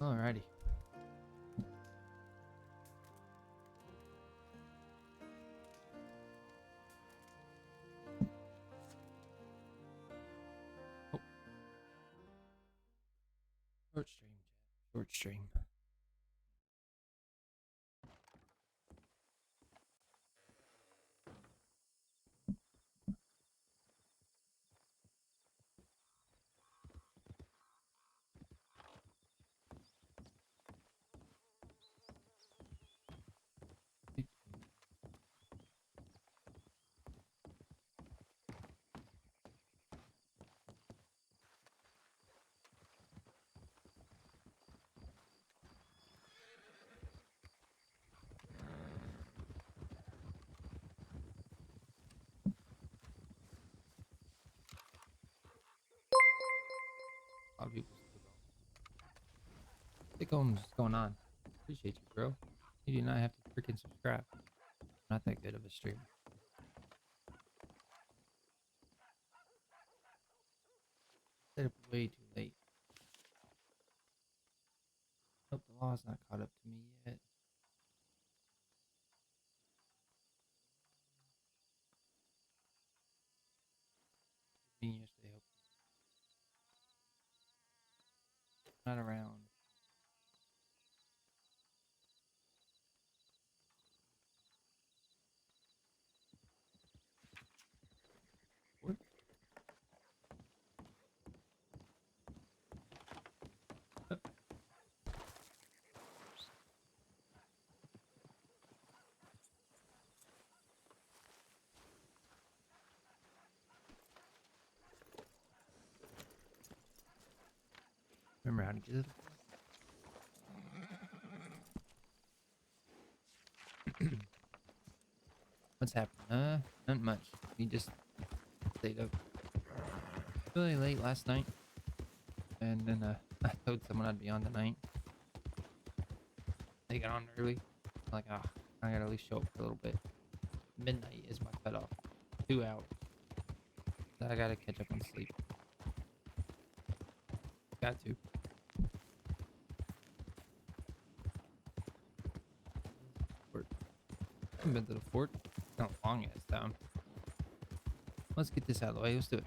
Alrighty. Oh. Short stream, chat. Short stream. A lot of people still going. Stick on what's going on. Appreciate you, bro. You do not have to freaking subscribe. Not that good of a streamer. Set up way too late. Hope the law's not caught up to me yet. Me yesterday. Hope not around. What? Remember how to get it? What's happening? Not much. We just stayed up really late last night, and then I told someone I'd be on tonight. They got on early. I'm like, I gotta at least show up for a little bit. Midnight is my cutoff. 2 hours. So I gotta catch up on sleep. Got to. Fort. I haven't been to the fort. Not a long ass time. Let's get this out of the way. Let's do it.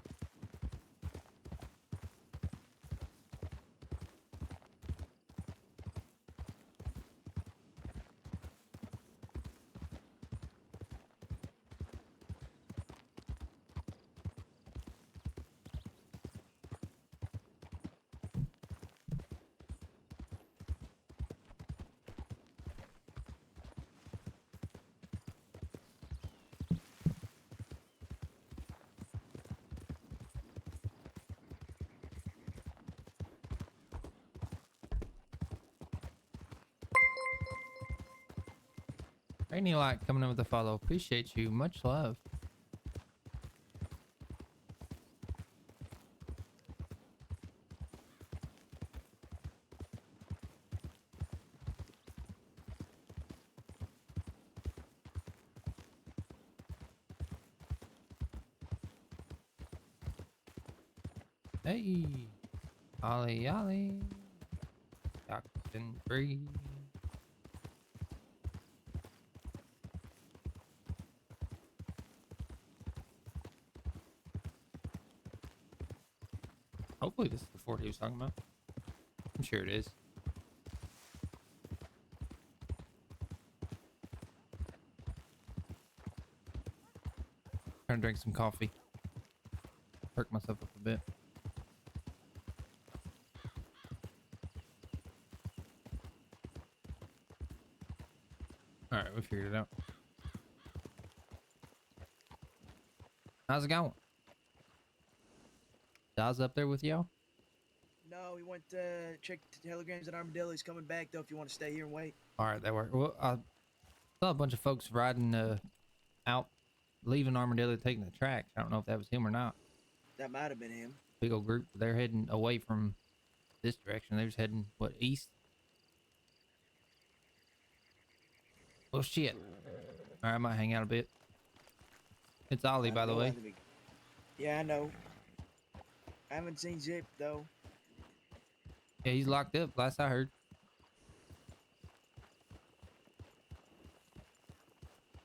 Rainy Light coming in with a follow. Appreciate you. Much love. Hey, Ollie. Captain Free. Hopefully this is the fort he was talking about. I'm sure it is. Trying to drink some coffee. Perk myself up a bit. Alright, we figured it out. How's it going? Dawes up there with y'all? No, we went to check the telegrams at Armadillo. He's coming back, though, if you want to stay here and wait. Alright, that worked. Well, I saw a bunch of folks riding out, leaving Armadillo, taking the tracks. I don't know if that was him or not. That might have been him. Big old group. They're heading away from this direction. They're just heading, what, east? Oh, shit. Alright, I might hang out a bit. It's Ollie, by the way. Yeah, I know. I haven't seen Zip, though. Yeah, he's locked up, last I heard.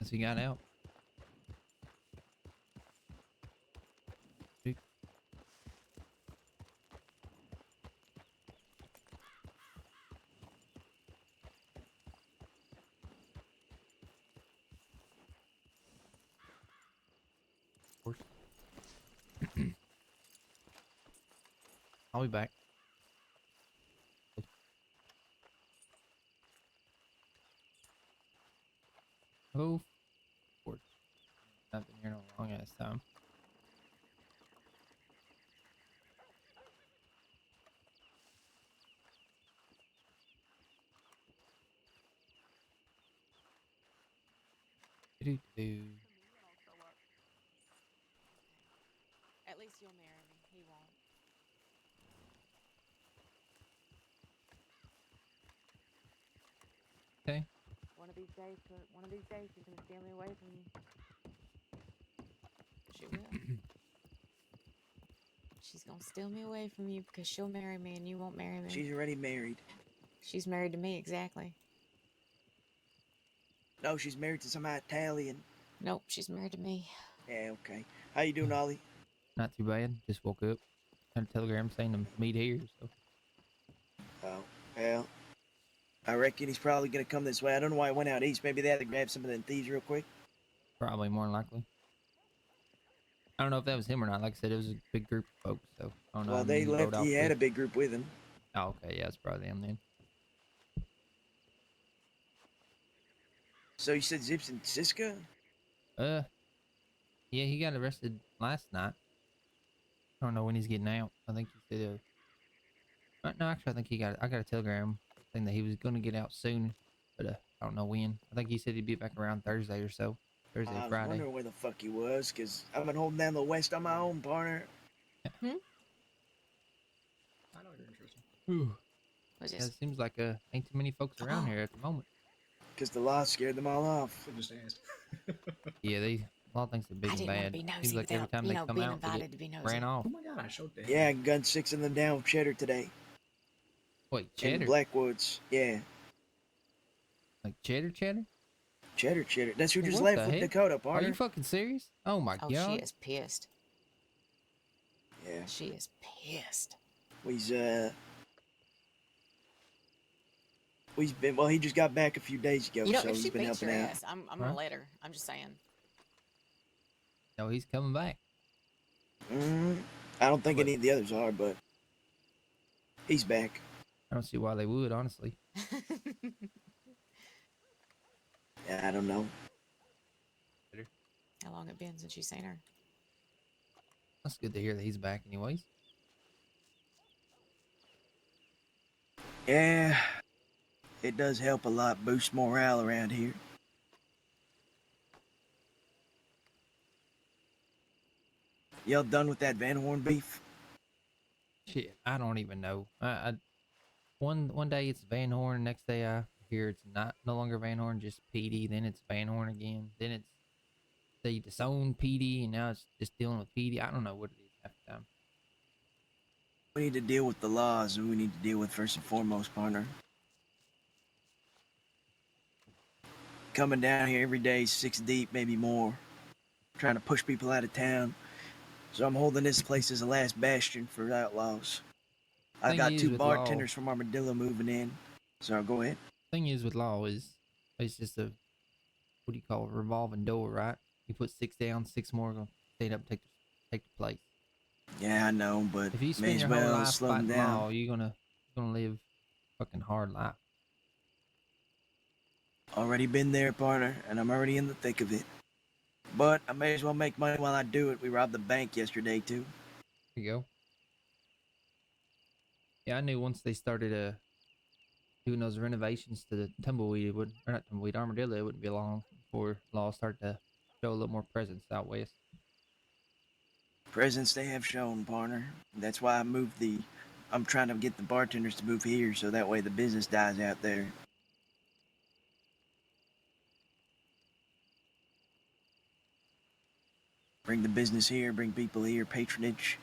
As he got out. Of course. I'll be back. Oh, of course. I've been here no long ass time. Do do. At least you'll marry me. He won't. Okay. One of these days, she's gonna steal me away from you. She will. She's gonna steal me away from you because she'll marry me and you won't marry me. She's already married. She's married to me, exactly. No, she's married to some Italian. Nope, she's married to me. Yeah, okay. How you doing, Ollie? Not too bad. Just woke up. Had a telegram saying to meet here, so. Oh, well, I reckon he's probably gonna come this way. I don't know why he went out east. Maybe they had to grab some of them thieves real quick. Probably more than likely. I don't know if that was him or not. Like I said, it was a big group of folks, so I don't know. Well, they left. He had a big group with him. Oh, okay. Yeah, it's probably them then. So you said Zips and Siska? Yeah, he got arrested last night. I don't know when he's getting out. I think he said, no, actually, I think I got a telegram saying that he was going to get out soon, but I don't know when. I think he said he'd be back around Thursday or so. Thursday, I was Friday. wondering where the fuck he was, because I've been holding down the West on my own, partner. Hmm? I know you're interested. Ooh. What's Yeah, this? it seems like ain't too many folks around here at the moment. Because the law scared them all off. I just asked. Yeah, a lot of things are big I and didn't want to bad. be nosy Seems like every without, time they come being out, they invited get to be nosy. ran off. Oh my god, I showed that. Yeah, I gunned 6 of them down with Cheddar today. Wait, In cheddar? Blackwoods. Yeah. Like cheddar? Cheddar. That's who just What left the with heck? Dakota, Are partner. you fucking serious? Oh my Oh, god. she is pissed. Yeah. She is pissed. He just got back a few days ago, You know, so if he's she been beats helping your out. ass, I'm Right. gonna let her. I'm just saying. No, he's coming back. I don't think But- any of the others are, but he's back. I don't see why they would, honestly. Yeah, I don't know. How long it been since you seen her? That's good to hear that he's back anyways. Yeah, it does help a lot, boost morale around here. Y'all done with that Van Horn beef? Shit, I don't even know. One day it's Van Horn, next day I hear it's no longer Van Horn, just PD. Then it's Van Horn again. Then it's they disown PD, and now it's just dealing with PD. I don't know what it is half the time. We need to deal with the laws that we need to deal with first and foremost, partner. Coming down here every day, 6 deep, maybe more. Trying to push people out of town. So I'm holding this place as a last bastion for outlaws. I've Thing got is 2 with law- bartenders from Armadillo moving in. So go ahead. Thing is with law is it's just a what do you call it, revolving door, right? You put 6 down, 6 more gonna stand up and take the place. Yeah, I know, but If you may spend as your whole well life slow fighting them down. law, you're gonna live fucking hard life. Already been there, partner, and I'm already in the thick of it. But I may as well make money while I do it. We robbed the bank yesterday, too. There you go. Yeah, I knew once they started doing those renovations to the tumbleweed, it would or not tumbleweed armadillo, it wouldn't be long before law started to show a little more presence out west. Presents they have shown, partner. That's why I'm trying to get the bartenders to move here so that way the business dies out there. Bring the business here, bring people here, patronage.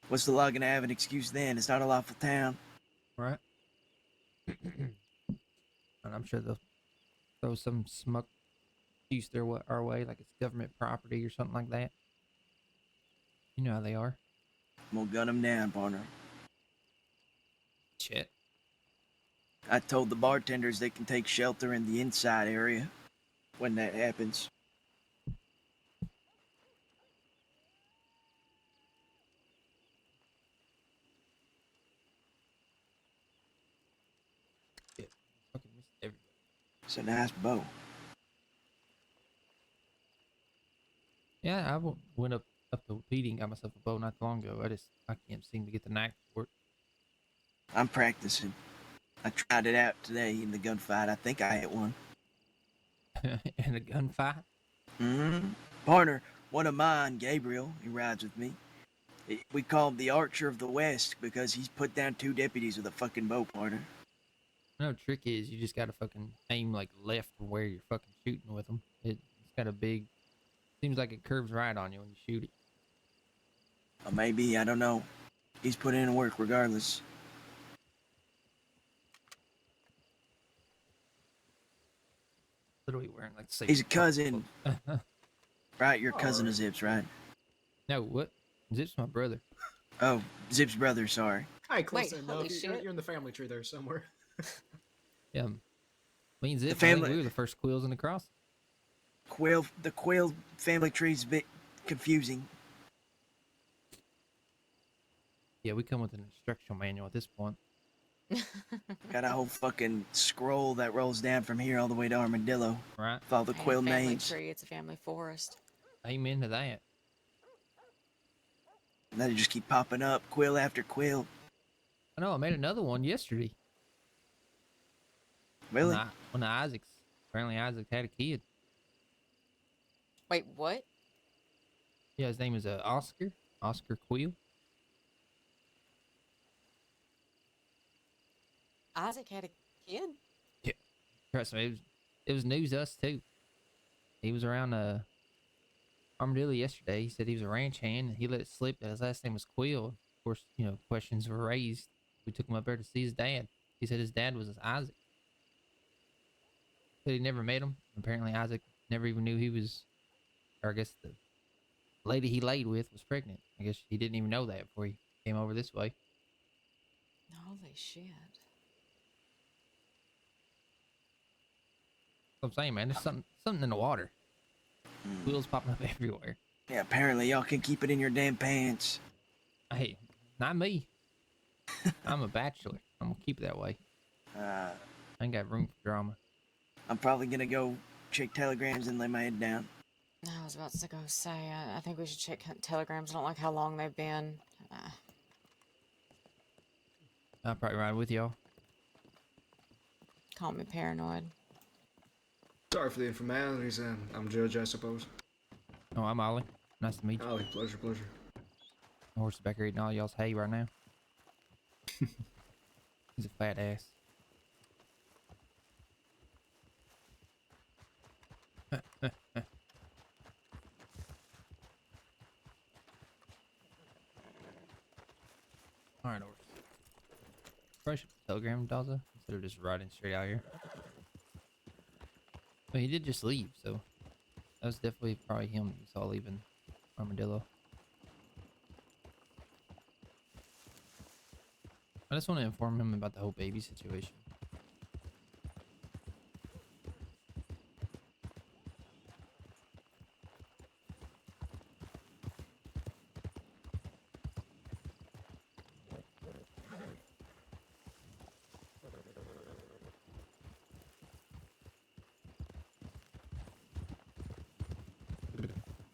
What's the law gonna have an excuse then? It's not a lawful town. Right? And I'm sure they'll throw some excuse our way, like it's government property or something like that. You know how they are. I'm gonna gun them down, partner. Shit. I told the bartenders they can take shelter in the inside area when that happens. Shit. Fucking missed everybody. It's a nice bow. Yeah, went up to PD and got myself a bow not too long ago. I can't seem to get the knack for it. I'm practicing. I tried it out today in the gunfight. I think I hit one. In a gunfight. Partner, one of mine, Gabriel, he rides with me. We call him the Archer of the West because he's put down 2 deputies with a fucking bow, partner. No, trick is you just gotta fucking aim like left from where you're fucking shooting with them. It's got a big. Seems like it curves right on you when you shoot it. Or maybe, I don't know. He's put in work regardless. Literally wearing like the same. He's a cousin. clothes. Right, your Oh, cousin right. of Zip's, right? No, what? Zip's my brother. Oh, Zip's brother, sorry. Hi, close Wait, enough. holy You're, shit. you're in the family tree there somewhere. Yeah, me and Zip. I family- think we were the first Quills in the cross. The Quil family tree's a bit confusing. Yeah, we come with an instructional manual at this point. Got a whole fucking scroll that rolls down from here all the way to Armadillo Right? with all the Ain't a Quil family names. tree, it's a family forest. Amen to that. And then they just keep popping up, Quil after Quil. I know. I made another one yesterday. Really? When Isaac's apparently Isaac had a kid. Wait, what? Yeah, his name is Oscar Quil. Isaac had a kid? Yeah, trust me, it was news to us too. He was around Armadillo yesterday. He said he was a ranch hand and he let it slip that his last name was Quil. Of course, questions were raised. We took him up there to see his dad. He said his dad was Isaac. Said he never met him. Apparently Isaac never even knew he was, or I guess the lady he laid with was pregnant. I guess he didn't even know that before he came over this way. Holy shit. So I'm saying, man, there's something in the water. Quills popping up everywhere. Yeah, apparently y'all can keep it in your damn pants. Hey, not me. I'm a bachelor. I'm gonna keep it that way. Uh, I ain't got room for drama. I'm probably gonna go check telegrams and lay my head down. I was about to go say, I think we should check telegrams. I don't like how long they've been. I'll probably ride with y'all. Call me paranoid. Sorry for the informalities, I'm Judge, I suppose. Oh, I'm Ollie. Nice to meet you. Ollie, pleasure, pleasure. My horse is back here eating all y'all's hay right now. He's a fat ass. Alright, horse. Probably should telegram Daza instead of just riding straight out here. But he did just leave, so that was definitely probably him that you saw leaving Armadillo. I just want to inform him about the whole baby situation.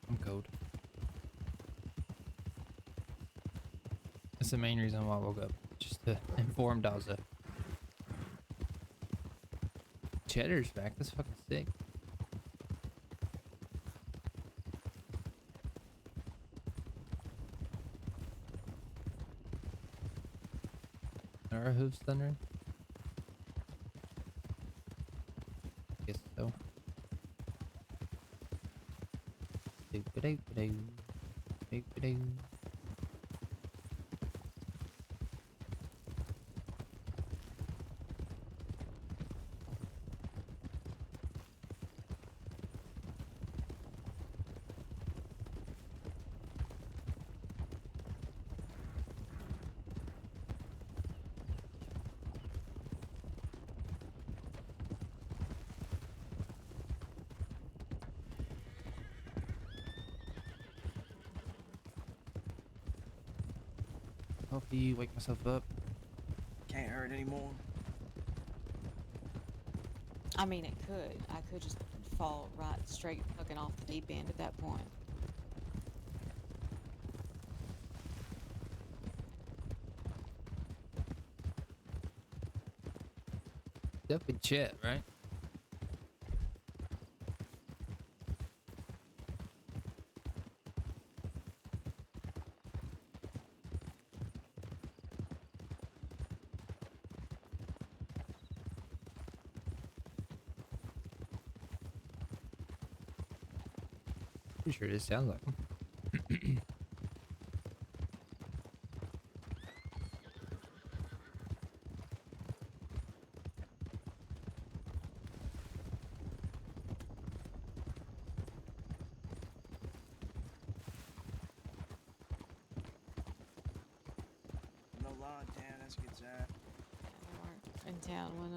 I'm cold. That's the main reason why I woke up. Just to inform Daza. Cheddar's back. That's fucking sick. Are our hooves thundering? Guess so. Doop-a-doop-a-doo. Doop-a-doo. Hopefully you wake myself up. Can't hurt anymore. I mean, it could. I could just fall right straight fucking off the deep end at that point. Definitely Chet, right? Pretty sure this sounds like him. No law in town. That's a good sign. They weren't in town when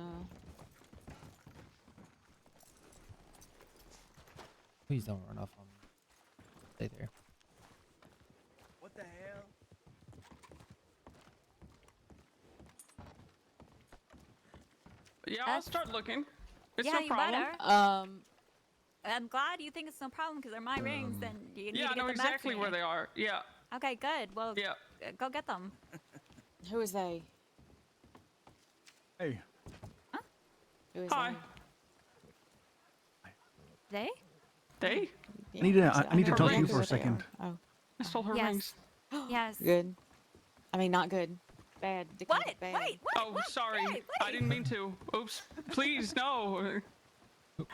Please don't run off on me. Stay there. What the hell? Yeah, I'll start looking. It's Yeah, no you problem. better. I'm glad you think it's no problem because they're my rings, and you need Yeah, to I get know them back to exactly me. where they are. Yeah, Okay, good. Well, yeah. go get them. who is they? Hey, Who is Hi. They? They? they? I need to Yeah, I need to know talk to you exactly for a what they second. are. Oh, I stole her Yes. rings. Yes. good. I mean, not good. Bad. The What? kid's bad. Wait, what? Oh, What? sorry. Wait, I didn't mean to. Oops. Please, no.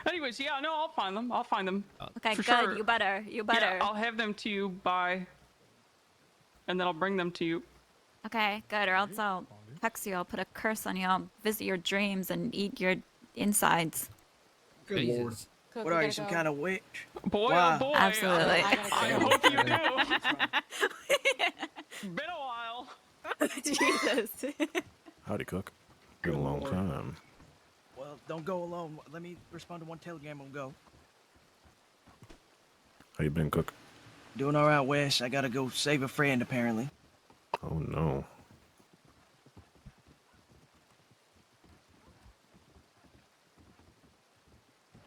Anyways, yeah, no, I'll find them. I'll find them. Okay, For good. sure. You better. You better. Yeah, I'll have them to you by... And then I'll bring them to you. Okay, good. Or else I'll hex you. I'll put a curse on you. I'll visit your dreams and eat your insides. Good lord. Jesus. Cook, What we are you, gotta some go. kind of witch? Boy, Wow. oh boy. Absolutely. I gotta I go. hope you do. Been a while. Jesus. Howdy, Cook. Been a long Lord. time. Well, don't go alone. Let me respond to one telegram and go. How you been, Cook? Doing all right, Wes. I gotta go save a friend, apparently. Oh no.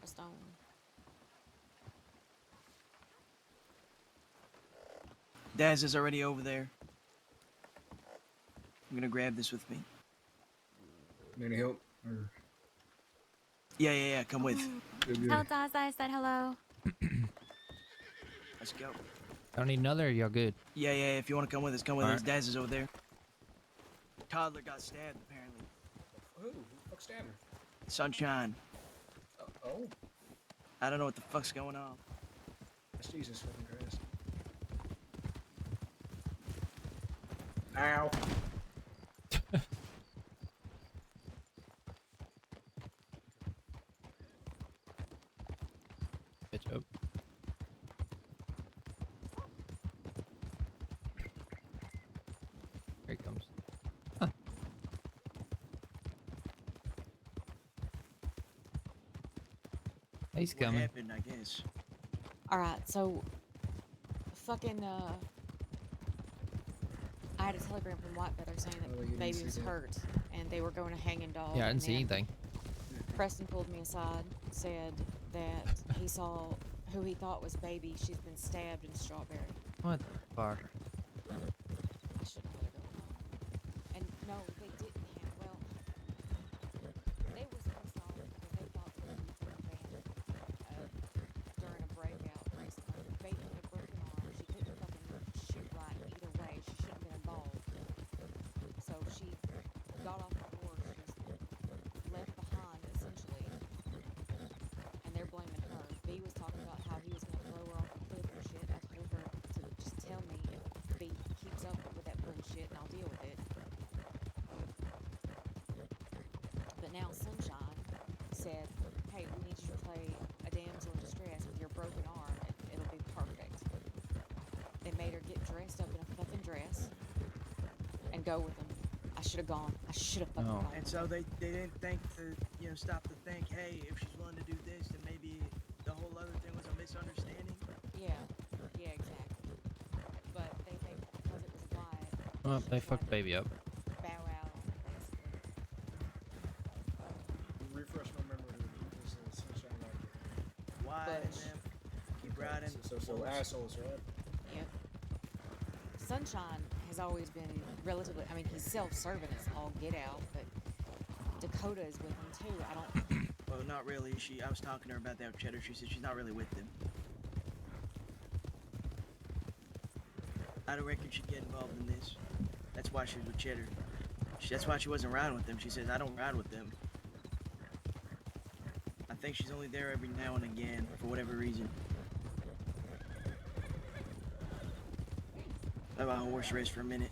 Stone. Daz is already over there. I'm gonna grab this with me. Need any help? Or Yeah. Come with. good, good. Tell Daz I said hello. Let's go. I don't need another. Or y'all good? Yeah. If you want to come with us, come with us. Alright. Daz is over there. Toddler got stabbed, apparently. Who? Who the fuck's stabbed her? Sunshine. Oh, I don't know what the fuck's going on. that's Jesus fucking Christ. Ow. Bitch up. Here he comes. Huh. He's What coming. happened, I guess. All right, so fucking I had a telegram from White Feather saying Oh, you that didn't baby see was that. hurt and they were going to hanging dog. Yeah, I and didn't see then anything. Preston pulled me aside, said that he saw who he thought was baby. She's been stabbed in Strawberry. What the fuck? I shouldn't let her go alone. And no, they didn't have. Well, they were supposed to all because they thought that we were in a band during a breakout recently. Baby had a broken arm. She couldn't fucking shoot right either way. She shouldn't have been involved. So she got off the horse, just left behind essentially, and they're blaming her. B was talking about how he was gonna throw her off a cliff and shit. I told her to just tell me if B keeps up with that bullshit and I'll deal with it. But now Sunshine said, hey, we need you to play a damsel in distress with your broken arm and it'll be perfect. They made her get dressed up in a fucking dress and go with them. I should have gone. I should have fucking Oh. gone. And so they didn't think to, stop to think, hey, if she's willing to do this, then maybe the whole other thing was a misunderstanding. Yeah, exactly. But they think because it was Wyatt Well, they fucked baby up. bow out on it, basically. Refresh my memory. Who's Sunshine like? Why and Bush. them keep riding. So assholes, right? Yep. Sunshine has always been relatively, I mean, he's self-serving as all get out, but Dakota is with him too. I don't, Well, not really. I was talking to her about that with Cheddar. She said she's not really with them. I don't reckon she'd get involved in this. That's why she was with Cheddar. That's why she wasn't riding with them. She says, I don't ride with them. I think she's only there every now and again for whatever reason. Let my horse rest for a minute.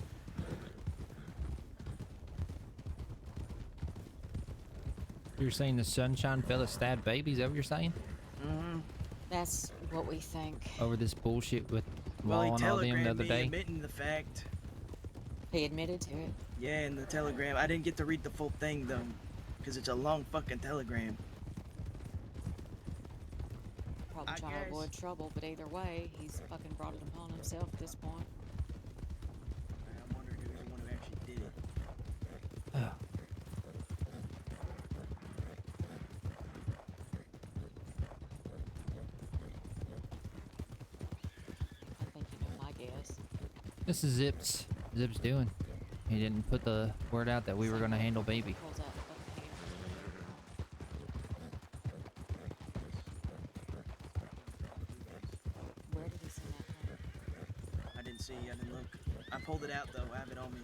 You're saying the Sunshine fella stabbed babies? Is that what you're saying? Mm-hmm. that's what we think. Over this bullshit with Well, Law he and all them the telegrammed other me day? admitting the fact. He admitted to it. Yeah, in the telegram. I didn't get to read the full thing, though, because it's a long fucking telegram. Probably I trying to guess. avoid trouble, but either way, he's fucking brought it upon himself at this point. I'm wondering who's the one who actually did it. I think you know my guess. This is Zips. Zips doing. He didn't put the word out that we were gonna handle baby. Pulls out fucking hand. Where did he send that from? I didn't see. I didn't look. I pulled it out, though. I have it on me.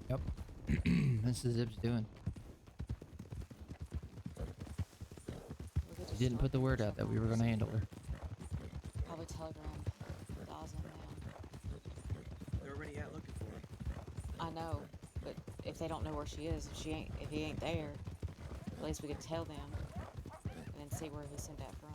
Yep. This is Zips doing. Was it He didn't put the word out that we were gonna handle her. Probably telegram Dawson now. They're already out looking for her. I know, but if they don't know where she is, if he ain't there, at least we could tell them and then see where he sent that from.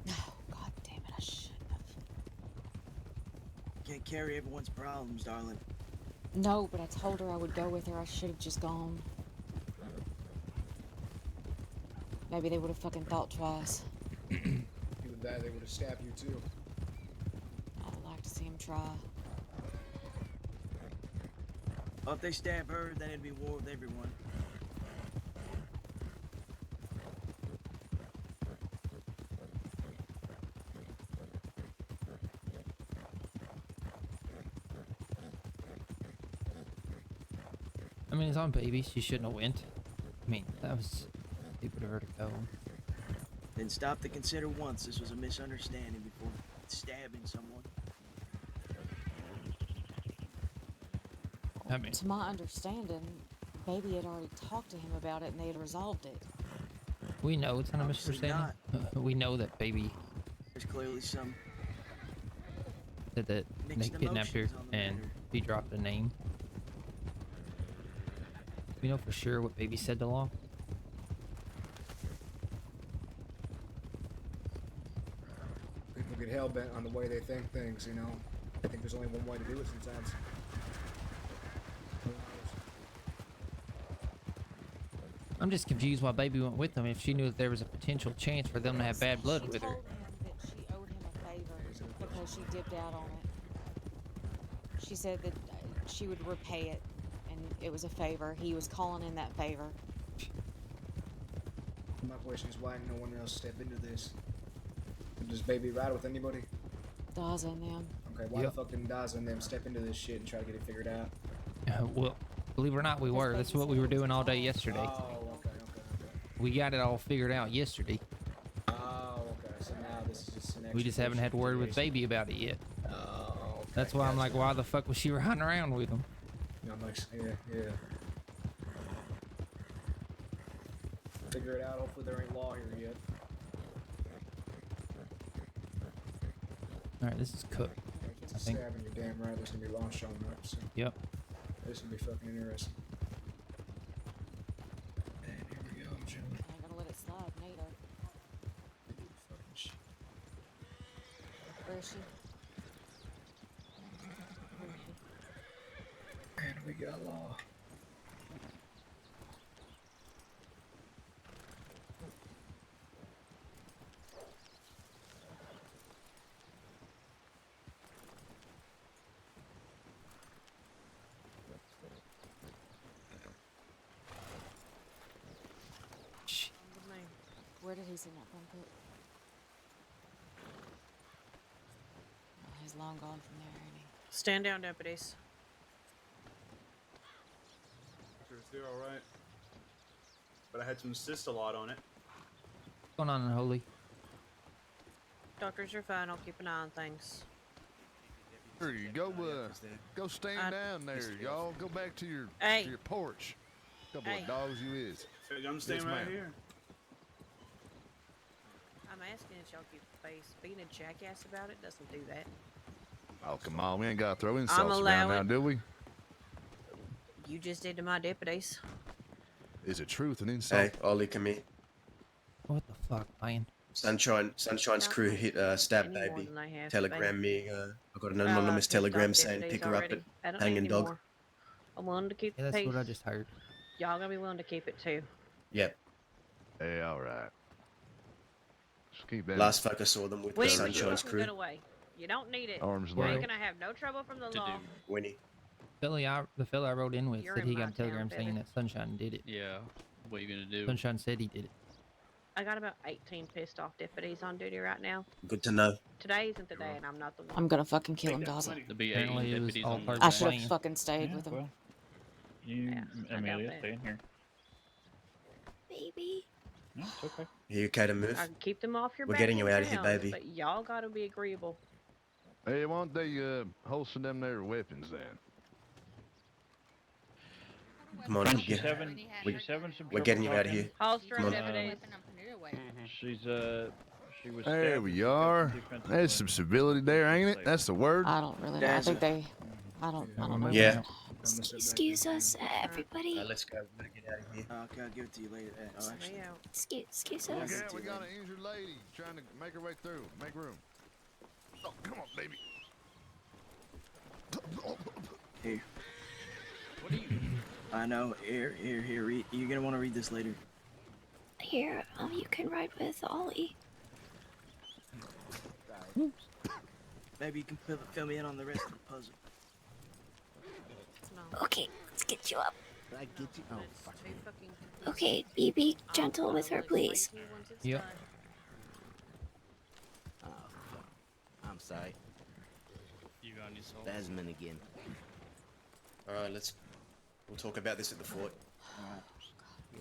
No, god damn it, I shouldn't have. Can't carry everyone's problems, darling. No, but I told her I would go with her. I should have just gone. Maybe they would have fucking thought twice. Even that, they would have stabbed you too. I'd like to see him try. Well, if they stab her, then it'd be war with everyone. I mean, it's on baby. She shouldn't have went. I mean, that was stupid of her to go. Then stop to consider once this was a misunderstanding before stabbing someone. I mean, To my understanding, Baby had already talked to him about it and they had resolved it. we know it's not a Obviously misunderstanding. We know that baby There's clearly some said that they mixed kidnapped her emotions on the and matter. he dropped a name. We know for sure what baby said to Law. People get hell bent on the way they think things, you know. I think there's only one way to do it sometimes. Who knows? I'm just confused why baby went with them if she knew that there was a potential chance for them to have bad blood with her. She told him that she owed him a favor because she dipped out on it. She said that she would repay it, and it was a favor. He was calling in that favor. My question is why no one else step into this? Does baby ride with anybody? Dawes and them. Okay, why Yep. the fuck didn't Daz and them step into this shit and try to get it figured out? Well, believe it or not, we Because were. baby That's what said we it were was doing all day all- yesterday. Oh, okay. We got it all figured out yesterday. Oh, okay. So now this is just an We just haven't had word with extra baby about it yet. Oh, okay. That's why I'm like, gotcha. why the fuck was she running around with him? I'm like, yeah. Figure it out. Hopefully there ain't law here yet. All right, this is cooked. If it's I a think- stabbing, you're damn right. There's gonna be law showing up. So Yep. this will be fucking interesting. is she? Where is she? And we got law. Where did he send that from, Cook? Oh, he's long gone from there, ain't he? Stand down, deputies. They're all right, but I had to insist a lot on it. What's going on in Holy? Doctors are fine. I'll keep an eye on things. Sure, you go stand down there, y'all. Go back to your porch. Couple Hey. of dogs you is. I'm staying right here. I'm asking that y'all keep the face. Being a jackass about it doesn't do that. Oh, come on. We ain't got to throw insults around now, allowing- do we? You just did to my deputies. Is it truth an insult? Hey, Ollie, come here. What the fuck, man? Sunshine's crew hit stab Any more baby. than they have, Telegram me. I got an Well, anonymous I've pissed off telegram saying deputies pick her up already. at I don't need Hanging any Dog. more. I'm willing to keep Yeah, the that's peace. what I just heard. Y'all gonna be willing to keep it too. Yep. Hey, all right. Just keep that. Last fuck I saw them with the Winnie, Sunshine's you crew. get away. You don't need it. Arms You ain't length. gonna have no trouble from the law. Winnie. The fella I rode in with You're said in he my got a telegram town, saying baby. that Sunshine did it. Yeah. What are you gonna do? Sunshine said he did it. I got about 18 pissed off deputies on duty right now. Good to know. Today isn't the day, and I'm not the one. I'm gonna fucking kill him, Gaza. The BA Apparently it was deputies all on part the of I the should plan. have fucking stayed with him. Well, you, Yeah, I doubt Amelia, that. stay in here. Baby. No, it's okay. Are you okay to move? I can keep them off your We're back getting you and out of here, down, baby. But y'all gotta be agreeable. Hey, why don't they holster them there weapons then? Come on, She's having some we're trouble getting you out of talking. here. Holster Come up, on. deputies. She's she was. There stabbed we with a are. defensive There's some civility there, ain't it? That's the word. I don't really know. I think they. I don't know. Yeah. Excuse us, everybody. Let's go. We better get out of here. Okay, I'll give it to you later. Oh, actually, Yeah. Excuse Yeah, us. we got an injured lady trying to make her way through. Make room. Oh, come on, baby. here. What are you? I know. Here. Read. You're gonna want to read this later. Here, you can ride with Ollie. Maybe you can fill me in on the rest of the puzzle. No. Okay, let's get you up. I get you. Oh, fuck. Okay, be gentle with her, please. Yep. Oh, I'm sorry. You got any salt? Desmond again. All right, we'll talk about this at the fort.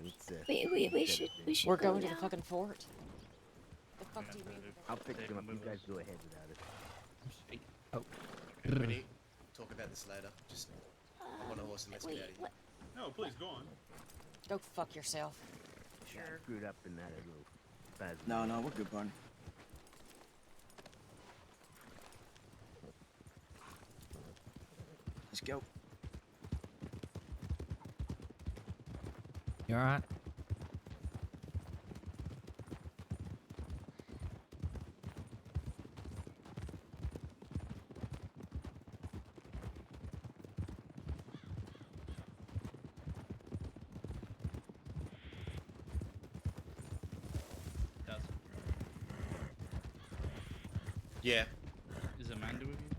We should We're go going to now. the fucking fort. The fuck do you mean? I'll pick them up. You guys go ahead without it. Oh. We need talk about this later. Just on a horse and let's get out of here. No, please go on. Go fuck yourself. Sure. Screwed up in that little spasm. No, we're good, partner. Let's go. You alright? That's, Yeah. is Amanda with you?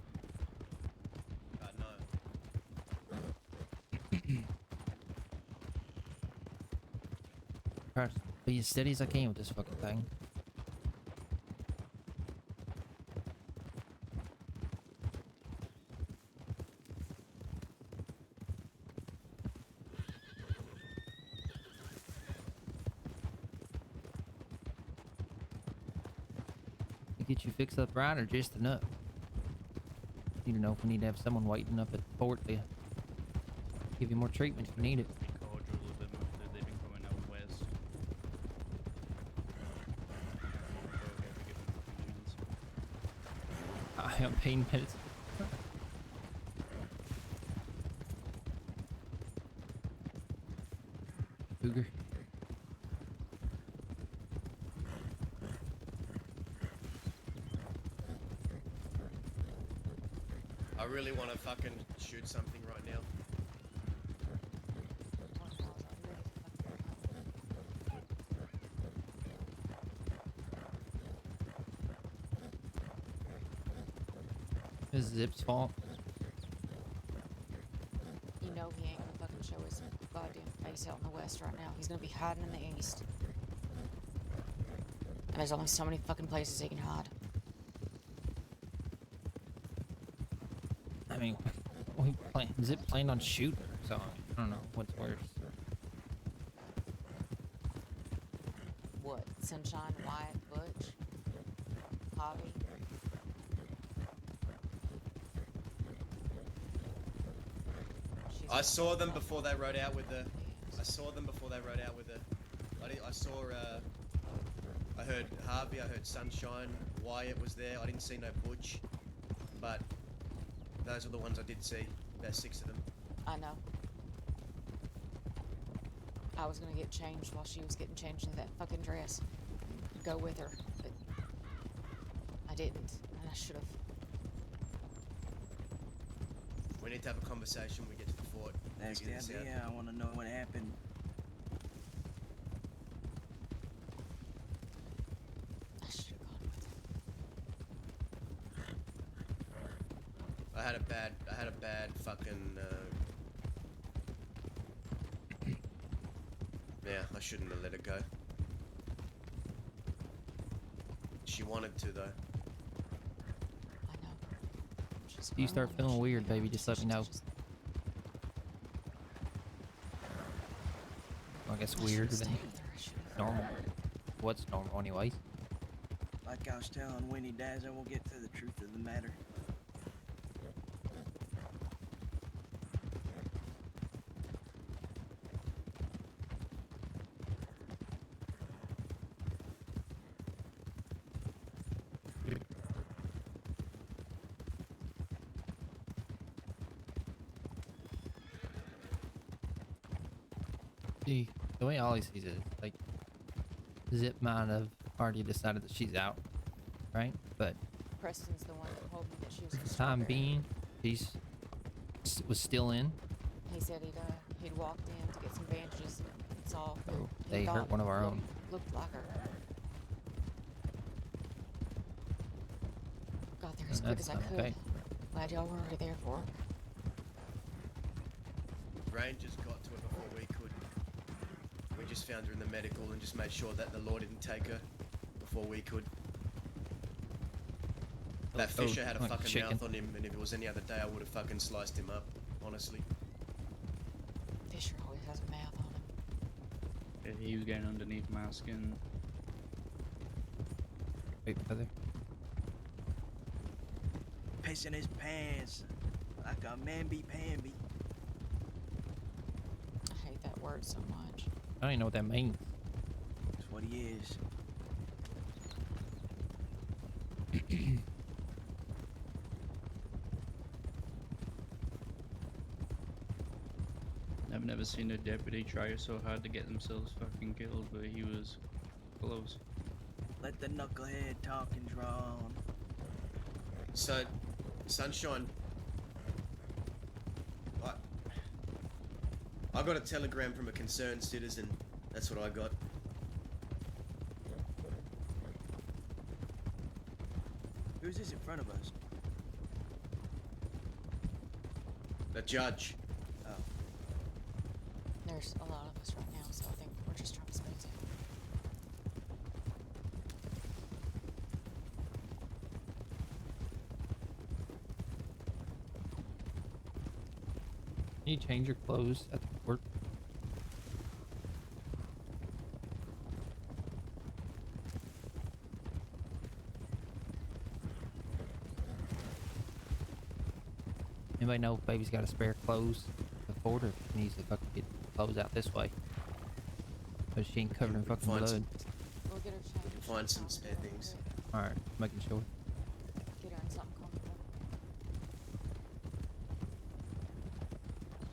No. Try to be as steady as I can with this fucking thing. To get you fixed up right or just enough? Need to know if we need to have someone waiting up at the port to give you more treatment if you need it. Called you a little bit more. They've been coming out west. I am pain meds. Cougar. really want to fucking shoot something right now. It's Zip's fault. You know he ain't gonna fucking show his goddamn face out in the west right now. He's gonna be hiding in the east. And there's only so many fucking places he can hide. I mean, Zip planned on shooting her, so I don't know what's worse. What? Sunshine, Wyatt, Butch, Hobby. I saw them before they rode out with the. I saw them before they rode out with the. I saw. I heard Harvey. I heard Sunshine. Wyatt was there. I didn't see no Butch, but those are the ones I did see. About 6 of them. I know. I was gonna get changed while she was getting changed into that fucking dress. Go with her, but I didn't, and I should have. We need to have a conversation when we get to the fort. That's the Figure this out. idea. I want to know what happened. I should have gone with her. I had a bad fucking. Yeah, I shouldn't have let it go. She wanted to though. I know. She's If you start grown, feeling she weird, made her baby, own just let me know. decisions. I guess I weirder should've than stayed with her. I should've. normal. What's normal, anyways? Like I was telling Winnie Daz, I will get to the truth of the matter. See, the way Ollie sees it, like, Zip might have already decided that she's out, right? But Preston's the one that told me that she was. for a the time strawberry. being, was still in. He said he'd walked in to get some bandages and saw. So he they hurt thought one of our own. Looked like her. Got there as And quick that's as I not could. okay. Glad y'all were already there for her. Rangers got to her before we could. We just found her in the medical and just made sure that the law didn't take her before we could. That Oh, Fisher had a like fucking chicken. mouth on him, and if it was any other day, I would have fucking sliced him up, honestly. Fisher always has a mouth on him. Yeah, he was getting underneath my skin. Wait, brother. Pissing his pants like a mamby-pamby. I hate that word so much. I don't even know what that means. That's what he is. I've never seen a deputy try so hard to get themselves fucking killed, but he was close. Let the knucklehead talk and draw on. So, Sunshine, I got a telegram from a concerned citizen. That's what I got. Who's this in front of us? The judge. Oh. There's a lot of us right now, so I think we're just trying to speak to him. Can you change your clothes at the fort? Anybody know if baby's got a spare clothes at the fort, or if he needs to fucking get clothes out this way? So she ain't covered in fucking Find blood. some- We'll get her changed. Find some spare things. Alright, making sure. Get her in something comfortable.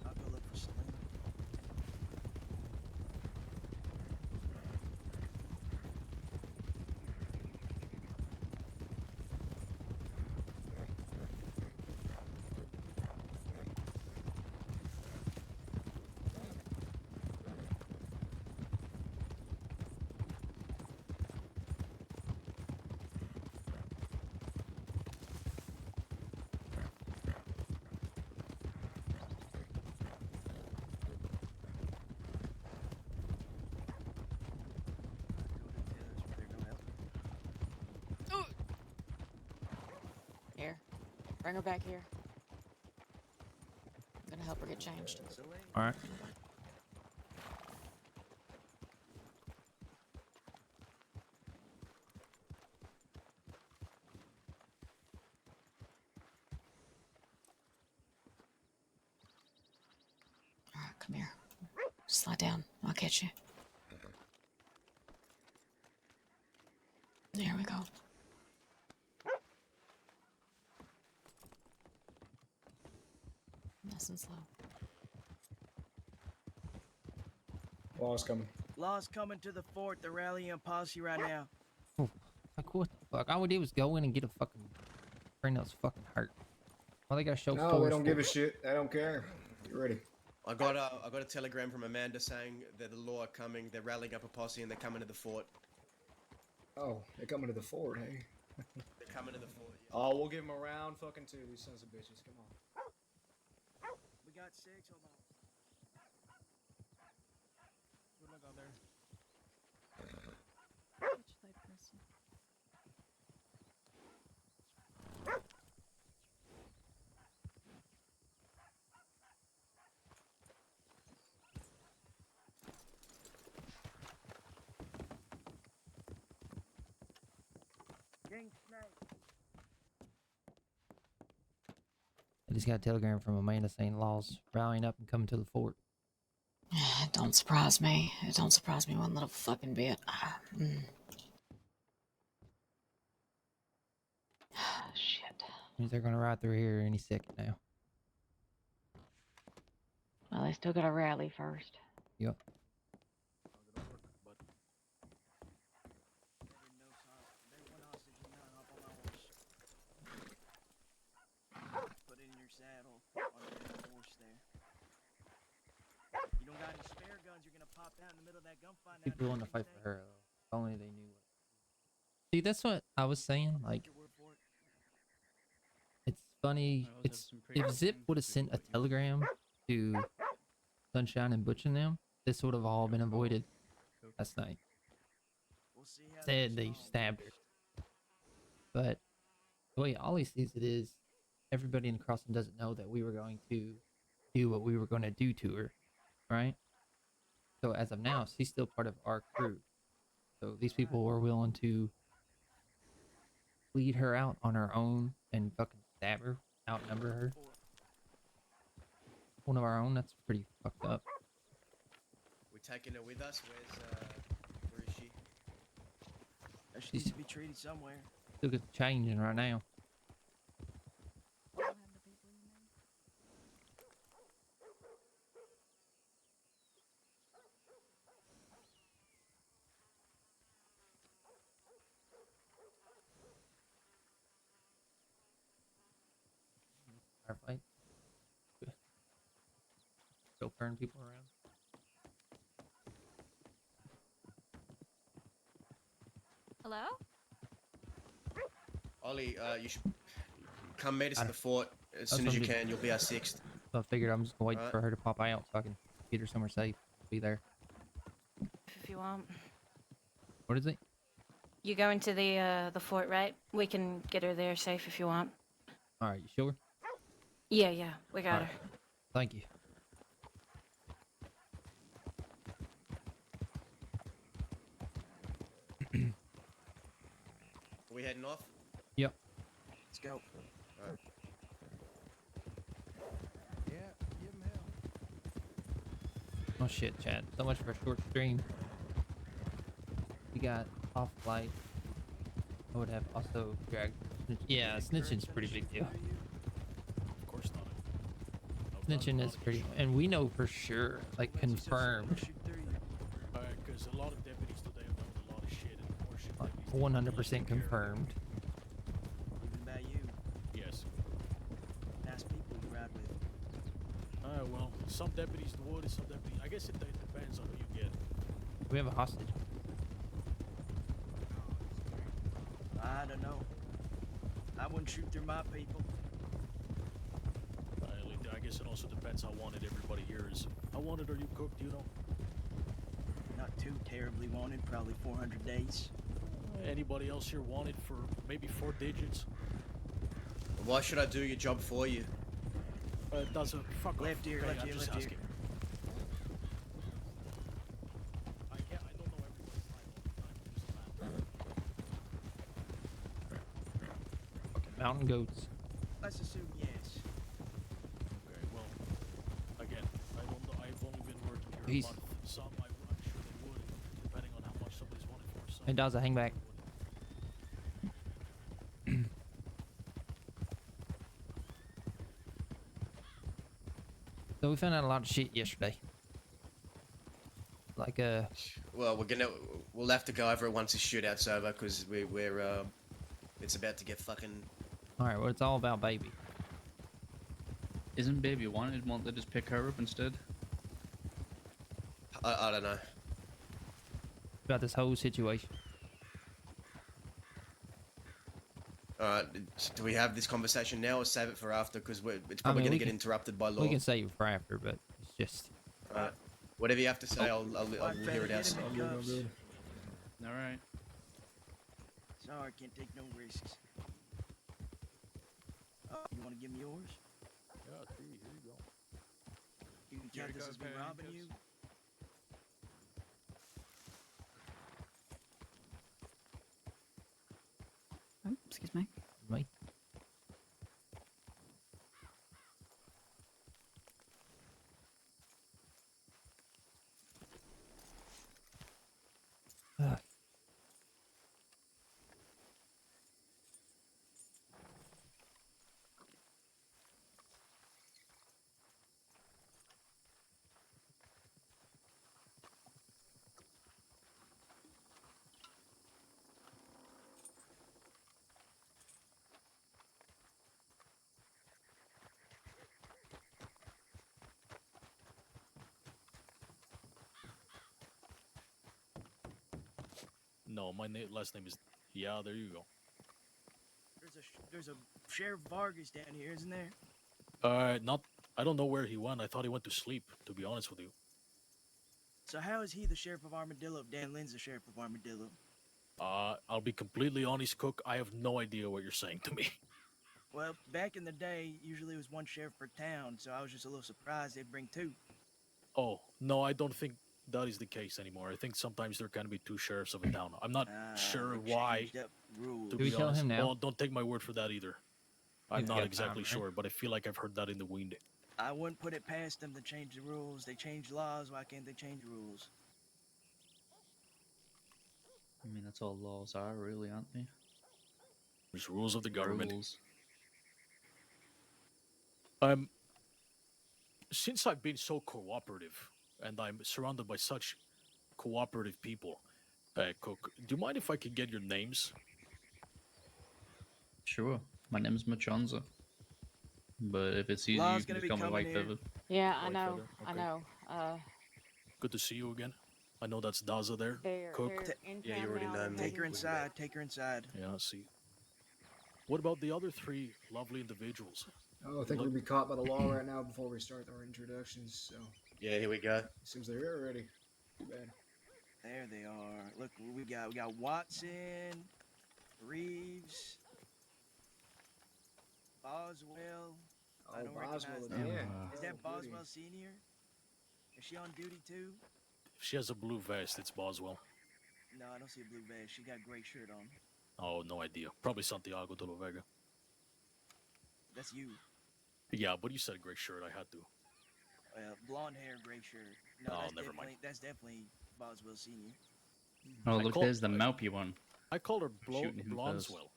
I'll go look for Selena. Bring her back here. I'm gonna help her get changed. All right. All right, come here. Slide down. I'll catch you. There we go. Nice and slow. Law's coming. Law's coming to the fort. They're rallying posse right now. Oh, like what the fuck? All we did was go in and get a fucking friend that was fucking hurt. Well, they gotta show. No, we don't give a shit. I don't care. Get ready. I got a telegram from Amanda saying that the law are coming. They're rallying up a posse and they're coming to the fort. Oh, they're coming to the fort, hey? They're coming to the fort. Yeah. Oh, we'll give them a round fucking two, these sons of bitches. Come on. We got 6. Hold on. Good luck out there. I just got a telegram from Amanda saying Law's rallying up and coming to the fort. It don't surprise me. It don't surprise me one little fucking bit. Shit. Means they're gonna ride through here any second now. Well, they still gotta rally first. Yep. Put in your saddle on the horse there. You don't got any spare guns. You're gonna pop out in the middle of that gunfight. People willing to fight for her. If only they knew what. See, that's what I was saying. Like, it's funny. It's if Zip would have sent a telegram to Sunshine and Butch and them, this would have all been avoided last night. Instead, they stabbed her. But the way Ollie sees it is, everybody in the crossing doesn't know that we were going to do what we were going to do to her, right? So as of now, she's still part of our crew. So these people were willing to lead her out on her own and fucking stab her, outnumber her. One of our own, that's pretty fucked up. We're taking her with us. Where is she? She needs to be treated somewhere. Look at changing right now. Firefight. Still turn people around. Hello? Ollie, you should come meet us at the fort as soon as you can. You'll be our 6th. So I figured I'm just gonna wait for her to pop out so I can get her somewhere safe. Be there. If you want. What is it? You go into the fort, right? We can get her there safe if you want. All right, you sure? Yeah, we got All her. right. Thank you. Are we heading off? Yep. Let's go. Alright. Yeah, give him hell. Oh shit, Chad. So much for a short stream. We got off light. I would have also dragged. Yeah, snitching's a pretty big deal. Of course not. Snitching is pretty, and we know for sure, like confirmed, Because a lot of deputies today have done a lot of shit, and more shit. like 100% confirmed. Even by you. Yes. Nice people you ride with. Well, some deputies would, some deputies. I guess it depends on who you get. We have a hostage. I don't know. I wouldn't shoot through my people. I guess it also depends how wanted everybody here is. How wanted are you, Cook? Do you know? Not too terribly wanted. Probably 400 days. Anybody else here wanted for maybe 4 digits? Why should I do your job for you? Doesn't fuck Left off. ear, Okay, left I'm ear, just left ear. asking. I don't know everybody's life all the time. I'm just a man. Mountain goats. Let's assume yes. Okay, well, again, I don't know. I've only been working here Peace. a month. Some I'm sure they would, depending on how much somebody's wanted for. Some Hey, Daza, hang back. So we found out a lot of shit yesterday. Like Well, we'll have to go over it once the shootout's over, because we're it's about to get fucking. all right, well, it's all about baby. Isn't baby wanted? Won't they just pick her up instead? I don't know. About this whole situation. Alright, do we have this conversation now or save it for after? Because it's probably going to get interrupted by law. We can save it for after, but it's just. Alright. Whatever you have to say, I'll hear it out. Alright. Sorry, can't take no risks. Oh, you want to give me yours? Yeah, here you go. You can count this as me robbing you. Oh, excuse me. Me. No, my last name is. Yeah, there you go. There's a Sheriff Vargas down here, isn't there? Not. I don't know where he went. I thought he went to sleep. To be honest with you. So how is he the Sheriff of Armadillo if Dan Lynn's the Sheriff of Armadillo? I'll be completely honest, Cook. I have no idea what you're saying to me. Well, back in the day, usually it was one sheriff per town, so I was just a little surprised they'd bring two. Oh no, I don't think that is the case anymore. I think sometimes there can be two sheriffs of a town. I'm not sure why. Rules. To Do we be tell honest. him now? Well, don't take my word for that either. I'm He's not got exactly time, right? sure, but I feel like I've heard that in the wind. I wouldn't put it past them to change the rules. They change laws. Why can't they change rules? I mean, that's all laws are, really, aren't they? There's rules of the government. Rules. Since I've been so cooperative, and I'm surrounded by such cooperative people, Cook, do you mind if I could get your names? Sure. My name's Machonza. But if it's easy, Law's you can gonna just be call me coming White here. Feather. Yeah, I White know. feather, I okay. know. Good to see you again. I know that's Daza there. Cook. They're in Yeah, you town already now. know They're me. Take her heading- inside. Take her inside. Yeah, I see. What about the other three lovely individuals? Oh, I think we'll be caught by the law right now before we start our introductions, so... Yeah, here we go. Seems they're here already. Too bad. There they are. Look, we got Watson, Reeves, Boswell. I Oh, don't Boswell recognize again. them. Is that Oh, goody. Boswell Senior? Is she on duty too? If she has a blue vest, it's Boswell. No, I don't see a blue vest. She got a gray shirt on. Oh, no idea. Probably Santiago de la Vega. That's you. Yeah, but you said gray shirt. I had to. Blonde hair, gray shirt. No, Oh, that's never definitely, mind. That's definitely Boswell Senior. Oh, I look, call- there's the Malpy one. I called her Shooting him first. Blonswell.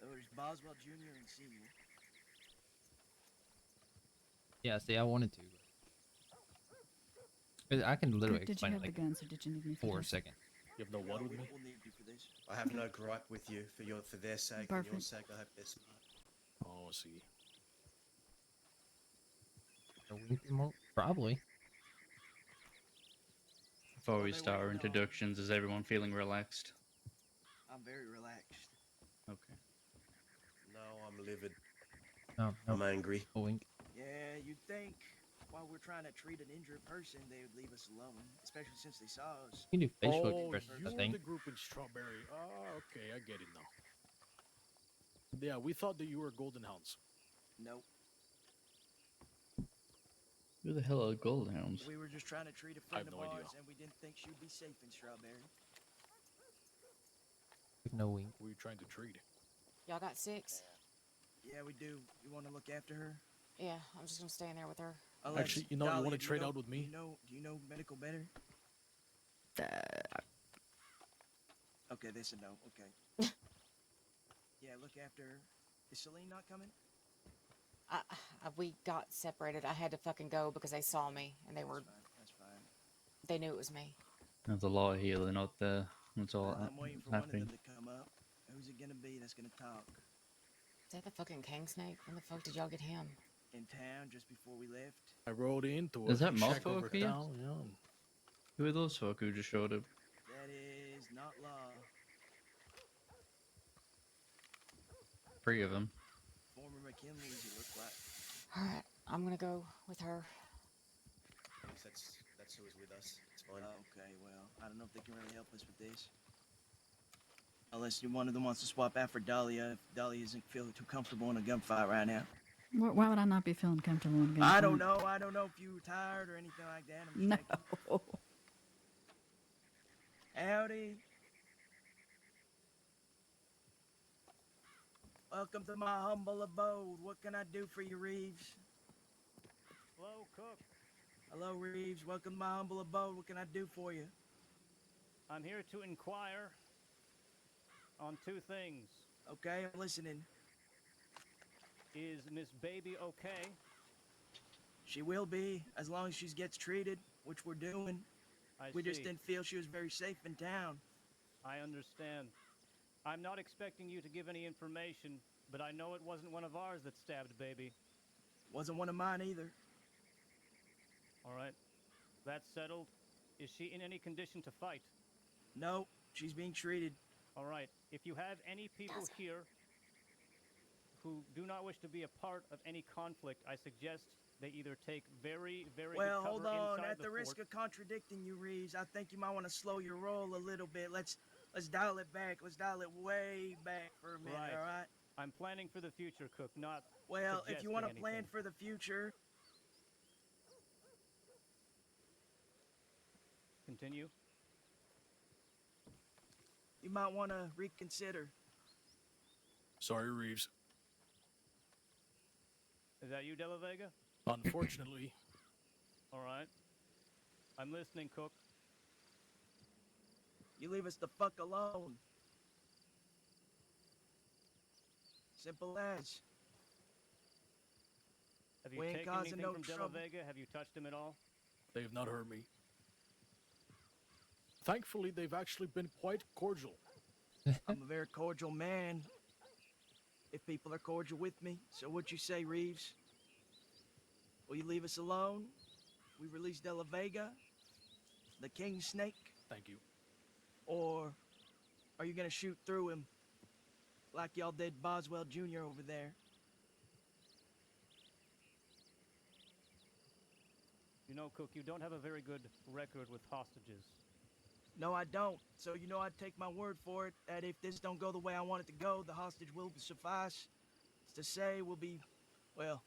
There's Boswell Junior and Senior. Yeah, see, I wanted to. But I can literally Did you explain have it like the guns or did you need me for 4 this? seconds. You have no what with me? We'll need you for this. I have no gripe with you for their sake and your Perfect. sake. I hope they're smart. Oh, I see. Probably. Before we they start our waiting on? introductions, is everyone feeling relaxed? I'm very relaxed. Okay. No, I'm livid. No, no. I'm angry. A wink. Yeah, you'd think while we're trying to treat an injured person, they would leave us alone, especially since they saw us. You can do facial Oh, expressions, you I were think. the group in Strawberry. Oh, okay, I get it now. Yeah, we thought that you were golden hounds. Nope. Who the hell are gold hounds? We were just trying to treat a I friend have of no ours, idea. and we didn't think she'd be safe in Strawberry. No wink. Who are you trying to treat? Y'all got 6? Yeah, we do. You want to look after her? Yeah, I'm just gonna stay in there with her. Actually, you know, you want to trade out with me? Do you know medical better? Okay, that's a no. Okay. Yeah, look after her. Is Celine not coming? We got separated. I had to fucking go because they saw me and they were. That's fine. They knew it was me. There's a lot here. They're not there. That's all I'm waiting for one of happening. them to come up. Who's it gonna be that's gonna talk? Is that the fucking king snake? When the fuck did y'all get him? In town just before we left. I rode into Is a that shack Mothfolk over here? town, yeah. Who are those folk who just showed up? That is not law. 3 of them. Former McKinley's, it looked like. Alright, I'm gonna go with her. That's who was with us. It's fine. Okay, well, I don't know if they can really help us with this. Unless one of them wants to swap out for Dahlia, if Dahlia isn't feeling too comfortable in a gunfight right now. Why would I not be feeling comfortable in a gunfight? I don't know if you were tired or anything like that. I'm just No. checking. Howdy. Welcome to my humble abode. What can I do for you, Reeves? Hello, Cook. Hello, Reeves. Welcome to my humble abode. What can I do for you? I'm here to inquire on 2 things. Okay, I'm listening. Is Miss Baby okay? She will be, as long as she gets treated, which we're doing. We just see. didn't feel she was very safe in town. I understand. I'm not expecting you to give any information, but I know it wasn't one of ours that stabbed Baby. Wasn't one of mine either. All right. That's settled. Is she in any condition to fight? No, she's being treated. All right. If you have any people here who do not wish to be a part of any conflict, I suggest they either take very, very Well, good hold cover on. inside At the risk of contradicting you, Reeves, I think you might want to slow your roll a little bit. Let's dial it back. Let's dial it way back for a minute, Right. all right? I'm planning for the future, Cook, not Well, if you want to suggesting plan anything. for the future, Continue. you might want to reconsider. Sorry, Reeves. Is that you, De La Vega? Unfortunately. All right. I'm listening, Cook. You leave us the fuck alone. Simple as. Have you We ain't taken causing anything no from De La trouble. Vega? Have you touched him at all? They have not hurt me. Thankfully, they've actually been quite cordial. I'm a very cordial man. If people are cordial with me, so what you say, Reeves? Will you leave us alone? We release De La Vega, the king snake, Thank you. or are you gonna shoot through him like y'all did Boswell Jr. over there? You know, Cook, you don't have a very good record with hostages. No, I don't. So you know I'd take my word for it that if this don't go the way I want it to go, the hostage will suffice. It's to say we'll be, well,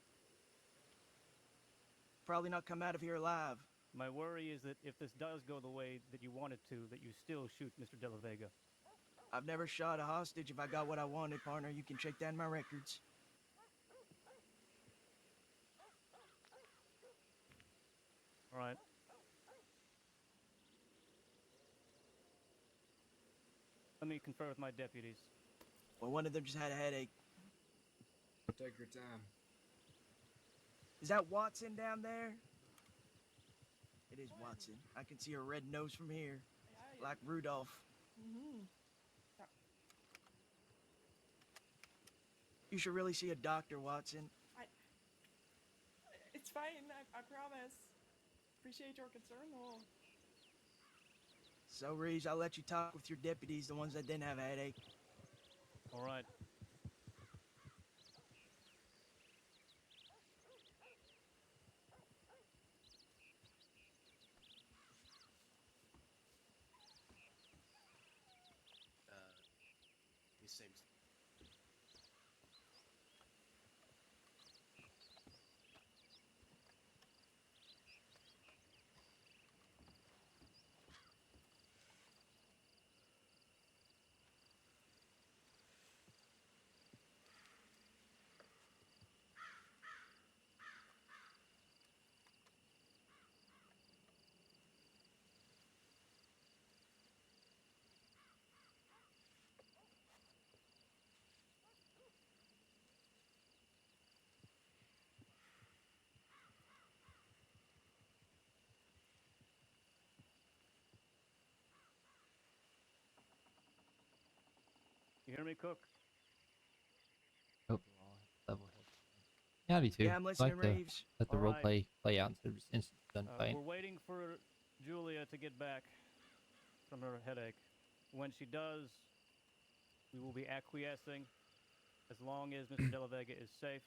probably not come out of here alive. My worry is that if this does go the way that you want it to, that you still shoot Mr. De La Vega. I've never shot a hostage if I got what I wanted, partner. You can check that in my records. All right. Let me confer with my deputies. Well, one of them just had a headache. Take your time. Is that Watson down there? It is Watson. I can see her red nose from here. Like Rudolph. You should really see a doctor, Watson. It's fine, I promise. Appreciate your concern, though. So, Reeves, I'll let you talk with your deputies, the ones that didn't have a headache. All right. He seems. You hear me, Cook? Hope we're all level head. Yeah, I do too. Yeah, I'm listening, Like to Reeves. let the All role right. play out instead of just instant gunfight. We're waiting for Julia to get back from her headache. When she does, we will be acquiescing as long as Mr. De La Vega is safe.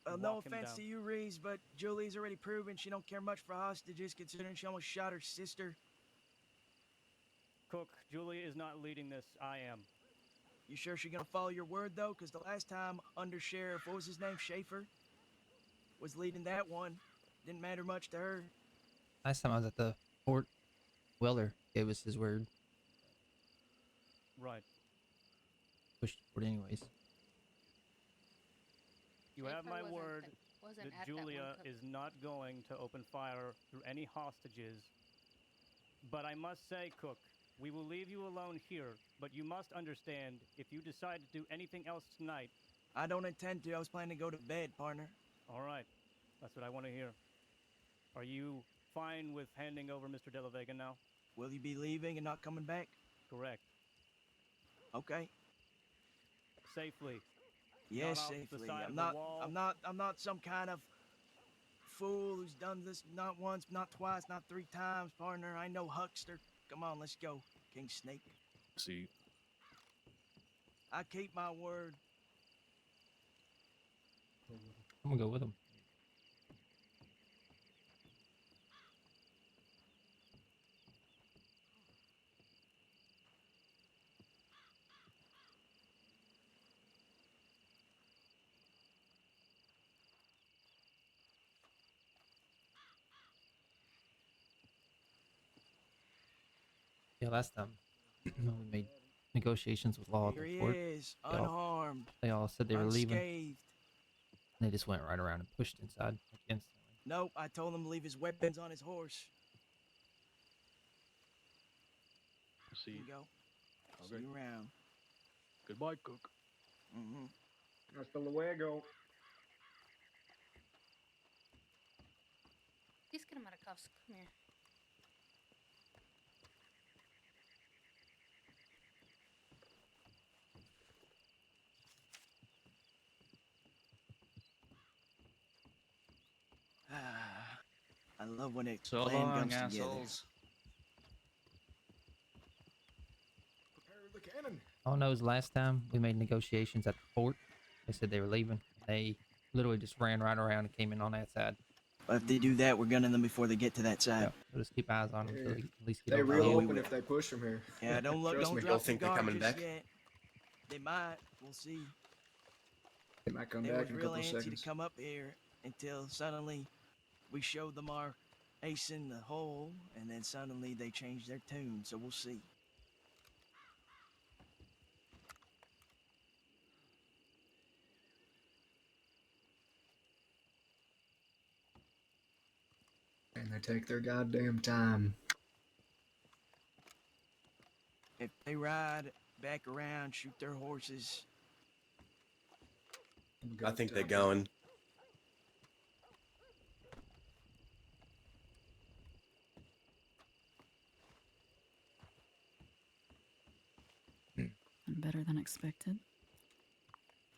No Walk him offense down. to you, Reeves, but Julie's already proven she don't care much for hostages, considering she almost shot her sister. Cook, Julia is not leading this. I am. You sure she gonna follow your word, though? Because the last time Under Sheriff, what was his name, Schaefer, was leading that one, didn't matter much to her. Last time I was at the fort, Weller gave us his word. Right. Pushed the fort anyways. You have my Schaefer word wasn't that at that one, Julia Cook. is not going to open fire through any hostages. But I must say, Cook, we will leave you alone here, but you must understand, if you decide to do anything else tonight... I don't intend to. I was planning to go to bed, partner. All right. That's what I want to hear. Are you fine with handing over Mr. De La Vega now? Will you be leaving and not coming back? Correct. Okay. Safely. Yes, Not off the safely. side I'm of the not. wall. I'm not some kind of fool who's done this not once, not twice, not 3 times, partner. I know Huckster. Come on, let's go, King Snake. See, I keep my word. I'm gonna go with him. Yeah, last time when we made negotiations with law at Here the he fort, is, they all, unharmed, they all said they were leaving. unscathed. And they just went right around and pushed inside like instantly. Nope, I told him to leave his weapons on his horse. see. Here you go. Okay. See you around. Goodbye, Cook. Mm-hmm. Hasta luego. Please get him out of cuffs. Come here. I love when it So plan long, comes together. assholes. Prepare the cannon. All I know is last time we made negotiations at the fort, they said they were leaving. They literally just ran right around and came in on that side. But if they do that, we're gunning them before they get to that side. Yeah, we'll just keep eyes on them until they at least get Stay over real the hill. open if they push from here. Yeah, don't look, Trust don't me. drop think the they're guard coming just back? yet. They might. We'll see. They might come They back was in a real couple of antsy seconds. to come up here until suddenly we showed them our ace in the hole, and then suddenly they changed their tune. So we'll see. And they take their goddamn time. If they ride back around, shoot their horses. I think they're going. Better than expected.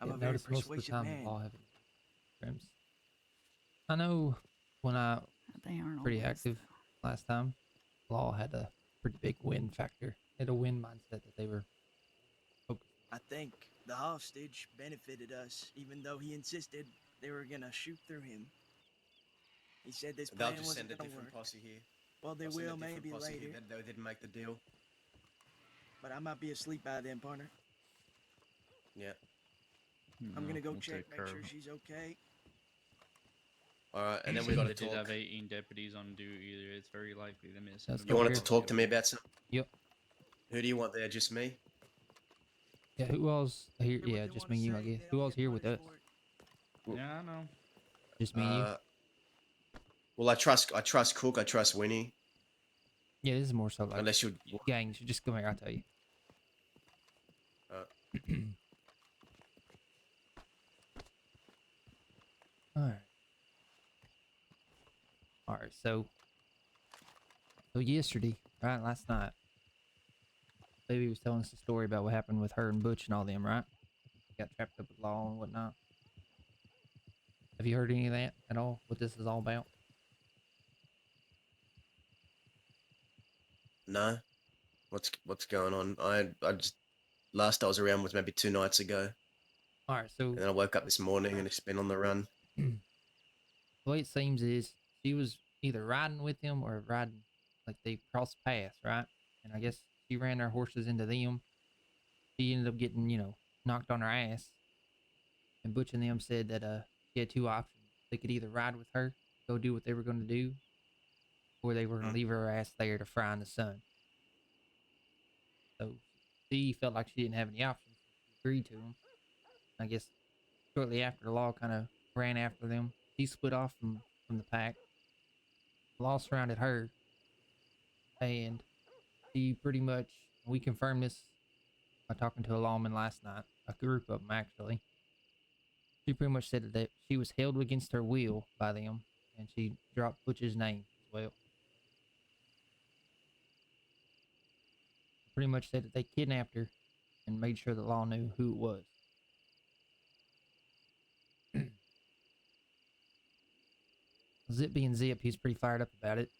I'm Yeah, a very notice most of the persuasive time man. the law haven't trims. I know when I They aren't pretty always, active last time, law had a pretty big win factor. They had a win mindset that they were focused. I think the hostage benefited us, even though he insisted they were gonna shoot through him. He said this They'll plan just wasn't send a gonna different work. posse here. Well, they They'll send a will different maybe posse later, here that didn't make the deal. but I might be asleep by then, partner. Yeah. I'm gonna go we'll check, take make care sure of it. she's okay. All right, and then we Since got to they did talk. have 18 deputies on duty either, it's very likely they missed. Let's You go wanted here. to talk to me about something? Yep. Who do you want there? Just me? Yeah, who else here? Yeah, just me and you, I guess. Who else here with us? Yeah, I know. Just me and you? Well, I trust Cook. I trust Winnie. Yeah, this is more so like Unless you. gangs. You just come here, I'll tell you. Alright, so yesterday, right, last night, Baby was telling us a story about what happened with her and Butch and all them, right? Got trapped up with law and whatnot. Have you heard any of that at all? What this is all about? No. What's going on? I just last I was around was maybe 2 nights ago. All right, so And then I woke up this morning and it's been on the run. the way it seems is she was either riding with him or riding, like they crossed paths, right? And I guess she ran her horses into them. She ended up getting, knocked on her ass. And Butch and them said that she had two options. They could either ride with her, go do what they were going to do, or they were going to leave her ass there to fry in the sun. So she felt like she didn't have any options. She agreed to them. I guess shortly after, the law kind of ran after them. She split off from the pack. The law surrounded her, and she pretty much, we confirmed this by talking to a lawman last night, a group of them actually. She pretty much said that she was held against her will by them, and she dropped Butch's name as well. Pretty much said that they kidnapped her and made sure the law knew who it was. Zip being Zip, he's pretty fired up about it.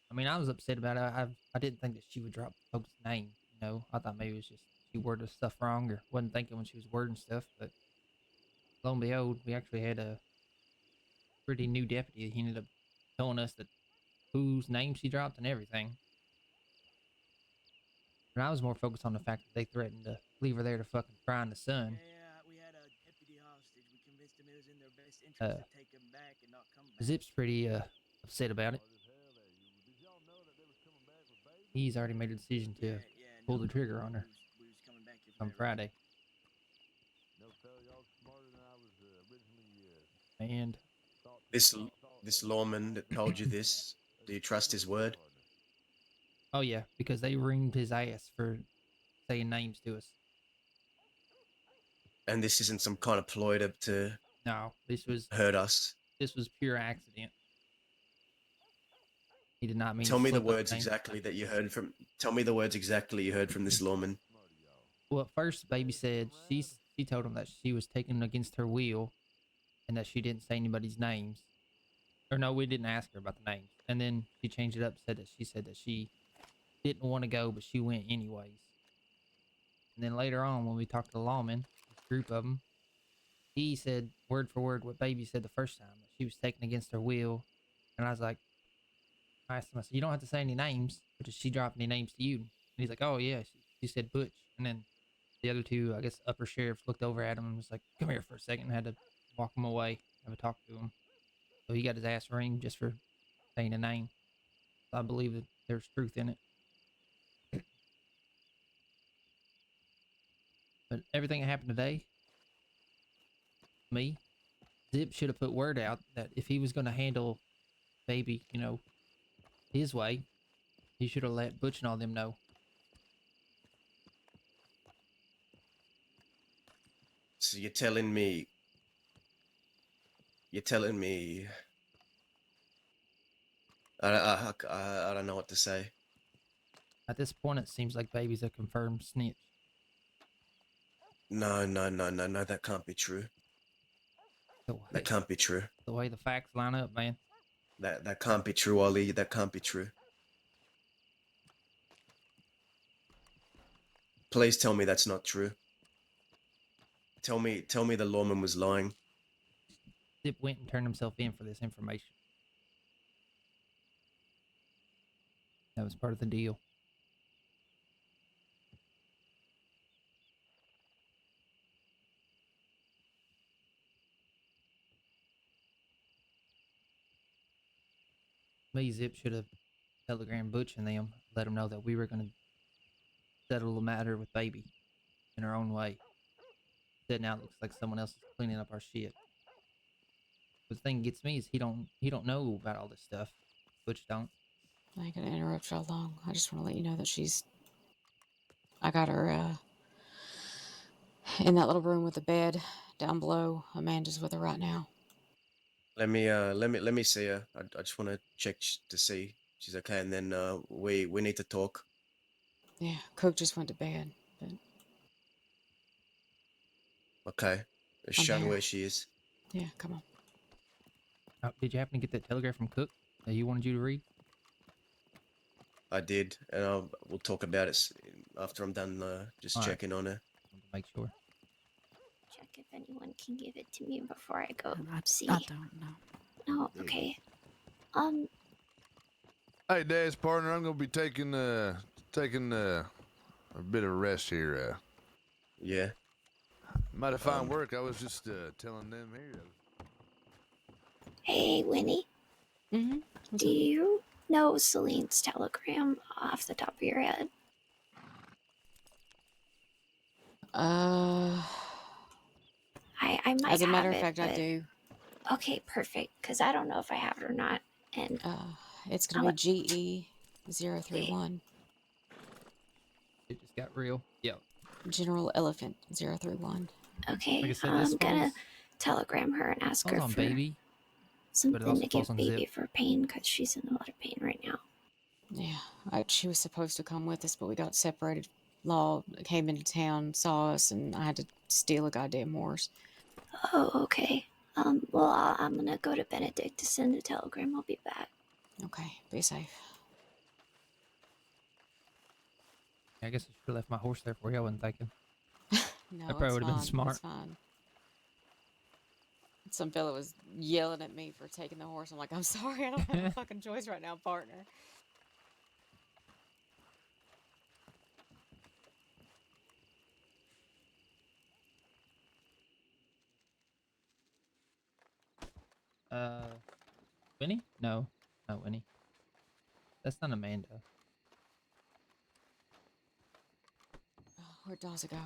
I mean, I was upset about it. I didn't think that she would drop folks' name. I thought maybe it was just she worded stuff wrong or wasn't thinking when she was wording stuff. But lo and behold, we actually had a pretty new deputy. He ended up telling us that whose name she dropped and everything. And I was more focused on the fact that they threatened to leave her there to fucking fry in the sun. Yeah, we had a deputy hostage. We convinced him it was in their best interest to take him back and not come back. Zip's pretty upset about it. He's already made a decision to pull the trigger on her on Friday. And This lawman that told you this, do you trust his word? Oh yeah, because they reamed his ass for saying names to us. And this isn't some kind of ploy to no, this was hurt us. This was pure accident. He did not mean. Tell me the words exactly that you heard from. Tell me the words exactly you heard from this lawman. Well, at first, Baby said she told him that she was taken against her will, and that she didn't say anybody's names. Or no, we didn't ask her about the names. And then she changed it up, said that she didn't want to go, but she went anyways. And then later on, when we talked to the lawman, this group of them, he said word for word what Baby said the first time, that she was taken against her will. And I was like, I asked him, I said, you don't have to say any names, but did she drop any names to you? And he's like, oh yeah, she said Butch. And then the other two, I guess, upper sheriffs looked over at him and was like, come here for a second, and had to walk him away, have a talk to him. So he got his ass ringed just for saying a name. I believe that there's truth in it. But everything that happened today, me, Zip should have put word out that if he was going to handle Baby, his way, he should have let Butch and all them know. So you're telling me I don't know what to say. At this point, it seems like Baby's a confirmed snitch. No, that can't be true. That can't be true. The way the facts line up, man. That can't be true, Ollie. That can't be true. Please tell me that's not true. Tell me the lawman was lying. Zip went and turned himself in for this information. That was part of the deal. Me, Zip should have telegrammed Butch and them, let them know that we were going to settle the matter with Baby in our own way. Instead, now it looks like someone else is cleaning up our shit. But the thing that gets me is he don't know about all this stuff. Butch don't. I ain't gonna interrupt y'all long. I just want to let you know that I got her in that little room with the bed down below. Amanda's with her right now. Let me see her. I just want to check to see she's okay, and then we need to talk. Yeah, Cook just went to bed, but Okay. Let's I'm show here. where she is. Yeah, come on. Oh, did you happen to get that telegram from Cook that he wanted you to read? I did, and we'll talk about it after I'm done just All right. checking on her. Make sure. Check if anyone can give it to me before I go see. I don't know. No, okay. Hey, Dad's partner, I'm gonna be taking a bit of a rest here. Yeah. Might find work. I was just telling them here. Hey, Winnie. Mm-hmm. Do you know Celine's telegram off the top of your head? Uh, I might as a matter have of fact, it, I do. Okay, perfect. Because I don't know if I have it or not. And it's gonna be GE031. It just got real. Yep. General Elephant 031. Okay, Like I said, I'm gonna telegram her and ask her on, for baby. But it something also to falls give on baby Zip. for pain because she's in a lot of pain right now. Yeah, she was supposed to come with us, but we got separated. Law came into town, saw us, and I had to steal a goddamn horse. Oh, okay. Well, I'm gonna go to Benedict to send a telegram. I'll be back. Okay, be safe. I guess I should have left my horse there for you. I wasn't thinking. No, That probably would have been smart. It's fine. Some fella was yelling at me for taking the horse. I'm like, I'm sorry, I don't have a fucking choice right now, partner. Winnie? No, not Winnie. That's not Amanda. Where'd Dawes go?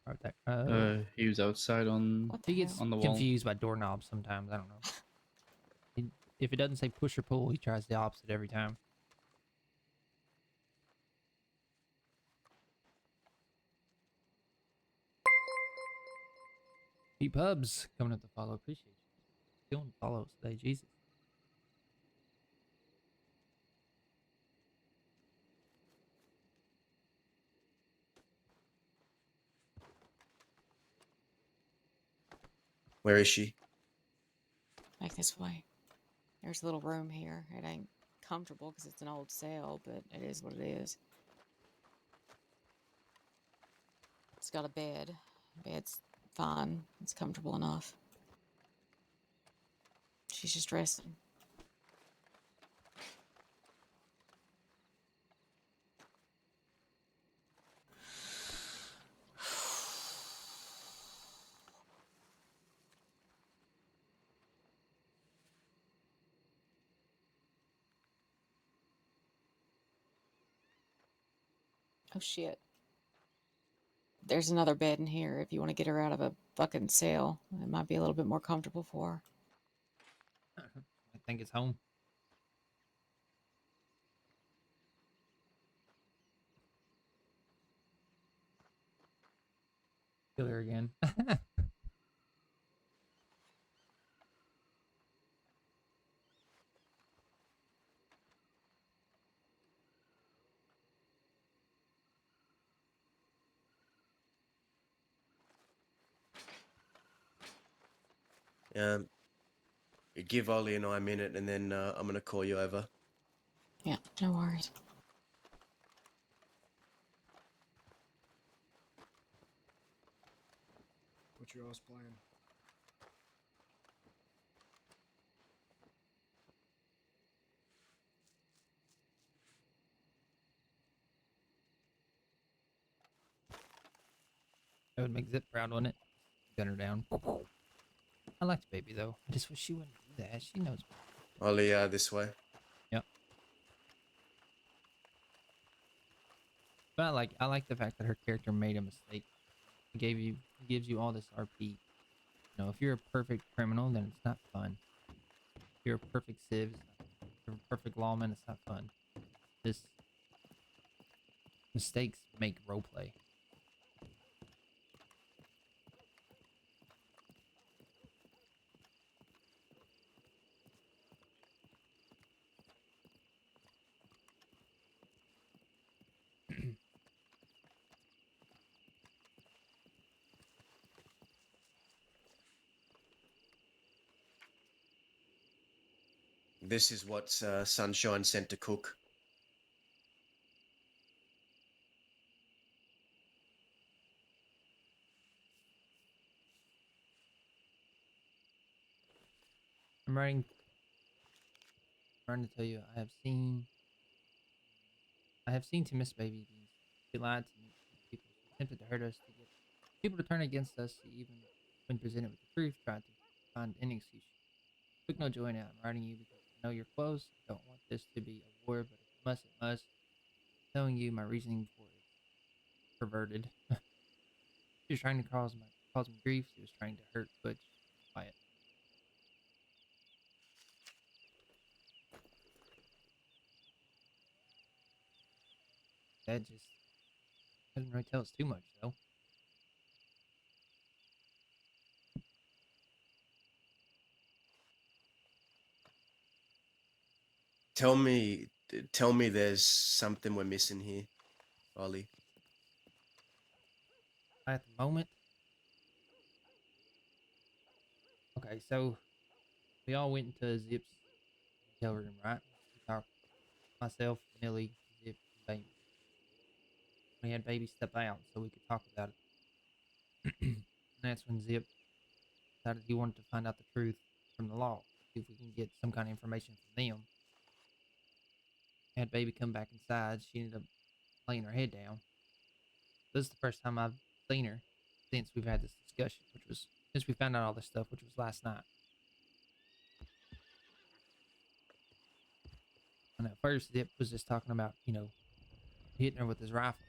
Right there. He was outside on He gets on the wall. confused by doorknobs sometimes. I don't know. If it doesn't say push or pull, he tries the opposite every time. Pete Pubs coming up to follow. Appreciate you. Doing follows today, Jesus. Where is she? Back this way. There's a little room here. It ain't comfortable because it's an old cell, but it is what it is. It's got a bed. Bed's fine. It's comfortable enough. She's just resting. Oh shit. There's another bed in here if you want to get her out of a fucking cell. It might be a little bit more comfortable for her. I think it's home. Kill her again. Give Ollie and I a minute, and then I'm gonna call you over. Yeah, no worries. What's your all's plan? That would make Zip proud, wouldn't it? Gun her down. I like the baby though. I just wish she wouldn't do that. She knows. Ollie, this way. Yep. But I like the fact that her character made a mistake. It gives you all this RP. You know, if you're a perfect criminal, then it's not fun. If you're a perfect civ, if you're a perfect lawman, it's not fun. Just mistakes make roleplay. This is what Sunshine sent to Cook. I'm trying to tell you, I have seen to Miss Baby being she lied to me. People attempted to hurt us, to get people to turn against us. She even, when presented with the truth, tried to find any excuse. Took no joy in it. I'm writing you because I know you're close. I don't want this to be a war, but if it must, it must. Telling you my reasoning for it perverted. She was trying to cause me grief. She was trying to hurt Butch. Quiet. That just doesn't really tell us too much, though. Tell me there's something we're missing here, Ollie. At the moment. Okay, so we all went into Zip's hotel room, right? We talked, myself, Millie, Zip, and Baby. We had Baby step out so we could talk about it. And that's when Zip decided he wanted to find out the truth from the law, see if we can get some kind of information from them. Had Baby come back inside. She ended up laying her head down. This is the first time I've seen her since we've had this discussion, since we found out all this stuff, which was last night. And at first, Zip was just talking about, hitting her with his rifle,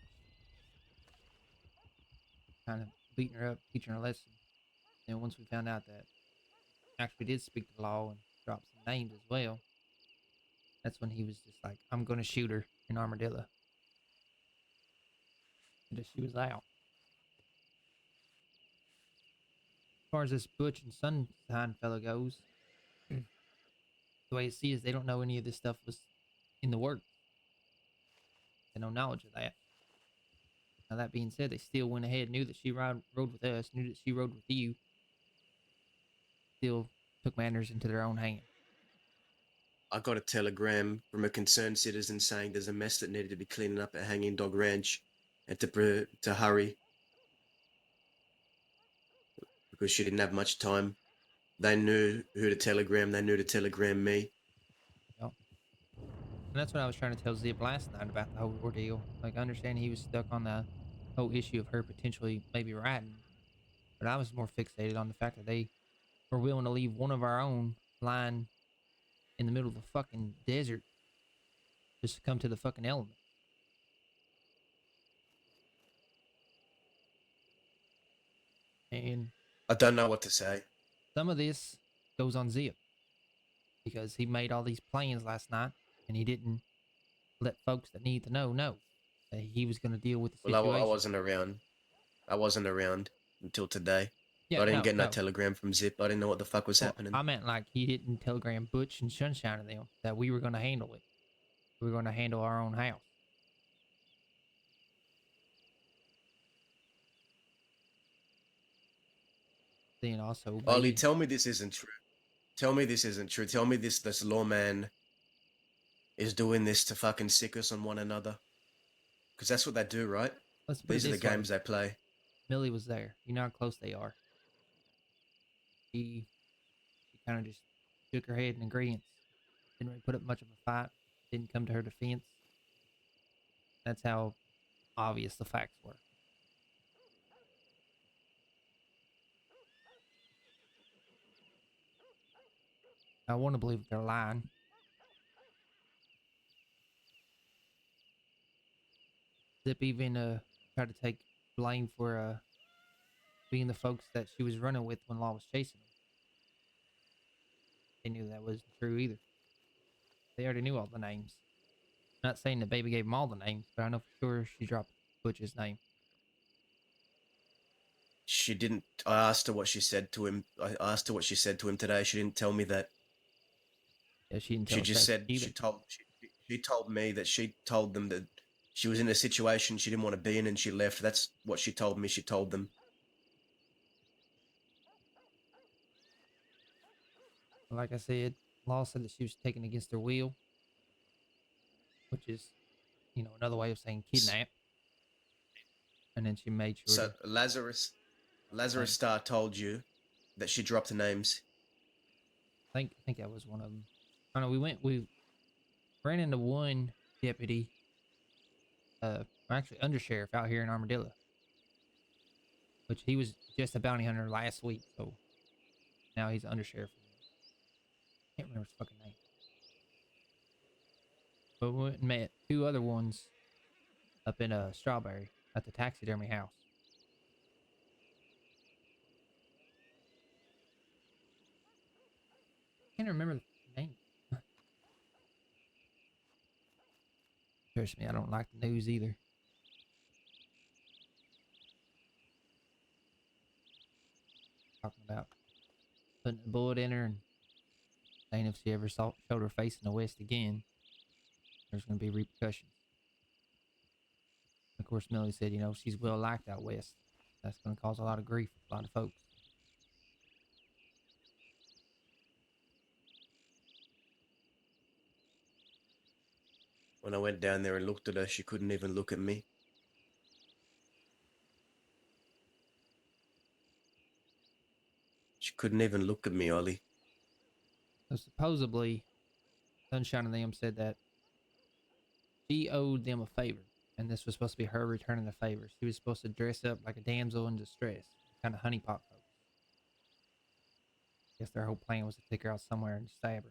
kind of beating her up, teaching her a lesson. And once we found out that actually did speak the law and dropped some names as well, that's when he was just like, I'm going to shoot her in Armadillo. And she was out. As far as this Butch and Sunshine fellow goes, the way I see is they don't know any of this stuff was in the works. They no knowledge of that. Now that being said, they still went ahead, knew that she rode with us, knew that she rode with you. Still took matters into their own hand. I got a telegram from a concerned citizen saying there's a mess that needed to be cleaned up at Hanging Dog Ranch, and to hurry because she didn't have much time. They knew who to telegram. They knew to telegram me. Yep. And that's what I was trying to tell Zip last night about the whole ordeal. Like, I understand he was stuck on the whole issue of her potentially maybe riding, but I was more fixated on the fact that they were willing to leave one of our own lying in the middle of the fucking desert just to come to the fucking element. And I don't know what to say. Some of this goes on Zip because he made all these plans last night and he didn't let folks that need to know that he was going to deal with the situation. Well, I wasn't around. I wasn't around until today. Yeah, I didn't get no no telegram from Zip. I didn't know what the fuck was happening. I meant like he didn't telegram Butch and Sunshine to them that we were going to handle it. We were going to handle our own house. Then also, Ollie, tell me this isn't true. Tell me this isn't true. Tell me this lawman is doing this to fucking sick us on one another. Because that's what they do, right? These are the games they play. Millie was there. You know how close they are. She kind of just shook her head in agreement. Didn't really put up much of a fight. Didn't come to her defense. That's how obvious the facts were. I want to believe they're lying. Zip even tried to take blame for being the folks that she was running with when Law was chasing them. They knew that wasn't true either. They already knew all the names. Not saying that Baby gave them all the names, but I know for sure she dropped Butch's name. She didn't. I asked her what she said to him. I asked her what she said to him today. She didn't tell me that. Yeah, she didn't tell She just said either. she told me that she told them that she was in a situation she didn't want to be in and she left. That's what she told me. She told them. Like I said, law said that she was taken against her will, which is, you know, another way of saying kidnap. And then she made sure So to Lazarus Thanks. Star told you that she dropped the names. I think that was one of them. I don't know. We ran into one deputy, actually undersheriff out here in Armadillo, which he was just a bounty hunter last week, so now he's undersheriff. Can't remember his fucking name. But we went and met two other ones up in Strawberry at the taxidermy house. Can't remember the name. Trust me, I don't like the news either. Talking about putting a bullet in her and saying if she ever showed her face in the West again, there's going to be repercussions. Of course, Millie said, you know, she's well liked out West. That's going to cause a lot of grief for a lot of folks. When I went down there and looked at her, she couldn't even look at me. She couldn't even look at me, Ollie. So supposedly, Sunshine and them said that she owed them a favor, and this was supposed to be her returning the favor. She was supposed to dress up like a damsel in distress, kind of honeypot folks. Guess their whole plan was to take her out somewhere and stab her,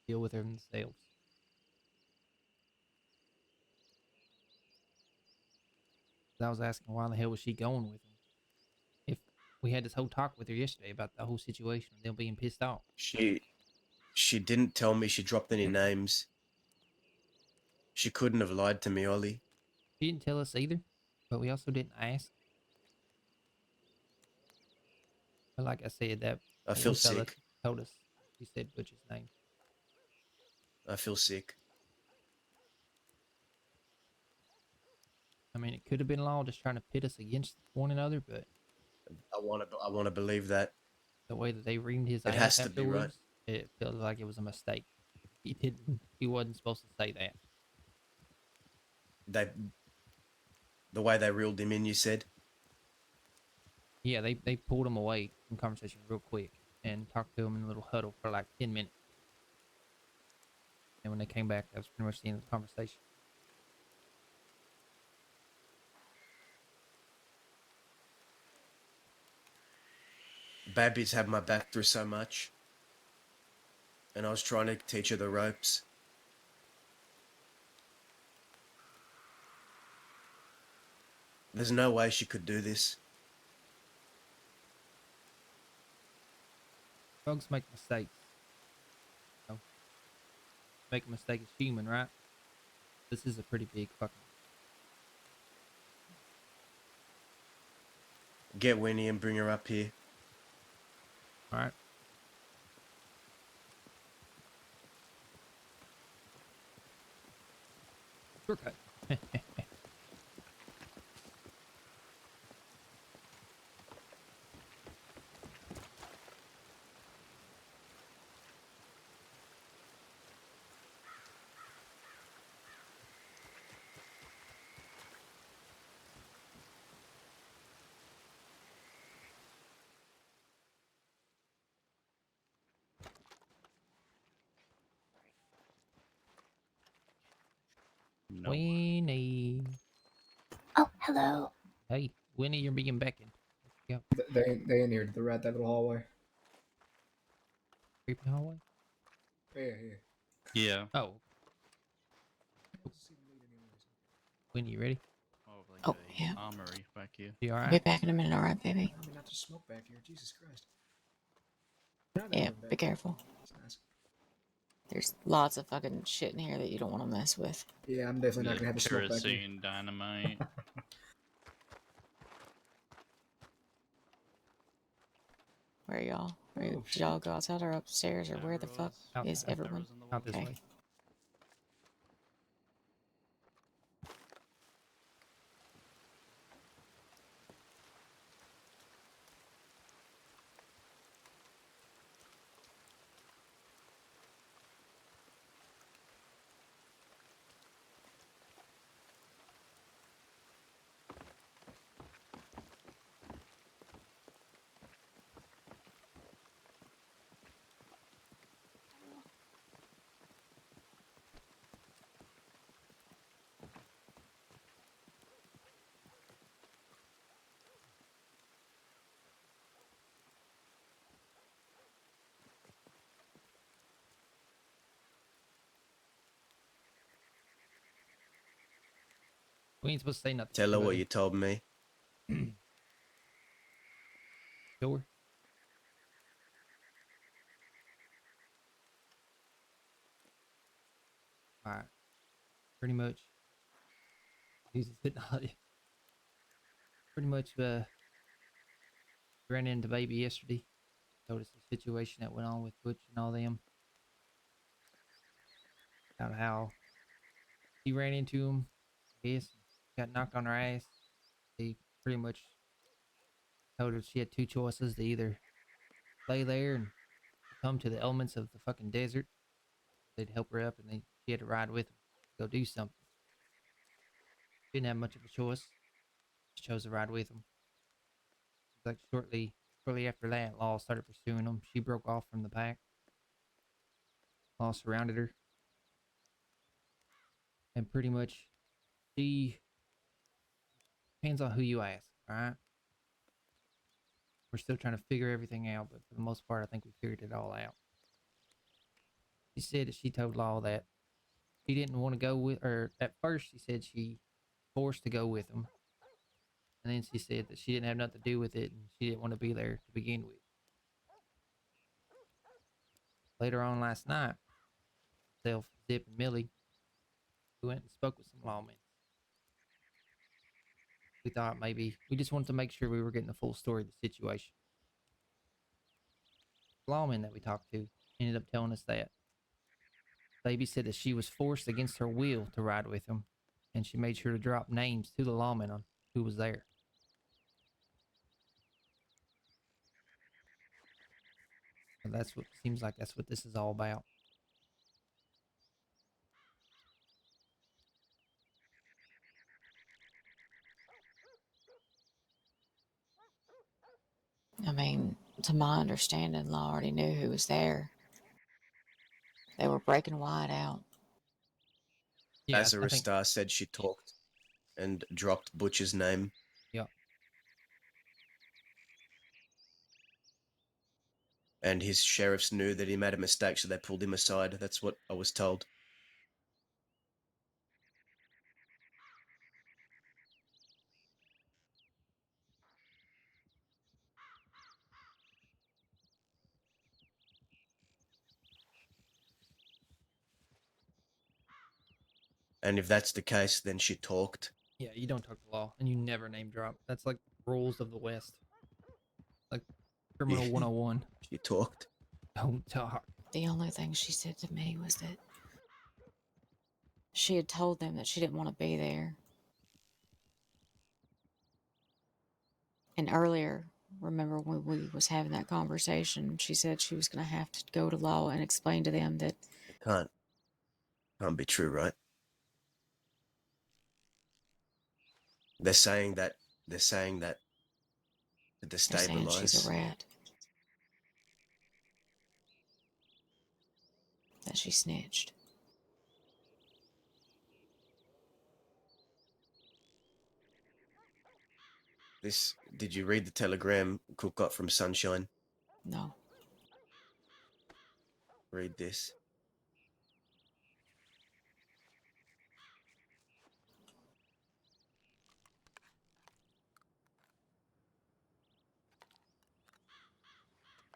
deal with her themselves. I was asking why the hell was she going with him? If we had this whole talk with her yesterday about the whole situation, them being pissed off. She didn't tell me she dropped any names. She couldn't have lied to me, Ollie. She didn't tell us either, but we also didn't ask. But like I said, that I feel fella sick. told us. He said Butch's name. I feel sick. I mean, it could have been law just trying to pit us against one another, but I want to believe that. The way that they reamed his It ass has to be right. afterwards, it feels like it was a mistake. He didn't. He wasn't supposed to say that. The way they reeled him in, you said? Yeah, they pulled him away from conversation real quick and talked to him in a little huddle for like 10 minutes. And when they came back, that was pretty much the end of the conversation. Babby's had my back through so much. And I was trying to teach her the ropes. There's no way she could do this. Dogs make mistakes. So, make a mistake is human, right? This is a pretty big fucking... Get Winnie and bring her up here. Alright. Shortcut. No. Winnie. Oh, hello. Hey, Winnie, you're being beckoned. Yep. They in here. They're at that little hallway. Creepy hallway? Yeah. Yeah. Oh. Winnie, you ready? Oh, yeah. Armory back here. You alright? I'll be back in a minute, alright, baby? I mean, not to smoke back here. Jesus Christ. Yeah, be careful. There's lots of fucking shit in here that you don't want to mess with. Yeah, I'm definitely not gonna have a smoke back here. Kerosene, dynamite. Where are y'all? Did y'all go outside or upstairs or where the fuck is everyone? Out this way. We ain't supposed to say nothing. Tell her what you told me. Sure. Alright. Pretty much. Jesus, pretty much ran into baby yesterday. Told us the situation that went on with Butch and all them. About how he ran into him, I guess, got knocked on her ass. He pretty much told her she had two choices: to either lay there and come to the elements of the fucking desert. They'd help her up, and then she had to ride with them to go do something. Didn't have much of a choice. Just chose to ride with them. Like shortly after that, Law started pursuing them. She broke off from the pack. Law surrounded her, and pretty much she depends on who you ask. All right. We're still trying to figure everything out, but for the most part, I think we figured it all out. She said that she told Law that she didn't want to go with, or at first she said she forced to go with him. And then she said that she didn't have nothing to do with it and she didn't want to be there to begin with. Later on last night, Zip and Millie, we went and spoke with some lawmen. We thought maybe, we just wanted to make sure we were getting the full story of the situation. The lawman that we talked to ended up telling us that Baby said that she was forced against her will to ride with him, and she made sure to drop names to the lawman on who was there. So that's what seems like that's what this is all about. I mean, to my understanding, Law already knew who was there. They were breaking Wyatt out. Yeah, Azaristar said she talked and dropped Butcher's name. Yeah. And his sheriffs knew that he made a mistake, so they pulled him aside. That's what I was told. And if that's the case, then she talked. Yeah, you don't talk to Law, and you never name drop. That's like rules of the West. Like criminal 101. She talked. Don't talk. The only thing she said to me was that she had told them that she didn't want to be there. And earlier, remember when we was having that conversation, she said she was going to have to go to Law and explain to them that... It can't be true, right? They're saying that to destabilize. They're saying she's a rat. That she snitched. Did you read the telegram Cook got from Sunshine? No. Read this.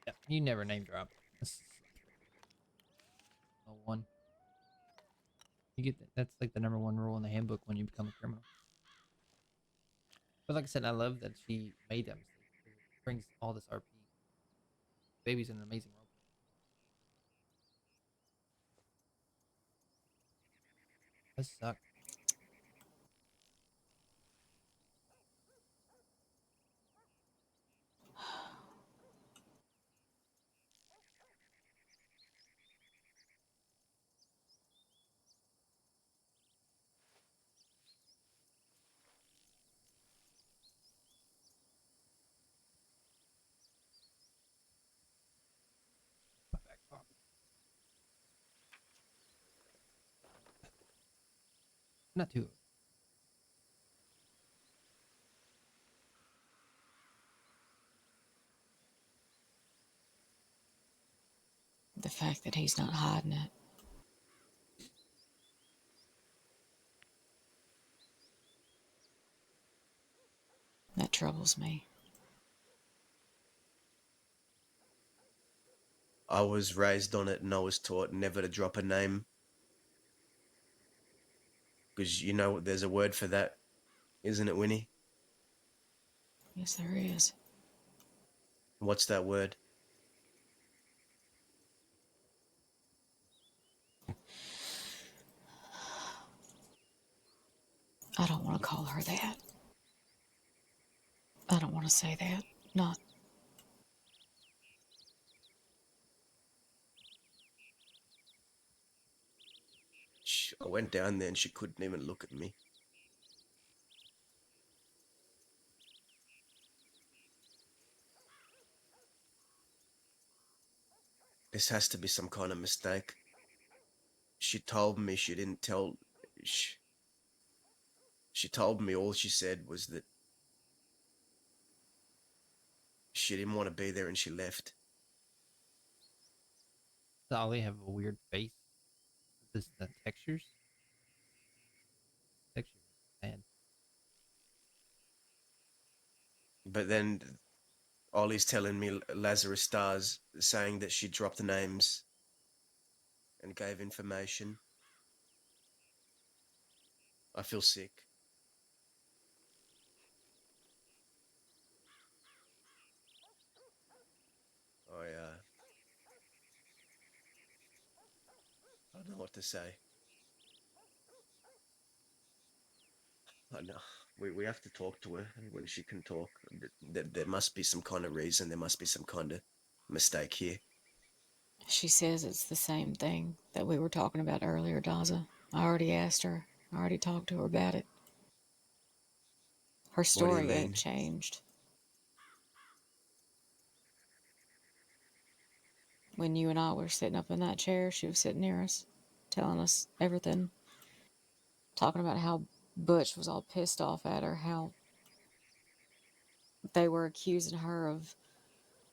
Yeah, you never name drop. That's one. You get that. That's like the number one rule in the handbook when you become a criminal. But like I said, I love that she made that mistake. It brings all this RP. Baby's an amazing role. That sucks. Not too. The fact that he's not hiding it. troubles me. I was raised on it and I was taught never to drop a name. Because you know there's a word for that, isn't it, Winnie? Yes, there is. What's that word? I don't want to call her that. I don't want to say that. Not. I went down there and she couldn't even look at me. This has to be some kind of mistake. She told me she didn't tell... She told me all she said was that she didn't want to be there and she left. Does Ollie have a weird face? Is this the textures? Textures, man. But then Ollie's telling me Lazarus Stars saying that she dropped the names and gave information. I feel sick. I don't know what to say. I know. We have to talk to her when she can talk. There must be some kind of reason. There must be some kind of mistake here. She says it's the same thing that we were talking about earlier, Daza. I already asked her. I already talked to her about it. Her story ain't changed. When you and I were sitting up in that chair, she was sitting near us, telling us everything. Talking about how Butch was all pissed off at her, how they were accusing her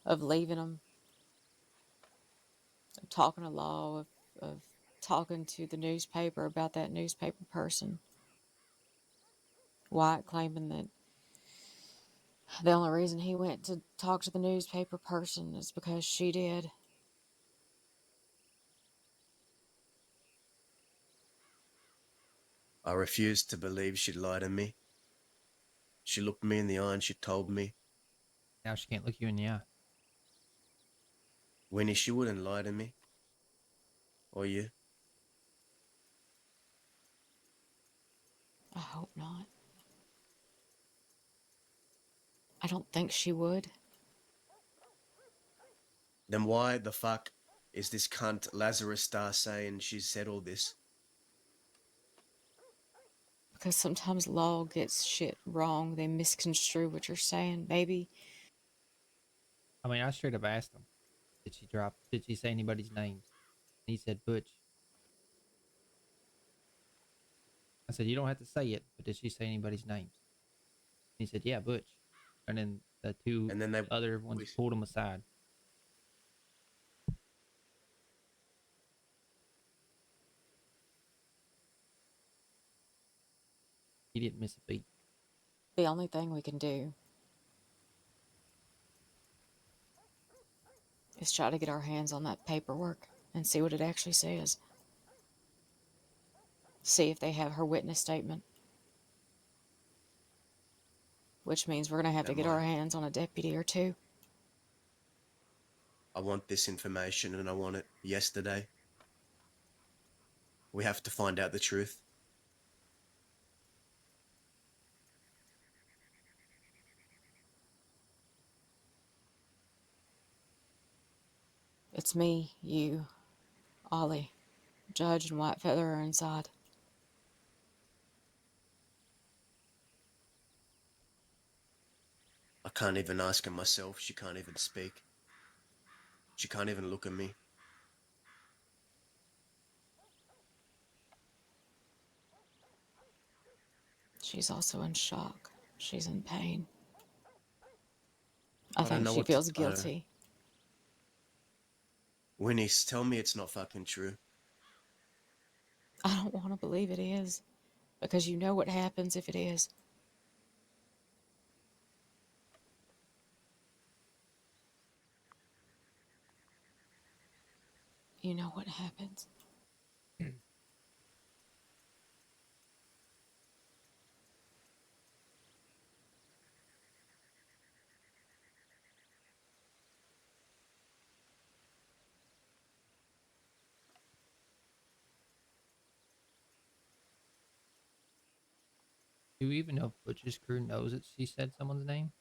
of leaving him. Talking to Law, of talking to the newspaper about that newspaper person. White claiming that the only reason he went to talk to the newspaper person is because she did. I refused to believe she'd lie to me. She looked me in the eye and she told me. Now she can't look you in the eye. Winnie, she wouldn't lie to me. Or you. I hope not. I don't think she would. Then why the fuck is this cunt Lazarus Star saying she's said all this? Because sometimes Law gets shit wrong. They misconstrue what you're saying, baby. I mean, I straight up asked him, did she say anybody's names? And he said Butch. I said, you don't have to say it, but did she say anybody's names? And he said, yeah, Butch. And then the two other ones pulled him aside. He didn't miss a beat. The only thing we can do is try to get our hands on that paperwork and see what it actually says. See if they have her witness statement. Which means we're going to have to get our hands on a deputy or two. I want this information and I want it yesterday. We have to find out the truth. It's me, you, Ollie, Judge, and White Feather are inside. I can't even ask her myself. She can't even speak. She can't even look at me. She's also in shock. She's in pain. I don't think know she what feels to- guilty. Winnie, tell me it's not fucking true. I don't want to believe it is. Because you know what happens if it is. you know what happens. Do we even know if Butch's crew knows that she said someone's name?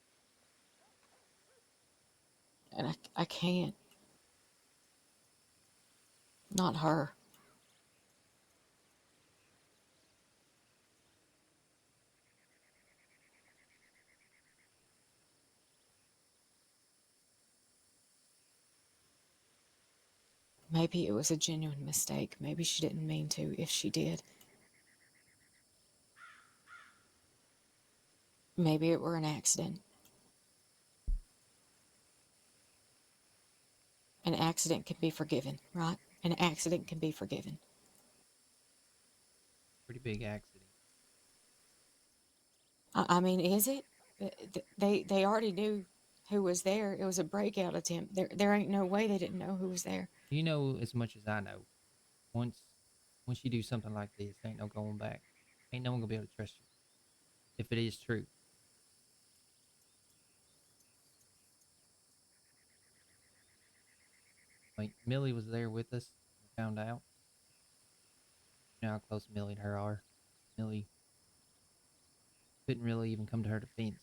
And I can't. Not her. Maybe it was a genuine mistake. Maybe she didn't mean to, if she did. Maybe it were an accident. An accident can be forgiven, right? An accident can be forgiven. Pretty big accident. I mean, is it? They already knew who was there. It was a breakout attempt. There ain't no way they didn't know who was there. You know as much as I know. Once you do something like this, ain't no going back. Ain't no one gonna be able to trust you. If it is true. Like, Millie was there with us. We found out. You know how close Millie and her are. Millie couldn't really even come to her defense.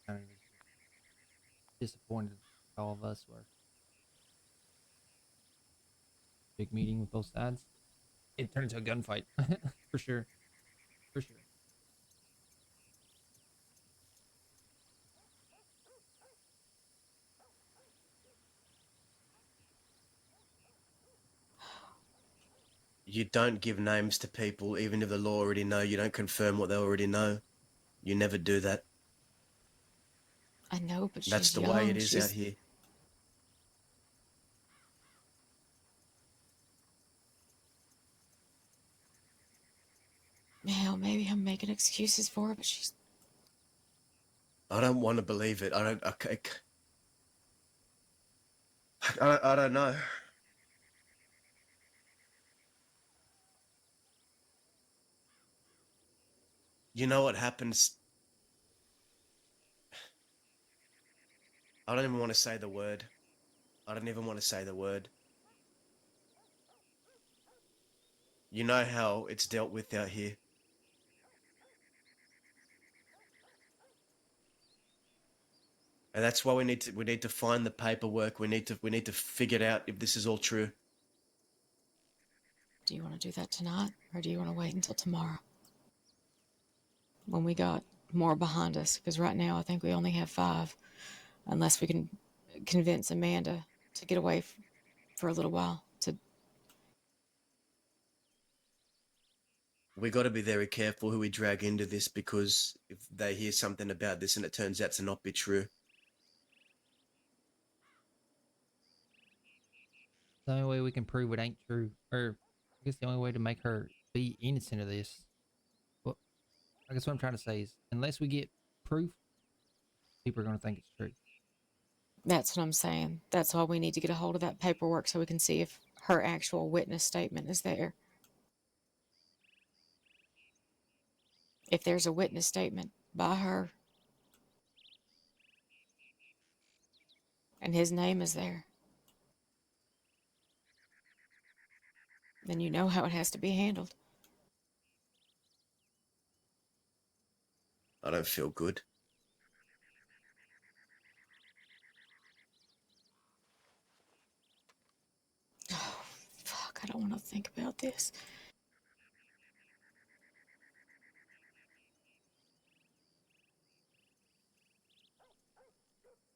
Kind of disappointed all of us were. Big meeting with both sides. It turned into a gunfight. For sure. For sure. You don't give names to people, even if the law already know. You don't confirm what they already know. You never do that. I know, but That's she's the young. way it is out here. Hell, maybe I'm making excuses for her, but she's... I don't want to believe it. I don't know. You know what happens? I don't even want to say the word. I don't even want to say the word. You know how it's dealt with out here. And that's why we need to find the paperwork. We need to figure it out if this is all true. Do you want to do that tonight, or do you want to wait until tomorrow? When we got more behind us, because right now I think we only have 5, unless we can convince Amanda to get away for a little while. We got to be very careful who we drag into this, because if they hear something about this and it turns out to not be true. The only way we can prove it ain't true, or I guess the only way to make her be innocent of this, well, I guess what I'm trying to say is, unless we get proof, people are going to think it's true. That's what I'm saying. That's why we need to get a hold of that paperwork so we can see if her actual witness statement is there. If there's a witness statement by her, and his name is there, then you know how it has to be handled. I don't feel good. Oh, fuck, I don't want to think about this.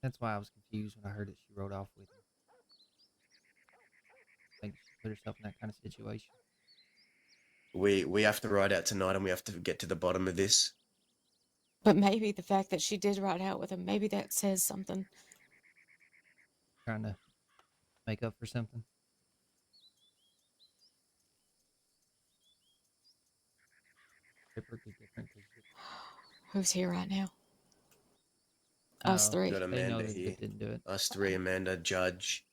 That's why I was confused when I heard that she rode off with him. I think she put herself in that kind of situation. We have to ride out tonight, and we have to get to the bottom of this. But maybe the fact that she did ride out with him, maybe that says something. Trying to make up for something. Paperwork is different because Who's here right now? Us 3. Got they know Amanda that here. didn't do it. Us 3, Amanda, Judge.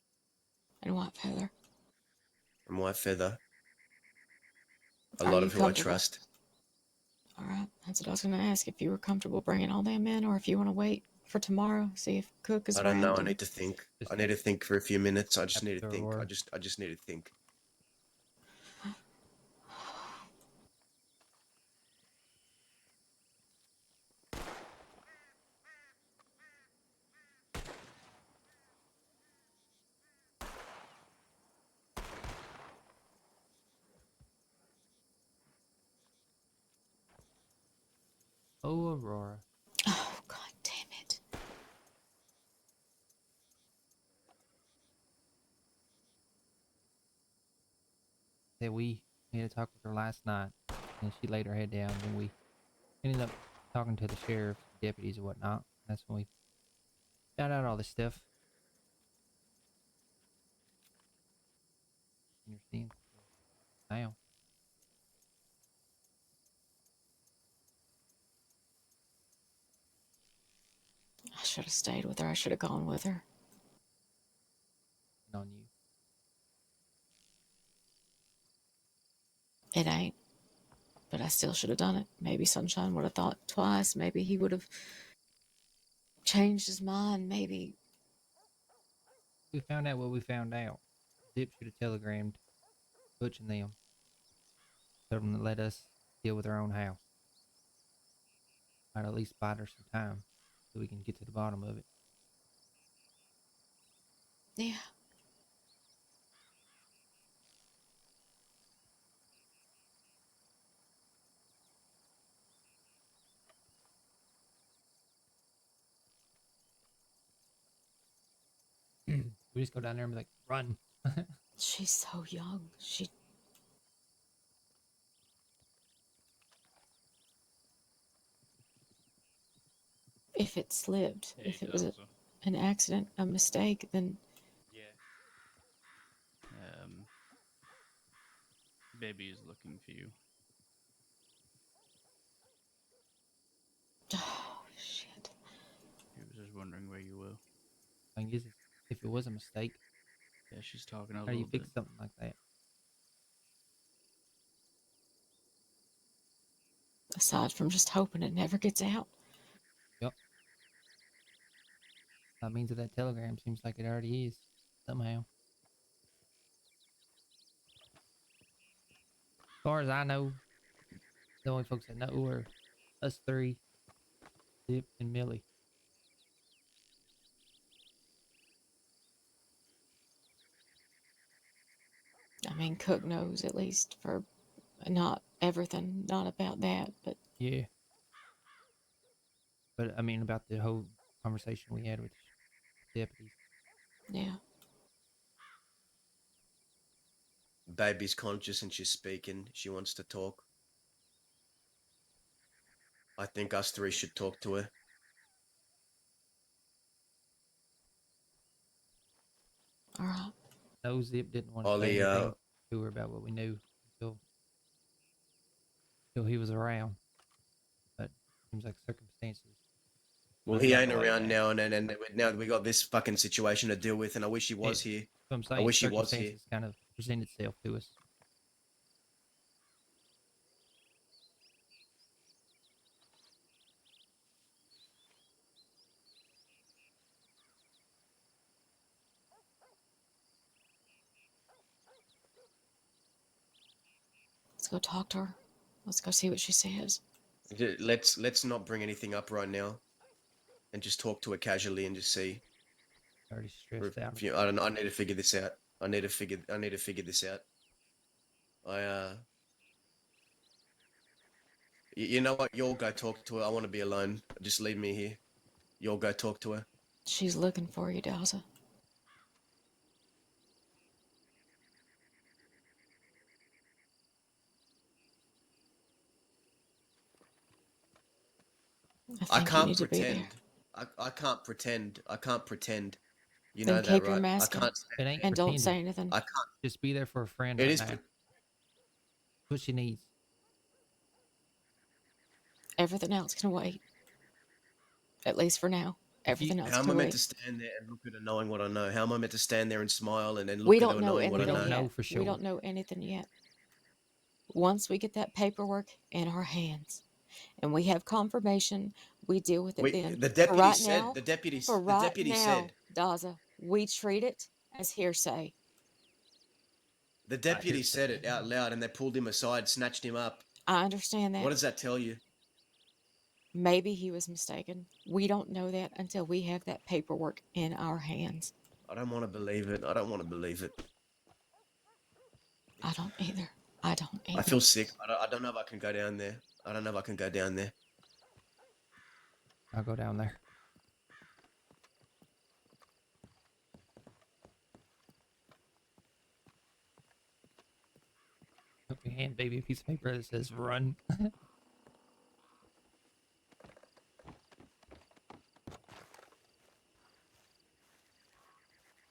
And White Feather. and White Feather. A Are lot you of who I comfortable? trust. All right, that's what I was going to ask. If you were comfortable bringing all them in, or if you want to wait for tomorrow, see if Cook is I don't know. around. I and- need to think. I need to think for a few minutes. I just need to think. Aurora. I just need to think. Oh, Aurora. Oh, God damn it. That we had to talk with her last night, and she laid her head down. And we ended up talking to the sheriff, deputies, and whatnot. That's when we found out all this stuff. Understand now. I should have stayed with her. I should have gone with her. On you. It ain't. But I still should have done it. Maybe Sunshine would have thought twice. Maybe he would have changed his mind. Maybe. We found out what we found out. Zip should have telegrammed Butch and them. Told them to let us deal with our own house. Might at least bide her some time so we can get to the bottom of it. Yeah. We just go down there and be like, run. She's so young. She. If it slipped, Hey, if it was Delta. an accident, a mistake, then Yeah. Baby is looking for you. oh shit. He was just wondering where you were. I guess if it was a mistake, Yeah, she's talking a how do little you fix bit. something like that? Aside from just hoping it never gets out. Yep. That means that telegram seems like it already is, somehow. As far as I know, the only folks that know are us three, Zip and Millie. I mean, Cook knows at least for not everything, not about that, but Yeah. But I mean, about the whole conversation we had with deputies. yeah. Baby's conscious and she's speaking. She wants to talk. I think us three should talk to her. All right. No, Zip didn't want to say Ollie, anything to her about what we knew until he was around. But seems like circumstances. well, he ain't around now, and now we got this fucking situation to deal with, and I wish he was here. So I'm saying I wish he was here. circumstances kind of present itself to us. Let's go talk to her. Let's go see what she says. Let's not bring anything up right now, and just talk to her casually and just see. Already stressed out. I don't know. I need to figure this out. I need to figure this out. You know what? You'll go talk to her. I want to be alone. Just leave me here. You'll go talk to her. She's looking for you, Delta. I can't pretend. I can't pretend. I can't pretend. You Then know keep that, your right? mask I on can't. It ain't and don't pretending. say anything. I can't. Just be there for a friend. It right is. now. What she needs. Everything else can wait. At least for now. everything else How am I to meant it. to stand there and look at her knowing what I know? How am I meant to stand there and smile and then We look at don't her know knowing what I anything know? yet. We don't know anything yet. Once we get that paperwork in our hands and we have confirmation, we deal with it Wait, then. the For deputy right said. now, The deputy. for The right deputy now, said. Daza, we treat it as hearsay. The deputy said it out loud, and they pulled him aside, snatched him up. I understand that. What does that tell you? Maybe he was mistaken. We don't know that until we have that paperwork in our hands. I don't want to believe it. I don't want to believe it. I don't either. I don't either. I feel sick. I don't know if I can go down there. I don't know if I can go down there. I'll go down there. Put my hand, baby, a piece of paper that says run.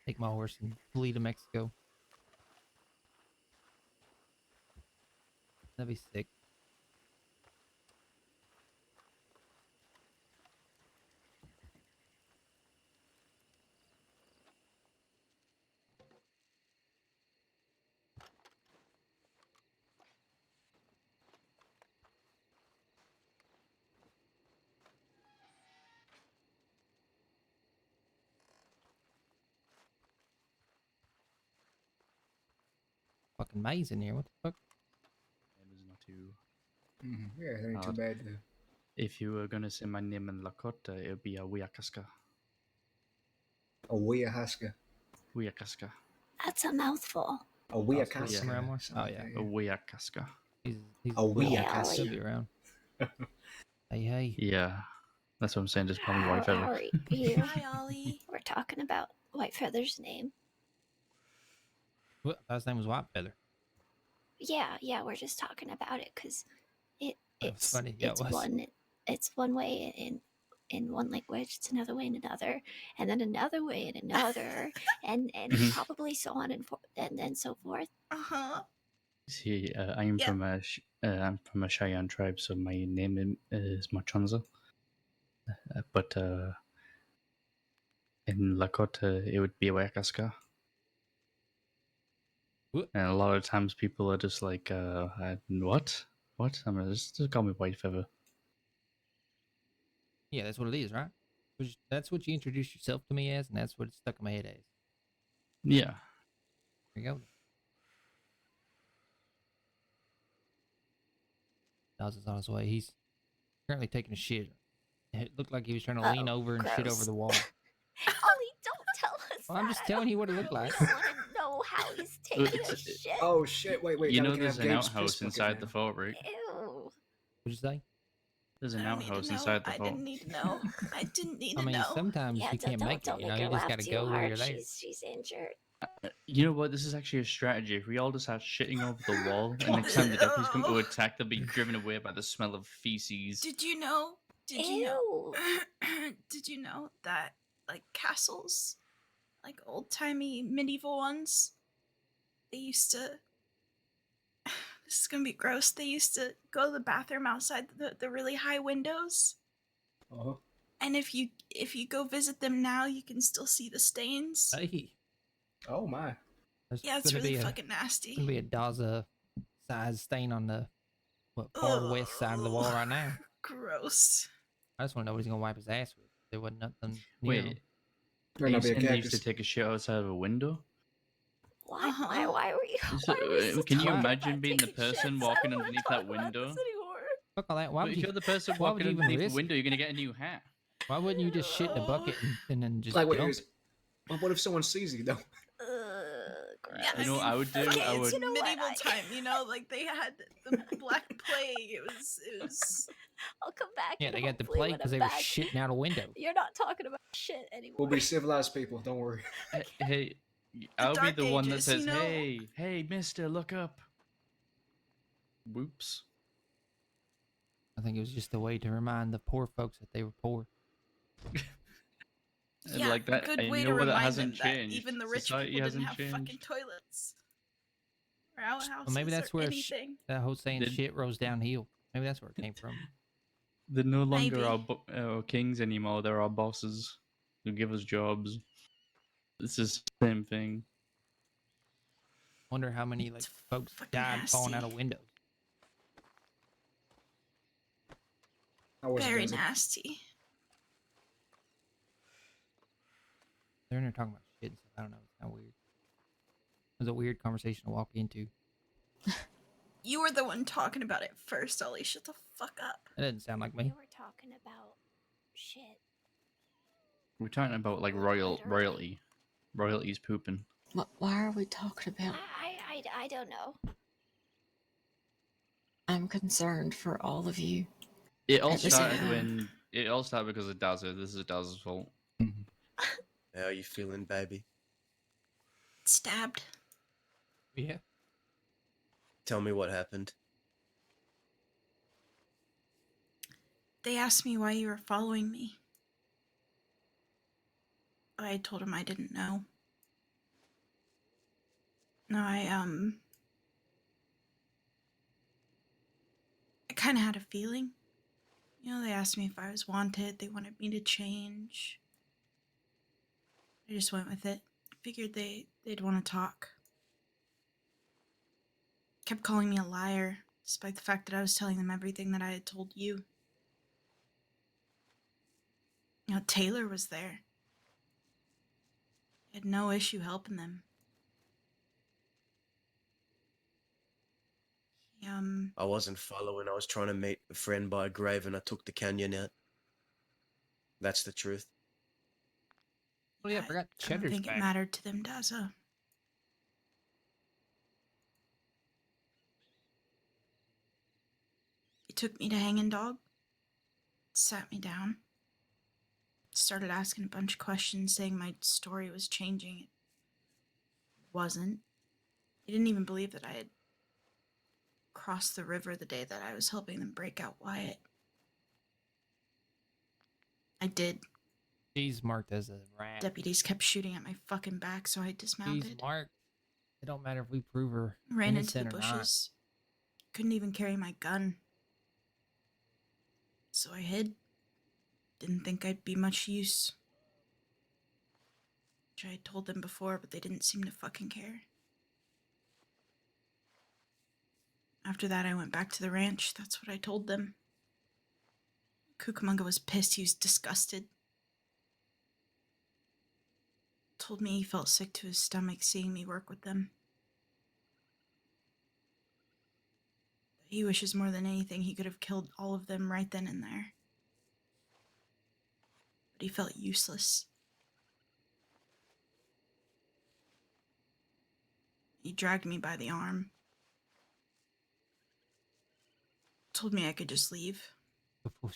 Take my horse and flee to Mexico. That'd be sick. Fucking maze in here. What the fuck? It was not too. Yeah, it ain't too bad. If you were gonna say my name in Lakota, it would be a Wiakaska. A Wiahuska. Wiakaska. That's a mouthful. A Wiakaska. Oh yeah. A Wiakaska. He's a Wiakaska. He'll be around. Hey, hey. Yeah, that's what I'm saying. Just call me White How Feather. are you? Hi, Ollie. We're talking about White Feather's name. What? Last name was White Feather. Yeah, we're just talking about it because it's funny. Yeah, it's one way in one language, it's another way in another, and then another way in another, and probably so on and then so forth. See, I'm from a Cheyenne tribe, so my name is Machanza. But in Lakota, it would be a Wiakaska. And a lot of times people are just like, what? What? I'm gonna just call me White Feather. Yeah, that's what it is, right? That's what you introduced yourself to me as, and that's what it's stuck in my head as. Yeah. There you go. Dawes is on his way. He's currently taking a shit. It looked like he was trying to lean over and shit over the wall. Ollie, don't tell us. Well, I'm just telling you what it looked like. I want to know how he's taking a shit. Oh shit! Wait. You now know we can there's have an Gabe's outhouse piss bucket inside now. the fort, right? Ew. What'd you say? There's an outhouse inside the I fort. didn't need to know. I didn't need I to mean, know. sometimes Yeah, you can't make it. don't You know, make you her just laugh gotta too go where hard. you're there. She's injured. You know what? This is actually a strategy. If we all just start shitting over the wall, and next time the deputies come to attack, they'll be driven away by the smell of feces. Did you know? Did you know? Did you know that like castles, like old timey medieval ones, they used to. This is gonna be gross. They used to go to the bathroom outside the really high windows. Uh-huh. And if you go visit them now, you can still see the stains. Hey. Oh my. Yeah, it's really fucking nasty. It's gonna be a Daza size stain on the far west side of the wall right now. Gross. I just want to know what he's gonna wipe his ass with. There wasn't nothing near him. Wait, are you saying they used to take a shit outside of a window? Why were you? Can you imagine being the person walking underneath that window? Fuck all that. Why would If you, you're the person why would walking you even underneath the risk? window, you're gonna get a new hat. Why wouldn't you just shit in a bucket and then just Like, wait, dump it? what if someone sees you though? Yeah, You know what I would do? Okay, I it's would. medieval time, you know, like they had the Black Plague. It was. I'll come back. Yeah, and they got the hopefully plague when because I'm they were back, shitting out a window. You're not talking about shit anymore. We'll be civilized people. Don't worry. Hey, I'll be Dark the one that Ages, says, you know? "Hey, Mister, look up." Whoops. I think it was just a way to remind the poor folks that they were poor. Yeah, Like that. good and way you to know what? That remind hasn't them that changed. even the rich Society people didn't hasn't have fucking changed. toilets or outhouses Well, maybe that's or where anything. that whole saying Did- shit rolls downhill. Maybe that's where it came from. They're no longer Maybe. our kings anymore. They're our bosses. They'll give us jobs. It's just the same thing. Wonder how many like folks died falling out of windows. Very nasty. They're in there talking about shit and stuff. I don't know. It's kind of weird. It was a weird conversation to walk into. You were the one talking about it first, Ollie. Shut the fuck up. That didn't sound like me. We were talking about shit. We're talking about like royalty. Royalty's pooping. Why are we talking about? I don't know. I'm concerned for all of you. It all At the same started time. when it all started because of Dazza. This is Dazza's fault. How are you feeling, baby? Stabbed. Yeah. Tell me what happened. They asked me why you were following me. I told them I didn't know. No, I kind of had a feeling. You know, they asked me if I was wanted. They wanted me to change. I just went with it. Figured they'd want to talk. Kept calling me a liar, despite the fact that I was telling them everything that I had told you. You know, Taylor was there. I had no issue helping them. He, I wasn't following. I was trying to meet a friend by a grave and I took the canyon out. That's the truth. Oh yeah, I forgot I don't Cheddar's think back. it mattered to them, Dazza. He took me to Hanging Dog, sat me down, started asking a bunch of questions, saying my story was changing. It wasn't. He didn't even believe that I had crossed the river the day that I was helping them break out Wyatt. I did. She's marked as a rat. Deputies kept shooting at my fucking back, so I dismounted. She's marked. It don't matter if we prove her Ran into the innocent or not. bushes. Couldn't even carry my gun. So I hid. Didn't think I'd be much use. Which I had told them before, but they didn't seem to fucking care. After that, I went back to the ranch. That's what I told them. Cucamonga was pissed. He was disgusted. Told me he felt sick to his stomach seeing me work with them. He wishes more than anything he could have killed all of them right then and there. But he felt useless. He dragged me by the arm. Told me I could just leave. But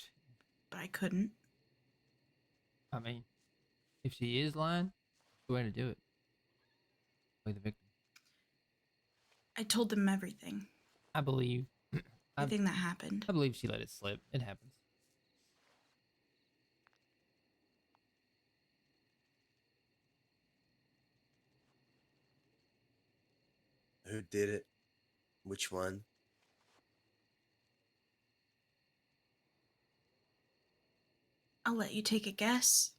I couldn't. I mean, if she is lying, the way to do it. Play the victim. I told them everything. I believe. Everything that happened. I believe she let it slip. It happens. Who did it? Which one? I'll let you take a guess.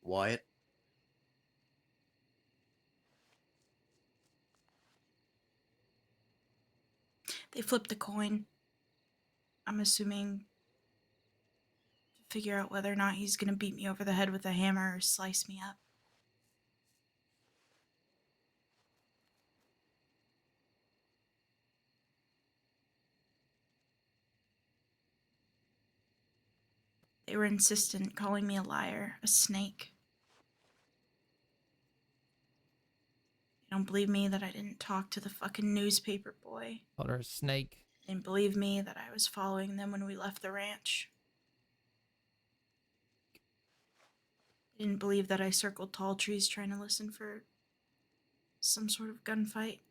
Wyatt? They flipped a coin. I'm assuming to figure out whether or not he's gonna beat me over the head with a hammer or slice me up. They were insistent, calling me a liar, a snake. They don't believe me that I didn't talk to the fucking newspaper boy. Called her a snake. They didn't believe me that I was following them when we left the ranch. They didn't believe that I circled tall trees trying to listen for some sort of gunfight.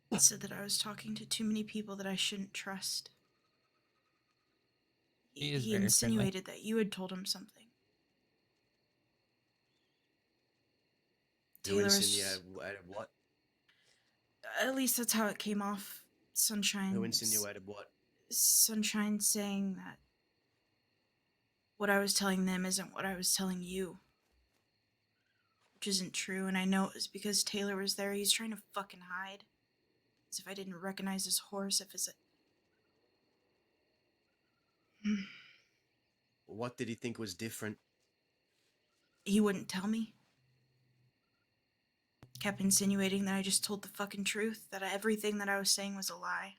They said that I was talking to too many people that I shouldn't trust. He is He very insinuated that you had told him something. Who Taylor's. insinuated what? At least that's how it came off. Sunshine. Who insinuated what? Sunshine saying that what I was telling them isn't what I was telling you. Which isn't true, and I know it was because Taylor was there. He's trying to fucking hide. As if I didn't recognize his horse, if it's a... What did he think was different? He wouldn't tell me. Kept insinuating that I just told the fucking truth, that everything that I was saying was a lie.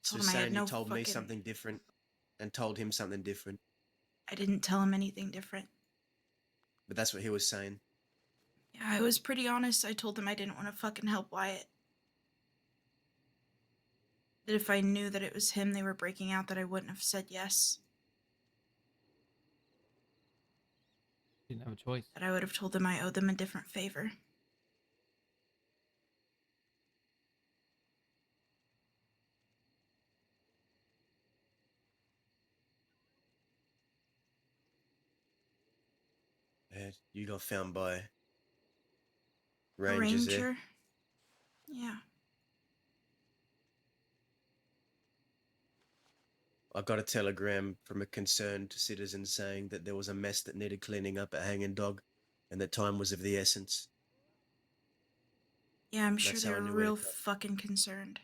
So Told him I had saying no you told me fucking- something different and told him something different. I didn't tell him anything different. But that's what he was saying. Yeah, I was pretty honest. I told him I didn't want to fucking help Wyatt. That if I knew that it was him they were breaking out, that I wouldn't have said yes. Didn't have a choice. That I would have told them I owed them a different favor. Yeah, you got found by A rangers there. ranger? Yeah. I got a telegram from a concerned citizen saying that there was a mess that needed cleaning up at Hanging Dog and that time was of the essence. Yeah, I'm sure That's they how I were knew where to real go. fucking concerned.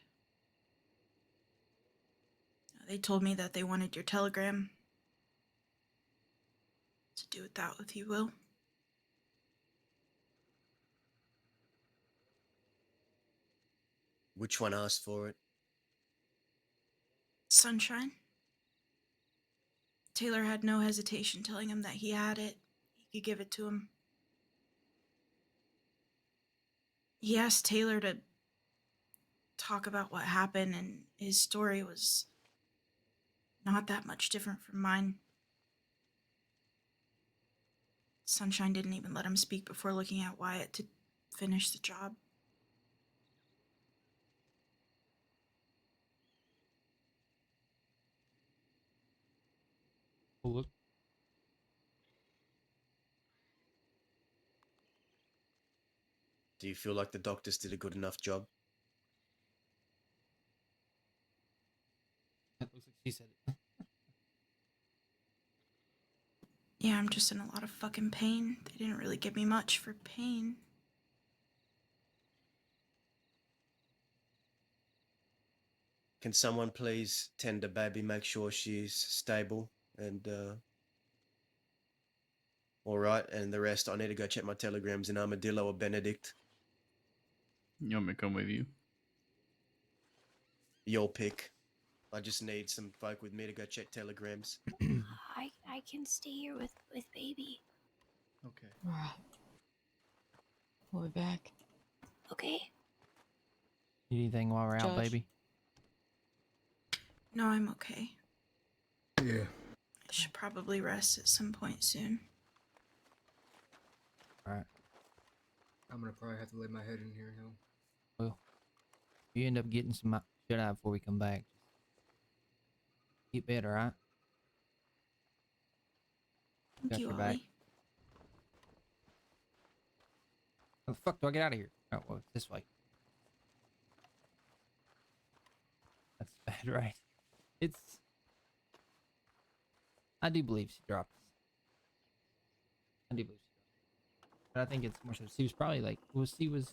They told me that they wanted your telegram. To do with that with you, Will. Which one asked for it? Sunshine. Taylor had no hesitation telling him that he had it. He could give it to him. He asked Taylor to talk about what happened, and his story was not that much different from mine. Sunshine didn't even let him speak before looking at Wyatt to finish the job. Look. Do you feel like the doctors did a good enough job? It looks like she said it. Yeah, I'm just in a lot of fucking pain. They didn't really give me much for pain. Can someone please tend to baby, make sure she's stable and all right, and the rest I need to go check my telegrams in Armadillo or Benedict. You want me to come with you? Your pick. I just need some folk with me to go check telegrams. I can stay here with baby. Okay. Alright. We'll be back. Okay. Need anything while we're out, Josh? baby? No, I'm okay. Yeah. I should probably rest at some point soon. Alright. I'm gonna probably have to lay my head in here now. Well, if you end up getting some shut eye before we come back, get better, alright? Thank you, your back. Ollie. How the fuck do I get out of here? Oh, well, it's this way. That's bad, right? It's... I do believe she dropped us. I do believe she dropped us. But I think it's more so she was probably like... Well, she was...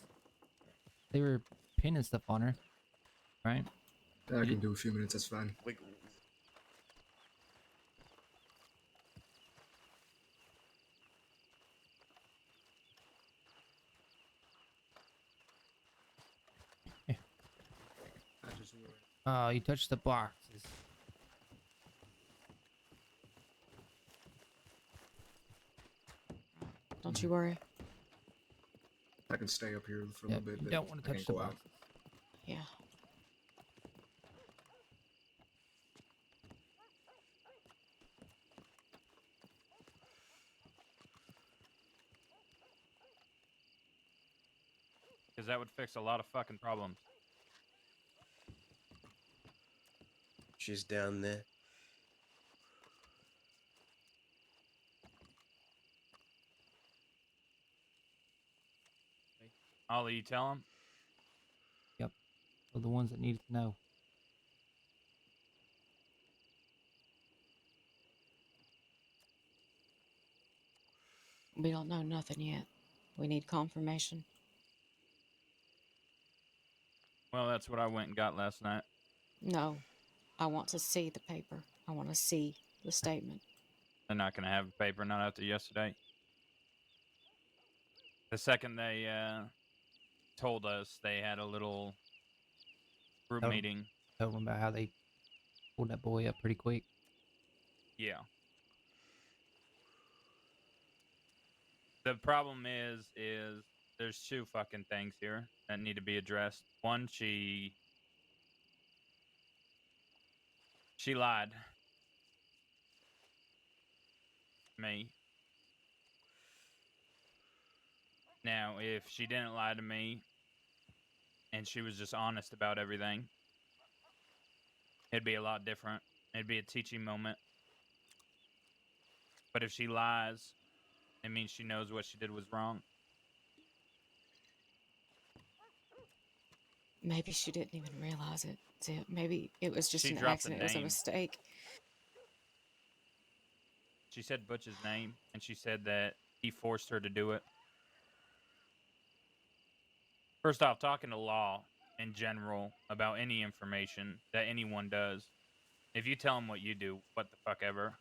They were pinning stuff on her. Right? I can do a few minutes, that's fine. Oh, you touched the boxes. Don't you worry. I can stay up here for a Yeah, little bit. you but don't want to I touch can't the go out. boxes. Yeah. Because that would fix a lot of fucking problems. She's down there. Ollie, you tell him? Yep. So the ones that needed to know. We don't know nothing yet. We need confirmation. Well, that's what I went and got last night. No. I want to see the paper. I want to see the statement. They're not going to have a paper, not after yesterday. The second they told us, they had a little group meeting. Tell them about how they pulled that boy up pretty quick. Yeah. The problem is there's two fucking things here that need to be addressed. One, she lied to me. Now, if she didn't lie to me and she was just honest about everything, it'd be a lot different. It'd be a teaching moment. But if she lies, it means she knows what she did was wrong. Maybe she didn't even realize it. Zip. Maybe it was just She an dropped accident. the It was a name. mistake. She said Butch's name, and she said that he forced her to do it. First off, talking to law in general about any information that anyone does, if you tell them what you do, what the fuck ever.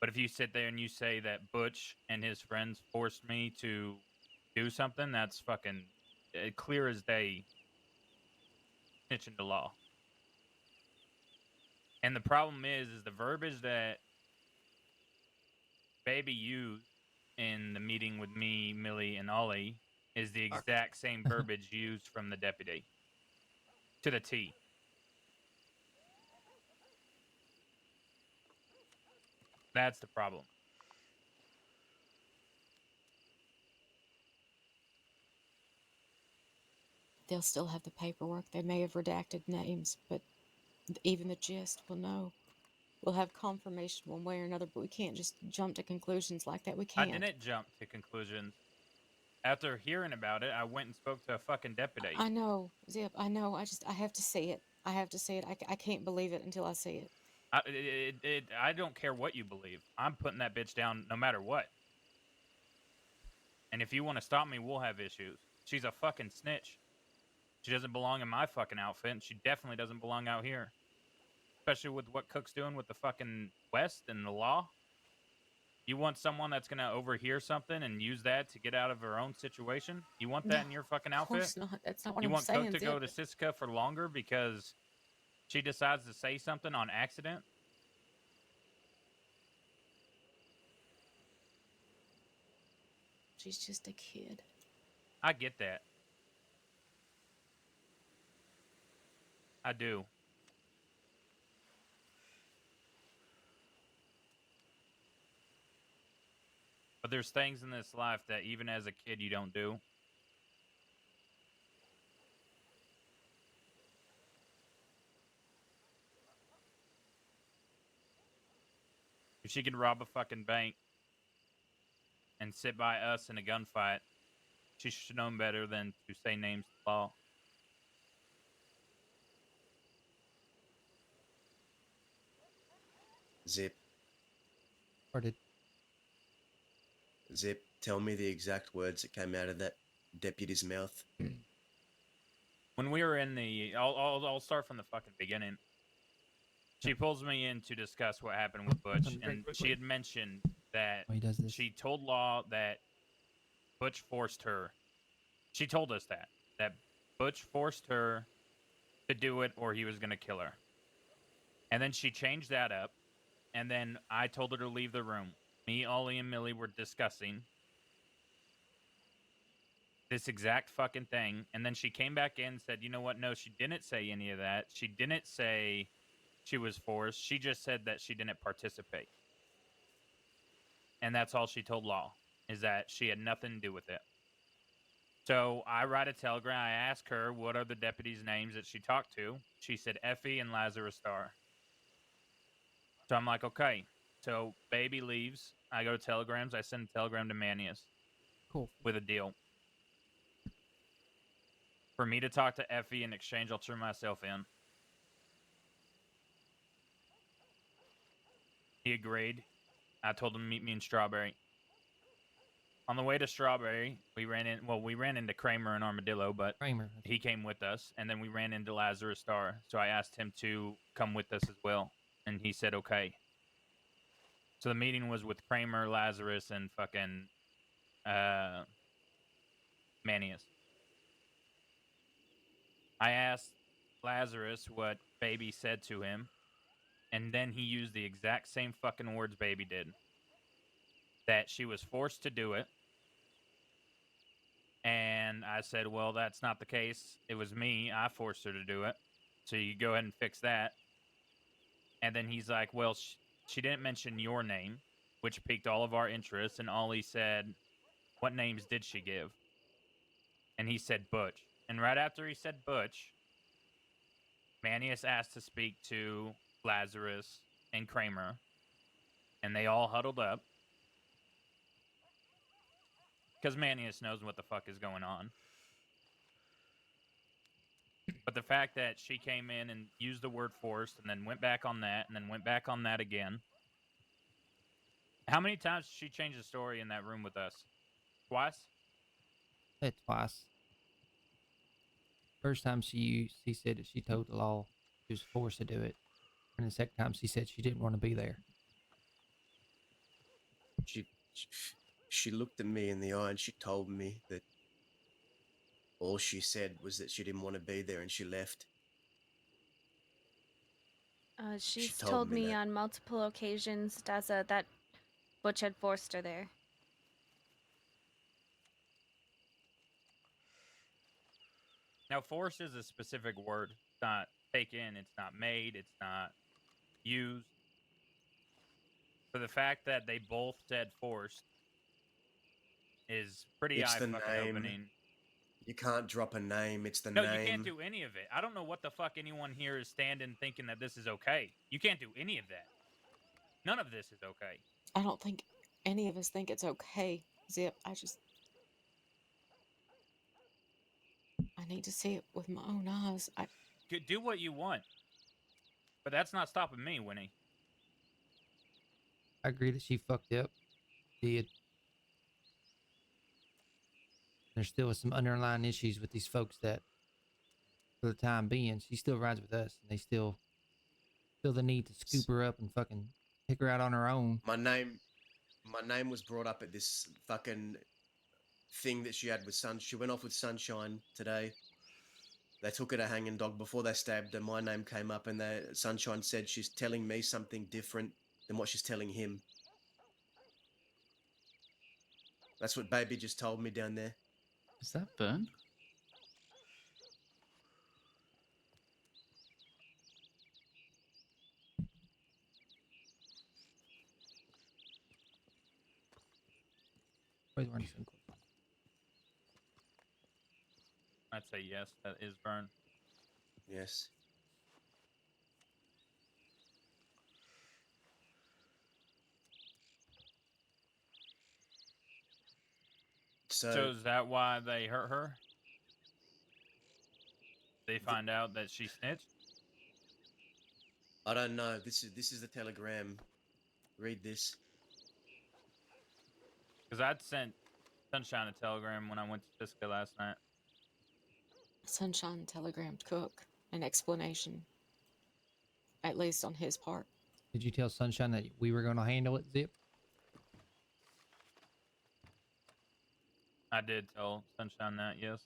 But if you sit there and you say that Butch and his friends forced me to do something, that's fucking clear as day snitching to law. And the problem is the verbiage that Baby used in the meeting with me, Millie, and Ollie is the exact same verbiage used from the deputy. To the T. That's the problem. They'll still have the paperwork. They may have redacted names, but even the gist will know. We'll have confirmation one way or another, but we can't just jump to conclusions like that. We can't. I didn't jump to conclusions. After hearing about it, I went and spoke to a fucking deputy. I know, Zip. I know. I have to see it. I have to see it. I can't believe it until I see it. I don't care what you believe. I'm putting that bitch down no matter what. And if you want to stop me, we'll have issues. She's a fucking snitch. She doesn't belong in my fucking outfit, and she definitely doesn't belong out here. Especially with what Cook's doing with the fucking West and the law. You want someone that's going to overhear something and use that to get out of her own situation? You want that in your fucking outfit? Of course not. That's not what You I'm want saying, Cook to Zip. go to Siska for longer because she decides to say something on accident? She's just a kid. I get that. I do. But there's things in this life that even as a kid you don't do. If she could rob a fucking bank and sit by us in a gunfight, she should have known better than to say names to the law. Zip. Started. Zip, tell me the exact words that came out of that deputy's mouth. When we were in the, I'll start from the fucking beginning. She pulls me in to discuss what happened with Butch, and she had mentioned that she told Law that Butch forced her. She told us that Butch forced her to do it or he was going to kill her. And then she changed that up, and then I told her to leave the room. Me, Ollie, and Millie were discussing this exact fucking thing, and then she came back in and said, you know what, no, she didn't say any of that. She didn't say she was forced. She just said that she didn't participate. And that's all she told Law, is that she had nothing to do with it. So I write a telegram. I ask her what are the deputies' names that she talked to. She said Effie and Lazarus Star. So I'm like, okay. So Baby leaves. I go to telegrams. I send a telegram to Manius. Cool. With a deal. for me to talk to Effie. In exchange, I'll turn myself in. He agreed. I told him to meet me in Strawberry. On the way to Strawberry, we ran into Kramer and Armadillo, but he came with us, and then we ran into Lazarus Star. So I asked him to come with us as well, and he said okay. So the meeting was with Kramer, Lazarus, and fucking Manius. I asked Lazarus what Baby said to him, and then he used the exact same fucking words Baby did. That she was forced to do it. And I said, well, that's not the case. It was me. I forced her to do it. So you go ahead and fix that. And then he's like, well, she didn't mention your name, which piqued all of our interest. And Ollie said, what names did she give? And he said Butch. And right after he said Butch, Manius asked to speak to Lazarus and Kramer. And they all huddled up. Because Manius knows what the fuck is going on. But the fact that she came in and used the word forced and then went back on that and then went back on that again. How many times did she change the story in that room with us? Twice? Twice. First time she said that she told the law she was forced to do it. And the second time she said she didn't want to be there. She looked at me in the eye and she told me that all she said was that she didn't want to be there and she left. She's told told me me that. on multiple occasions, Daza, that Butch had forced her there. Now, forced is a specific word. It's not taken, it's not made, it's not used. For the fact that they both said forced is pretty It's the eye-fucking name. opening. You can't drop a name. It's the No, name. you can't do any of it. I don't know what the fuck anyone here is standing thinking that this is okay. You can't do any of that. None of this is okay. I don't think any of us think it's okay, Zip. I need to see it with my own eyes. Do what you want. But that's not stopping me, Winnie. I agree that she fucked up. Did. There's still some underlying issues with these folks that, for the time being, she still rides with us. And they still feel the need to scoop her up and fucking pick her out on her own. My name was brought up at this fucking thing that she had with She went off with Sunshine today. They took her to Hanging Dog before they stabbed her. My name came up and Sunshine said she's telling me something different than what she's telling him. That's what Baby just told me down there. Is that Burn? I'd say yes, that is Burn. Yes. So is that why they hurt her? They find out that she snitched? I don't know. This is the telegram. Read this. Because I'd sent Sunshine a telegram when I went to Cisco last night. Sunshine telegrammed Cook an explanation, at least on his part. Did you tell Sunshine that we were going to handle it, Zip? I did tell Sunshine that, yes.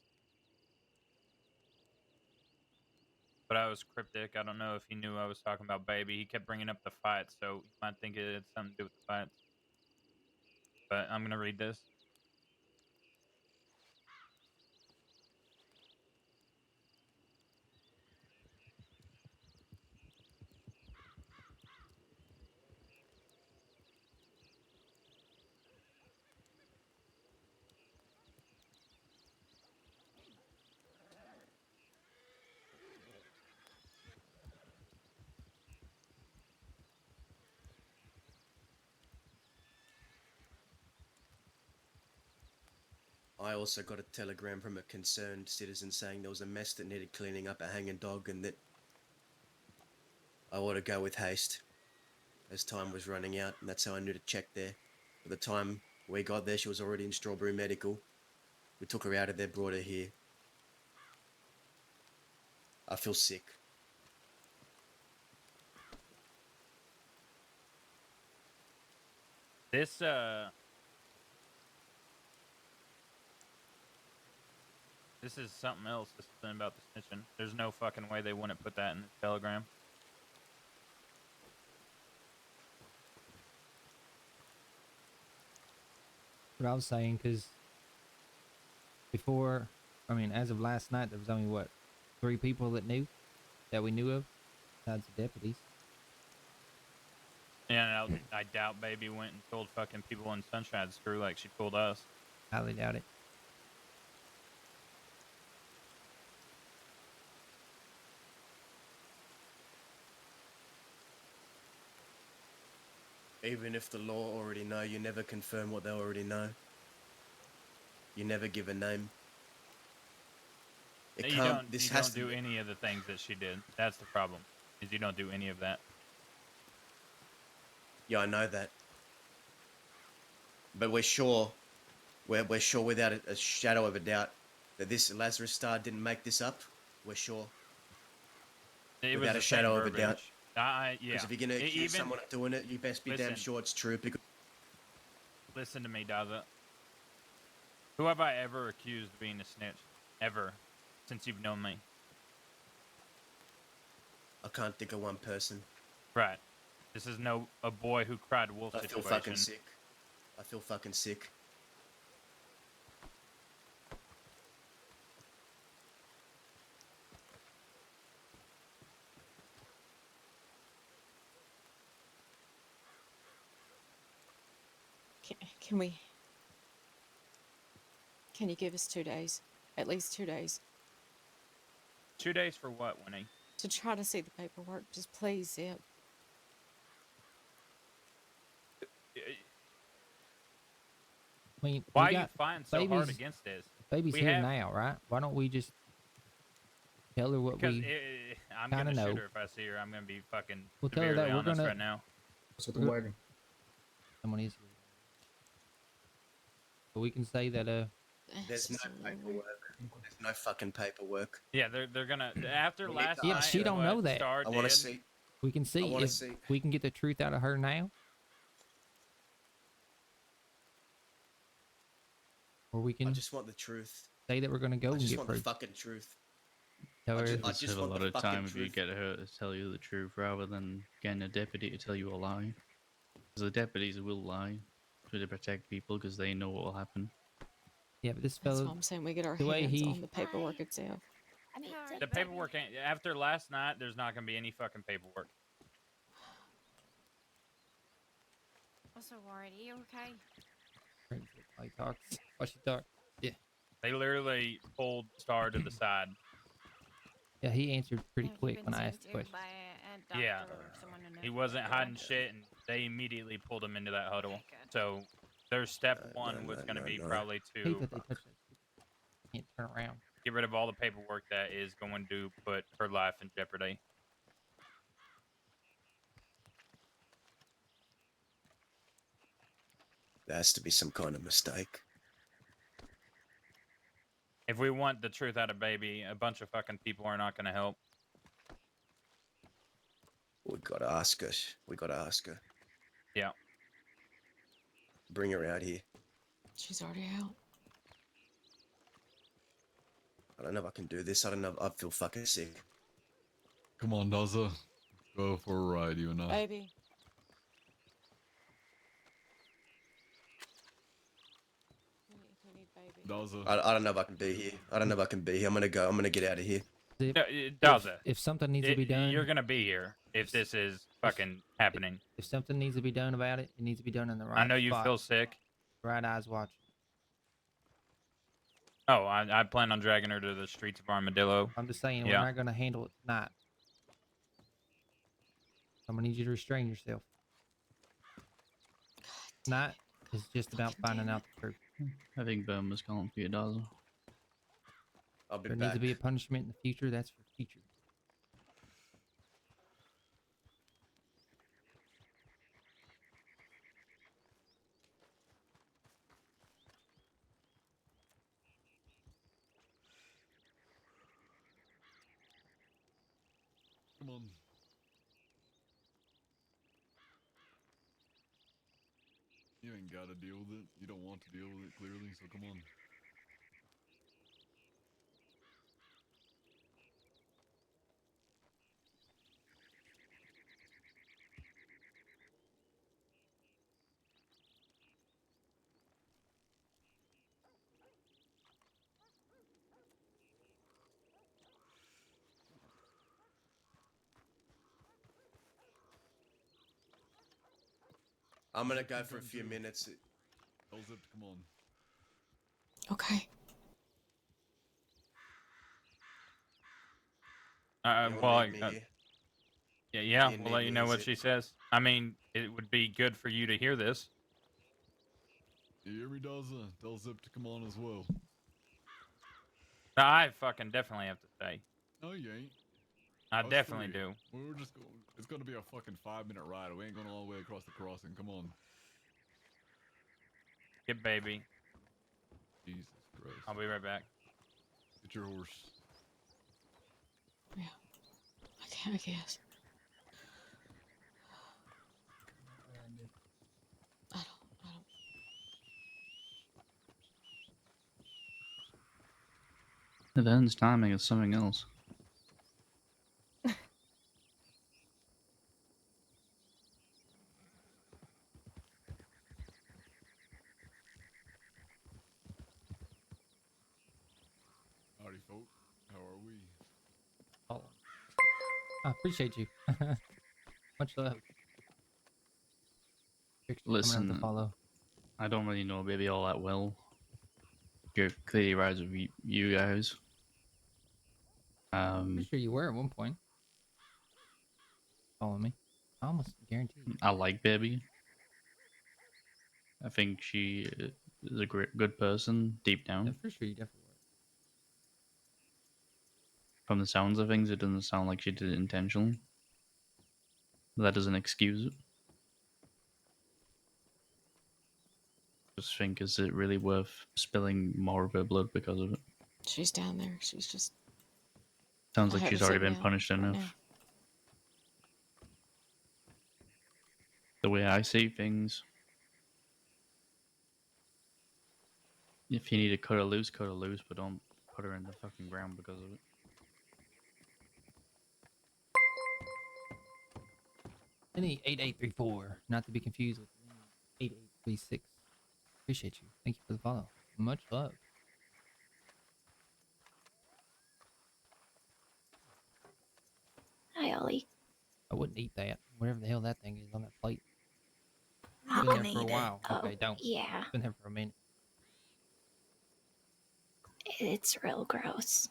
But I was cryptic. I don't know if he knew I was talking about Baby. He kept bringing up the fight, so you might think it had something to do with the fights. But I'm going to read this. I also got a telegram from a concerned citizen saying there was a mess that needed cleaning up, a hanging dog, and that I ought to go with haste as time was running out, and that's how I knew to check there. By the time we got there, she was already in Strawberry Medical. We took her out of there, brought her here. I feel sick. This this is something else. This is something about the snitching. There's no fucking way they wouldn't put that in the telegram. What I was saying, because before, I mean, as of last night, there was only, what, 3 people that we knew of, besides the deputies. Yeah, and I doubt Baby went and told fucking people in Sunshine Screw like she told us. Highly doubt it. Even if the law already know, you never confirm what they already know. You never give a name. You don't do any of the things that she did. That's the problem, is you don't do any of that. Yeah, I know that. But we're sure without a shadow of a doubt that this Lazarus Star didn't make this up. We're sure. Without a shadow of a doubt. Yeah. Because if you're going to accuse someone of doing it, you best be damn sure it's true. Because Listen to me, Daza. Who have I ever accused of being a snitch? Ever. Since you've known me. I can't think of one person. Right. This is a boy who cried wolf situation. I feel fucking sick. I feel fucking sick. Can you give us 2 days? At least 2 days. 2 days for what, Winnie? To try to see the paperwork. Just please, Zip. I mean, why are you fighting so hard against this? Baby's here now, right? Why don't we just tell her what we I'm kind of gonna know? shoot her if I see her. I'm gonna be fucking We'll tell her severely that we're honest gonna. right now. What's with the wagon? Someone is here. But we can say that There's no paperwork. There's no fucking paperwork. Yeah, they're gonna after last yeah, night. she don't know that. Star I want to did, see. We can see if we can get the truth out of her now, or we can. I just want the truth. Say that we're gonna go I and just get want proof. the fucking truth. Tell her. I just have a lot of time if you get her to tell you the truth rather than getting a deputy to tell you a lie. Because the deputies will lie to protect people because they know what will happen. Yeah, but this That's fellow. why I'm saying we get our the way hands he- on the paperwork itself. The paperwork ain't, after last night. There's not gonna be any fucking paperwork. I'm so worried. Are you okay? Why he talks? Why she talk? Yeah. They literally pulled Star to the side. Yeah, he answered pretty Have you quick been when I seen asked the to question. by a doctor Yeah, or someone to know he what's wasn't going hiding on? shit, and they immediately pulled him into that huddle. So their step one was going to be probably Hate to that they touch that. Can't turn around. get rid of all the paperwork that is going to put her life in jeopardy. There has to be some kind of mistake. If we want the truth out of Baby, a bunch of fucking people are not going to help. We gotta ask her. We gotta ask her. Yeah. Bring her out here. She's already out. I don't know if I can do this. I don't know. I feel fucking sick. Come on, Daza. Go for a ride, you and I. Baby. We need baby. Daza. I don't know if I can be here. I don't know if I can be here. I'm gonna go. I'm gonna get out of here. Daza, if something needs to be done, you're going to be here if this is fucking happening. If something needs to be done about it, it needs to be done in the right. I know you spot. feel sick. Right eyes watching. Oh, I plan on dragging her to the streets of Armadillo. I'm just saying, Yeah. we're not going to handle it tonight. I'm going to need you to restrain yourself. Tonight is just about finding out the truth. I think Burma's calling for you, Dazzle. I'll be There back. needs to be a punishment in the future. That's for future. Come on. You ain't gotta deal with it. You don't want to deal with it, clearly, so come on. I'm gonna go for a few minutes. Tell Zip to come on. Okay. You'll Well, need me here. yeah, You we'll need let you me, know is what it? she says. I mean, it would be good for you to hear this. You hear me, Daza? Tell Zip to come on as well. I fucking definitely have to stay. No, you ain't. I Us definitely three. do. We're just going. It's gonna be a fucking 5-minute ride. We ain't going all the way across the crossing. Come on. Get baby. Jesus Christ. I'll be right back. Get your horse. Yeah. I guess. I don't. The Ben's timing is something else. Howdy, folk. How are we? Oh, I appreciate you. Much love. Coming out to Listen, follow. I don't really know Baby all that well. You're clearly rides with you guys. Pretty sure you were at one point. Follow me. I almost guarantee. I like Baby. I think she is a good person deep down. Yeah, for sure you definitely were. From the sounds of things, it doesn't sound like she did it intentionally. That doesn't excuse it. Just think, is it really worth spilling more of her blood because of it? She's down there. She's just. Sounds I like have she's a already zip been now, punished right enough. now. The way I see things, if you need to cut her loose, but don't put her in the fucking ground because of it. Lenny 8834, not to be confused with Lenny 8836. Appreciate you. Thank you for the follow. Much love. Hi, Ollie. I wouldn't eat that. Whatever the hell that thing is on that plate. You Been can there for a eat it. while. Oh, Okay, don't. yeah. Been there for a minute. It's real gross.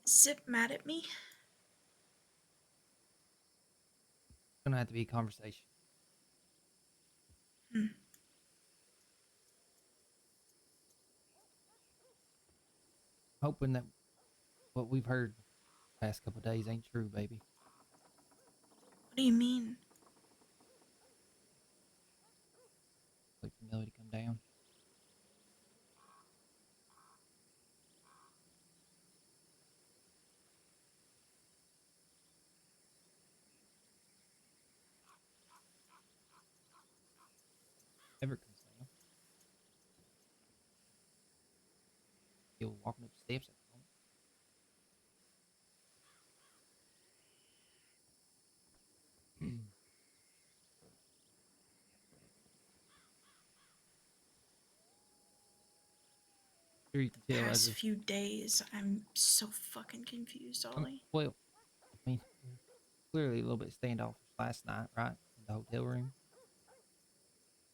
Zip mad at me? Gonna have to be a conversation. Hoping that what we've heard the past couple days ain't true, baby. What do you mean? Wait for Millie to come down. Everett comes down. You're walking up the steps at the moment. Sure you can tell as Past of few days, I'm so fucking confused, Ollie. well, I mean, clearly a little bit standoffish last night, right? In the hotel room.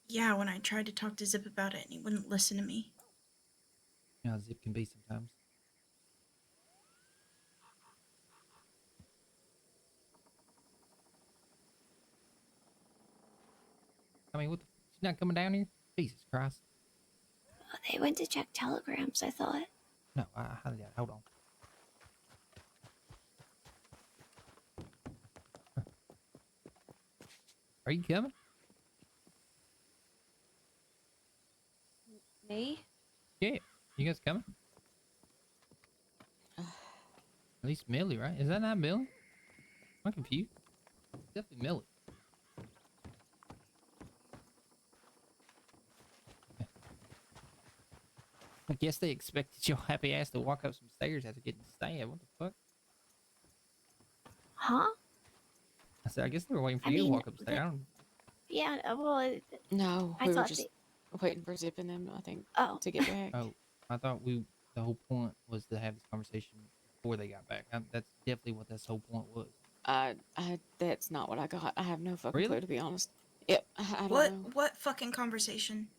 Yeah, when I tried to talk to Zip about it and he wouldn't listen to me. You know how Zip can be sometimes. I mean, what the not coming down here? Jesus Christ. Oh, they went to check telegrams, I thought. No, how did that? Hold on. Are you coming? Me? Yeah. You guys coming? At least Millie, right? Is that not Millie? I'm confused. Definitely Millie. I guess they expected your happy ass to walk up some stairs after getting stabbed. What the fuck? Huh? I said, I guess they were waiting for I you to mean, walk up the stairs. I don't... Yeah, well, No, I we were thought just waiting for Zip and them, I think, Oh. to get back. Oh, I thought the whole point was to have this conversation before they got back. That's definitely what this whole point was. That's not what I got. I have no fucking Really? clue, to be honest. Yep, I don't What? know. What fucking conversation?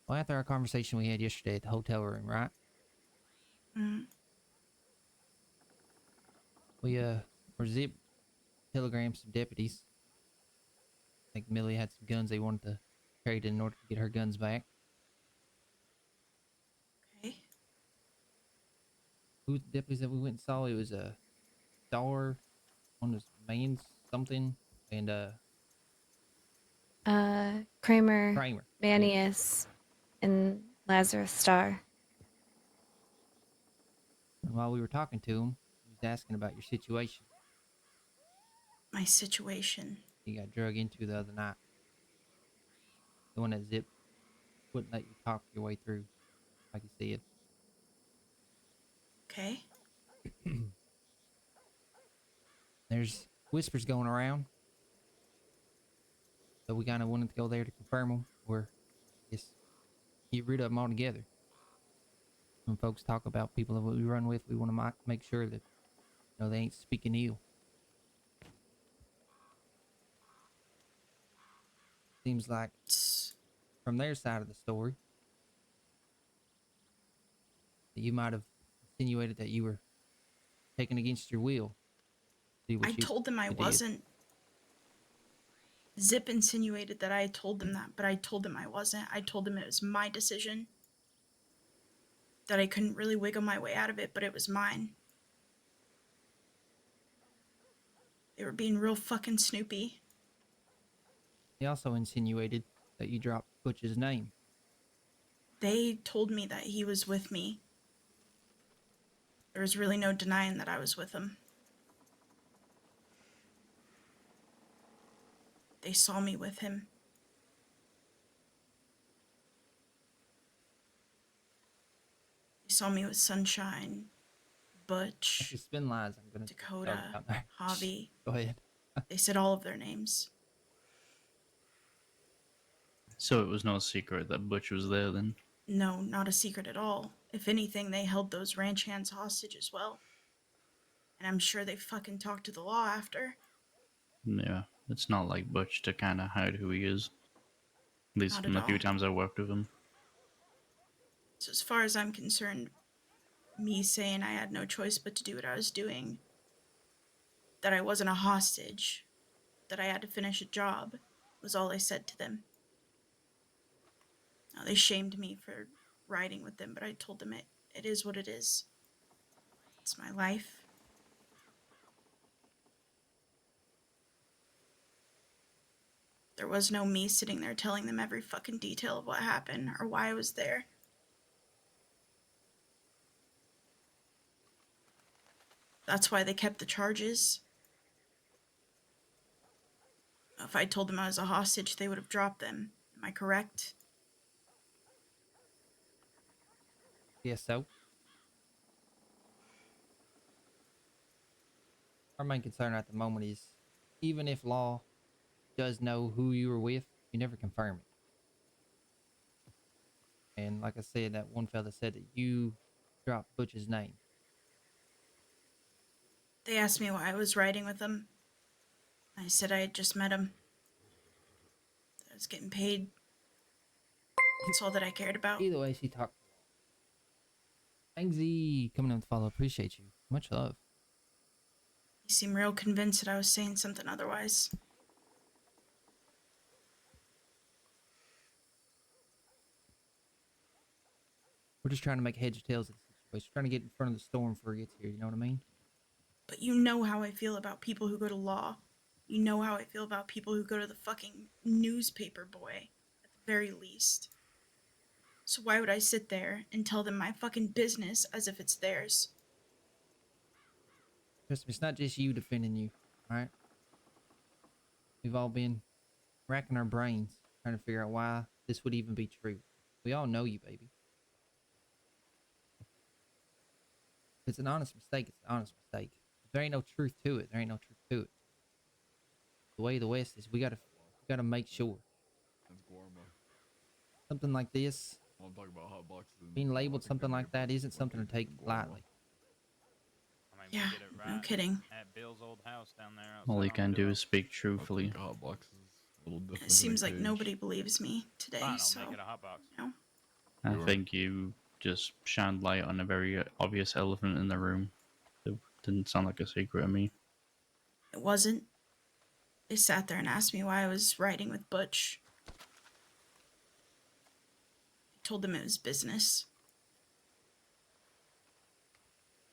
Well, after our conversation we had yesterday at the hotel room, right? Mm. We were Zip telegrammed some deputies. I think Millie had some guns they wanted to trade in order to get her guns back. Okay. Who was the deputies that we went and saw? It was a Star, one was Mains something, and Kramer, Kramer. Manius, and Lazarus Star. And while we were talking to him, he was asking about your situation. My situation. You got drug into the other night. The one that Zip wouldn't let you talk your way through, like you said. Okay. There's whispers going around. So we kind of wanted to go there to confirm them, or just get rid of them altogether. When folks talk about people that we run with, we want to make sure that they ain't speaking ill. Seems like from their side of the story that you might have insinuated that you were taken against your will. I told them I wasn't. Zip insinuated that I told them that, but I told them I wasn't. I told them it was my decision. That I couldn't really wiggle my way out of it, but it was mine. They were being real fucking snoopy. He also insinuated that you dropped Butch's name. They told me that he was with me. There was really no denying that I was with him. They saw me with him. They saw me with Sunshine, Butch, spin lies. I'm gonna Dakota, Javi. Go ahead. They said all of their names. So it was no secret that Butch was there then? No, not a secret at all. If anything, they held those ranch hands hostage as well. And I'm sure they fucking talked to the law after. Yeah, it's not like Butch to kind of hide who he is. At least Not from at the few all. times I worked with him. So as far as I'm concerned, me saying I had no choice but to do what I was doing, that I wasn't a hostage, that I had to finish a job, was all I said to them. Now, they shamed me for riding with them, but I told them it is what it is. It's my life. There was no me sitting there telling them every fucking detail of what happened or why I was there. That's why they kept the charges. If I told them I was a hostage, they would have dropped them. Am I correct? Yes, so. Our main concern at the moment is, even if law does know who you were with, you never confirm it. And like I said, that one fella said that you dropped Butch's name. They asked me why I was riding with them. I said I had just met him. I was getting paid. That's all that I cared about. Either way, she talked. Angsy coming in with the follow. Appreciate you. Much love. You seem real convinced that I was saying something otherwise. We're just trying to make heads or tails of the situation. Trying to get in front of the storm before it gets here. You know what I mean? But you know how I feel about people who go to law. You know how I feel about people who go to the fucking newspaper, boy. At the very least. So why would I sit there and tell them my fucking business as if it's theirs? Trust me, it's not just you defending you, alright? We've all been racking our brains trying to figure out why this would even be true. We all know you, baby. If it's an honest mistake, it's an honest mistake. If there ain't no truth to it, there ain't no truth to it. The way the West is, we gotta make sure. That's Guarma. Something like this, I'm talking about hot boxes. being labeled something like that isn't something to take lightly. I mean, Yeah, we did it right no kidding. at Bill's old house down there. All you can do is speak truthfully. Hot boxes. A little different. It seems like nobody believes me today, Fine, I'll so... make it a hot box. You know. I think you just shined light on a very obvious elephant in the room. It didn't sound like a secret to me. It wasn't. They sat there and asked me why I was riding with Butch. I told them it was business.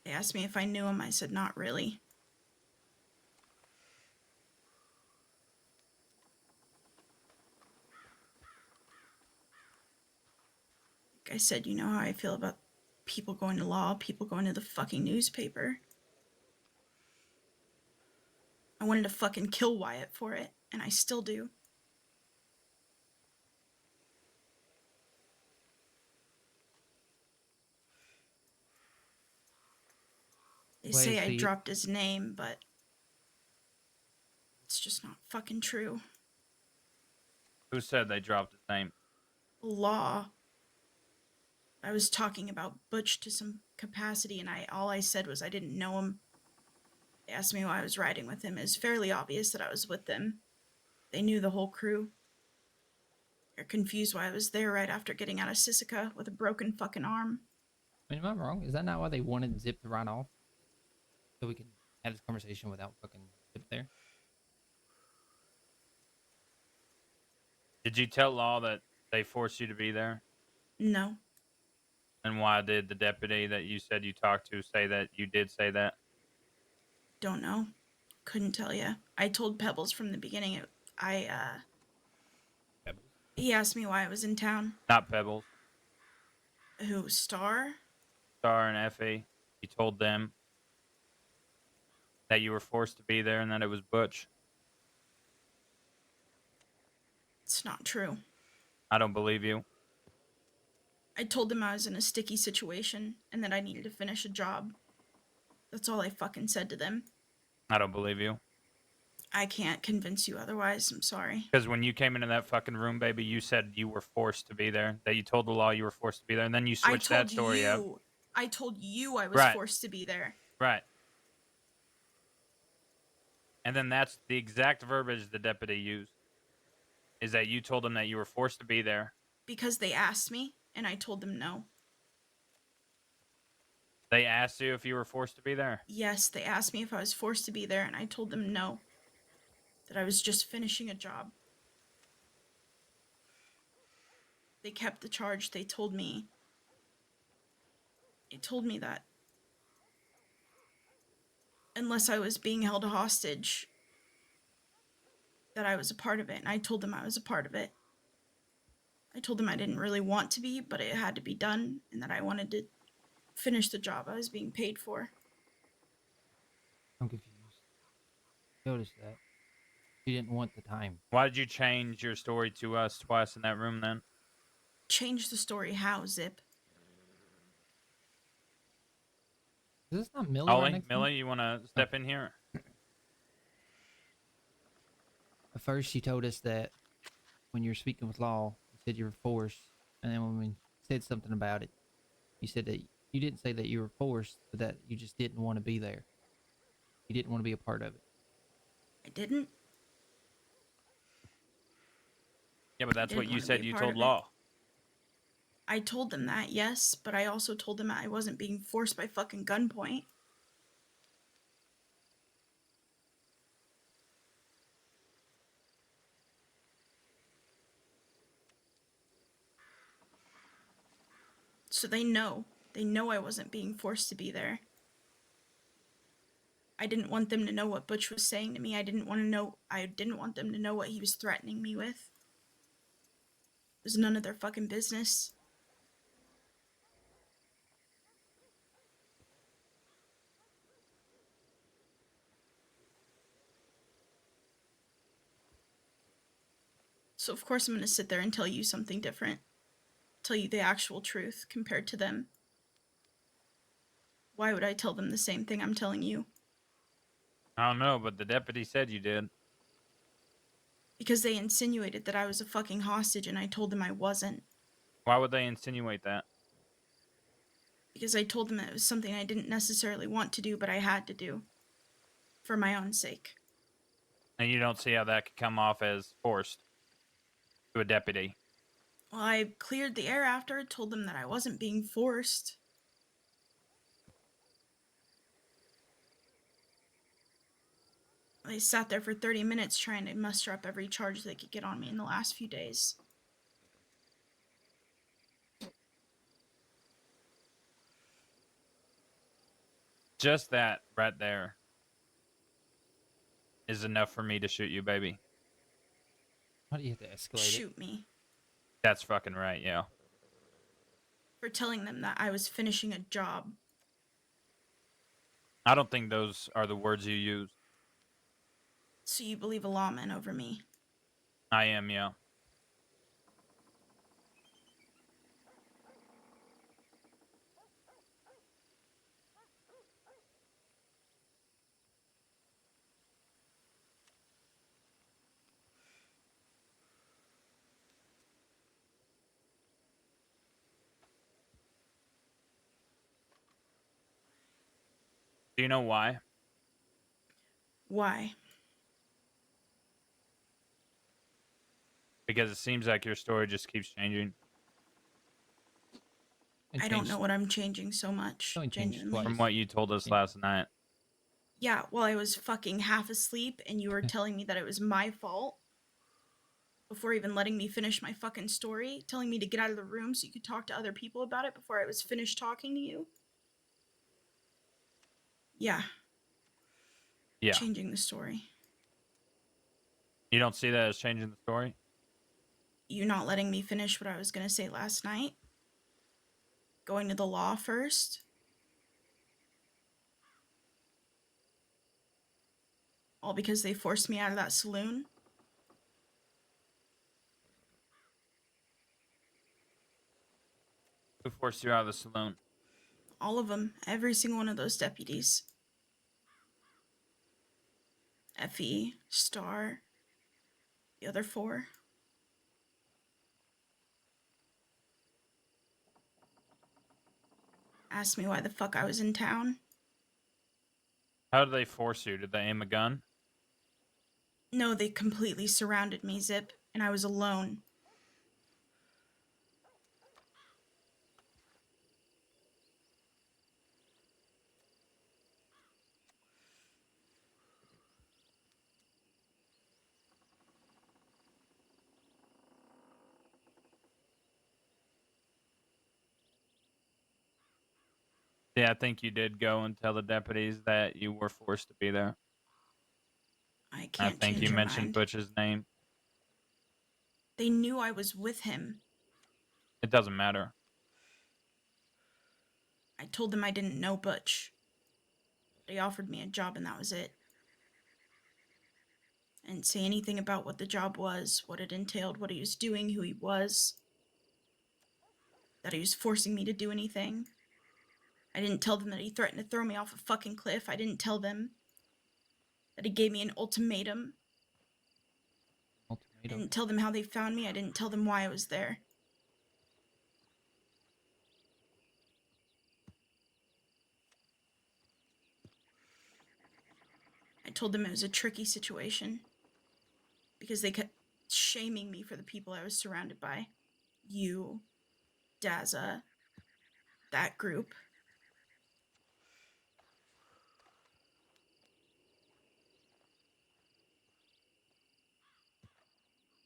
They asked me if I knew him. I said not really. Like I said, you know how I feel about people going to law, people going to the fucking newspaper. I wanted to fucking kill Wyatt for it, and I still do. They say I dropped his name, but it's just not fucking true. Who said they dropped his name? Law. I was talking about Butch to some capacity, and all I said was I didn't know him. They asked me why I was riding with him. It was fairly obvious that I was with them. They knew the whole crew. They're confused why I was there right after getting out of Sisika with a broken fucking arm. I mean, am I wrong? Is that not why they wanted Zip to run off? So we could have this conversation without fucking Zip there? Did you tell Law that they forced you to be there? No. And why did the deputy that you said you talked to say that you did say that? Don't know. Couldn't tell you. I told Pebbles from the beginning. Pebbles? He asked me why I was in town. Not Pebbles. Who, Star? Star and Effie. You told them that you were forced to be there and that it was Butch. It's not true. I don't believe you. I told them I was in a sticky situation and that I needed to finish a job. That's all I fucking said to them. I don't believe you. I can't convince you otherwise. I'm sorry. Because when you came into that fucking room, baby, you said you were forced to be there. That you told the law you were forced to be there. And then you switched that story up. I told you I was forced to be there. Right. And then that's the exact verbiage the deputy used. Is that you told them that you were forced to be there. Because they asked me, and I told them no. They asked you if you were forced to be there? Yes, they asked me if I was forced to be there, and I told them no. That I was just finishing a job. They kept the charge. They told me that unless I was being held hostage, that I was a part of it, and I told them I was a part of it. I told them I didn't really want to be, but it had to be done, and that I wanted to finish the job I was being paid for. I'm confused. Notice that. You didn't want the time. Why did you change your story to us twice in that room then? Change the story how, Zip? Is this not Millie? Ollie, Millie, you want to step in here? At first, you told us that when you were speaking with Law, you said you were forced. And then when we said something about it, you said that you didn't say that you were forced, but that you just didn't want to be there. You didn't want to be a part of it. I didn't? Yeah, but that's what you said you told Law. I told them that, yes, but I also told them I wasn't being forced by fucking gunpoint. So they know. They know I wasn't being forced to be there. I didn't want them to know what Butch was saying to me. I didn't want them to know what he was threatening me with. It was none of their fucking business. So of course I'm going to sit there and tell you something different. Tell you the actual truth compared to them. Why would I tell them the same thing I'm telling you? I don't know, but the deputy said you did. Because they insinuated that I was a fucking hostage and I told them I wasn't. Why would they insinuate that? Because I told them that it was something I didn't necessarily want to do, but I had to do. For my own sake. And you don't see how that could come off as forced to a deputy. Well, I cleared the air after, told them that I wasn't being forced. They sat there for 30 minutes trying to muster up every charge they could get on me in the last few days. Just that right there is enough for me to shoot you, baby. Why do you have to escalate Shoot me. That's fucking right, yeah. For telling them that I was finishing a job. I don't think those are the words you used. So you believe a lawman over me? I am, yeah. Do you know why? Why? Because it seems like your story just keeps changing. I don't know what I'm changing so much. Genuinely. From what you told us last night. Yeah, while I was fucking half asleep and you were telling me that it was my fault. Before even letting me finish my fucking story. Telling me to get out of the room so you could talk to other people about it before I was finished talking to you. Yeah. Yeah. Changing the story. You don't see that as changing the story? You not letting me finish what I was gonna say last night? Going to the law first? All because they forced me out of that saloon? Who forced you out of the saloon? All of them. Every single one of those deputies. Effie, Star, the other 4. Asked me why the fuck I was in town. How did they force you? Did they aim a gun? No, they completely surrounded me, Zip, and I was alone. Yeah, I think you did go and tell the deputies that you were forced to be there. I can't I think change you your mentioned mind. Butch's name. They knew I was with him. It doesn't matter. I told them I didn't know Butch. They offered me a job and that was it. I didn't say anything about what the job was, what it entailed, what he was doing, who he was. That he was forcing me to do anything. I didn't tell them that he threatened to throw me off a fucking cliff. I didn't tell them that he gave me an ultimatum. I didn't tell them how they found me. I didn't tell them why I was there. I told them it was a tricky situation. Because they kept shaming me for the people I was surrounded by. You, Daza, that group.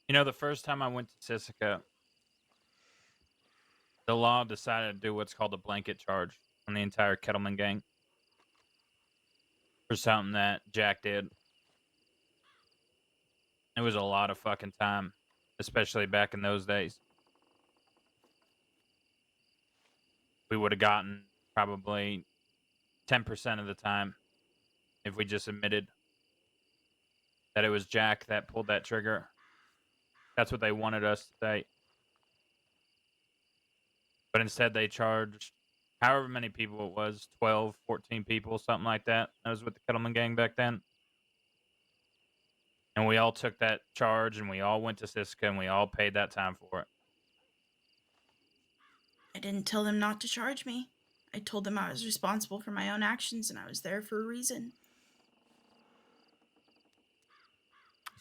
You know, the first time I went to Sisika, the law decided to do what's called a blanket charge on the entire Kettleman gang for something that Jack did. It was a lot of fucking time, especially back in those days. We would have gotten probably 10% of the time if we just admitted that it was Jack that pulled that trigger. That's what they wanted us to say. But instead they charged however many people it was, 12, 14 people, something like that. That was with the Kettleman gang back then. And we all took that charge and we all went to Siska and we all paid that time for it. I didn't tell them not to charge me. I told them I was responsible for my own actions and I was there for a reason.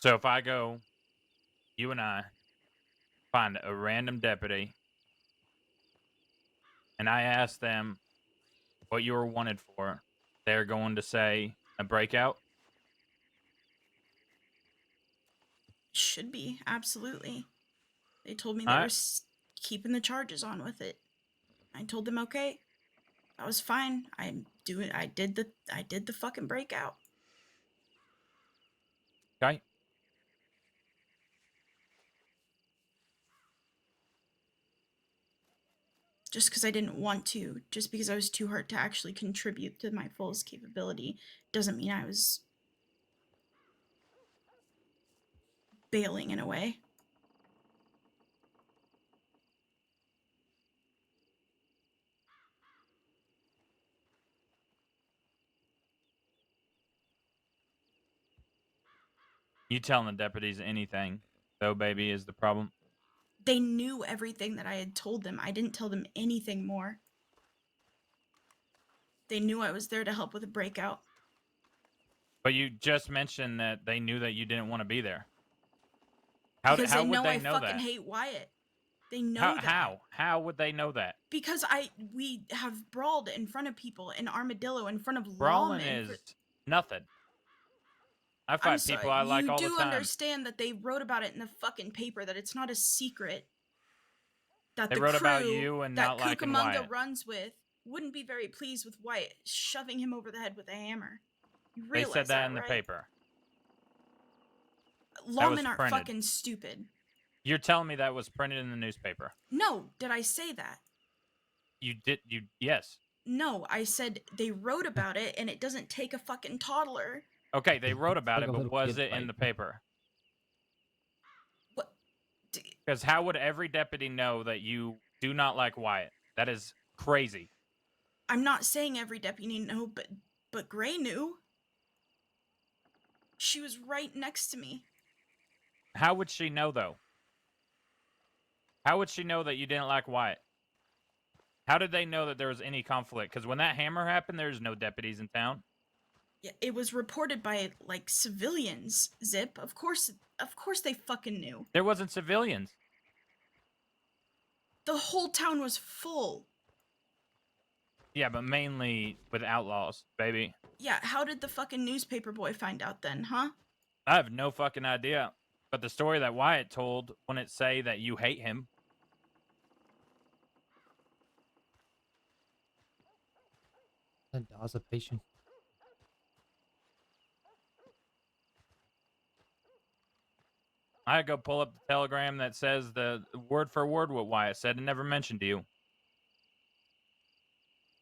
So if I go, you and I find a random deputy and I ask them what you were wanted for, they're going to say a breakout? Should be, absolutely. They told me All they right. were keeping the charges on with it. I told them okay. That was fine. I did the fucking breakout. Okay. Just because I didn't want to, just because I was too hurt to actually contribute to my fullest capability, doesn't mean I was bailing in a way. You telling the deputies anything, though, baby, is the problem. They knew everything that I had told them. I didn't tell them anything more. They knew I was there to help with a breakout. But you just mentioned that they knew that you didn't want to be there. Because how they would know they I know fucking that? hate Wyatt. They know that. How would they know that? Because we have brawled in front of people in Armadillo, in front of Brawling lawmen. is nothing. I I'm fight sorry, people I like all the you do time. understand that they wrote about it in the fucking paper, that it's not a secret that They the wrote crew about you and that not liking Cucamonga Wyatt. runs with wouldn't be very pleased with Wyatt shoving him over the head with a hammer. You They realize said that in the right? paper. Lawmen aren't fucking stupid. You're telling me that was printed in the newspaper? No, did I say that? You did. Yes. No, I said they wrote about it and it doesn't take a fucking toddler. Okay, they wrote about like it, a but little was kid it in fight. the paper? What? Because how would every deputy know that you do not like Wyatt? That is crazy. I'm not saying every deputy knew, but Gray knew. She was right next to me. How would she know, though? How would she know that you didn't like Wyatt? How did they know that there was any conflict? Because when that hammer happened, there's no deputies in town. Yeah, it was reported by like civilians. Zip, of course they fucking knew. There wasn't civilians. The whole town was full. Yeah, but mainly with outlaws, baby. Yeah, how did the fucking newspaper boy find out then, huh? I have no fucking idea. But the story that Wyatt told wouldn't say that you hate him. Dawes a patient. I go pull up the telegram that says the word for word what Wyatt said and never mentioned to you.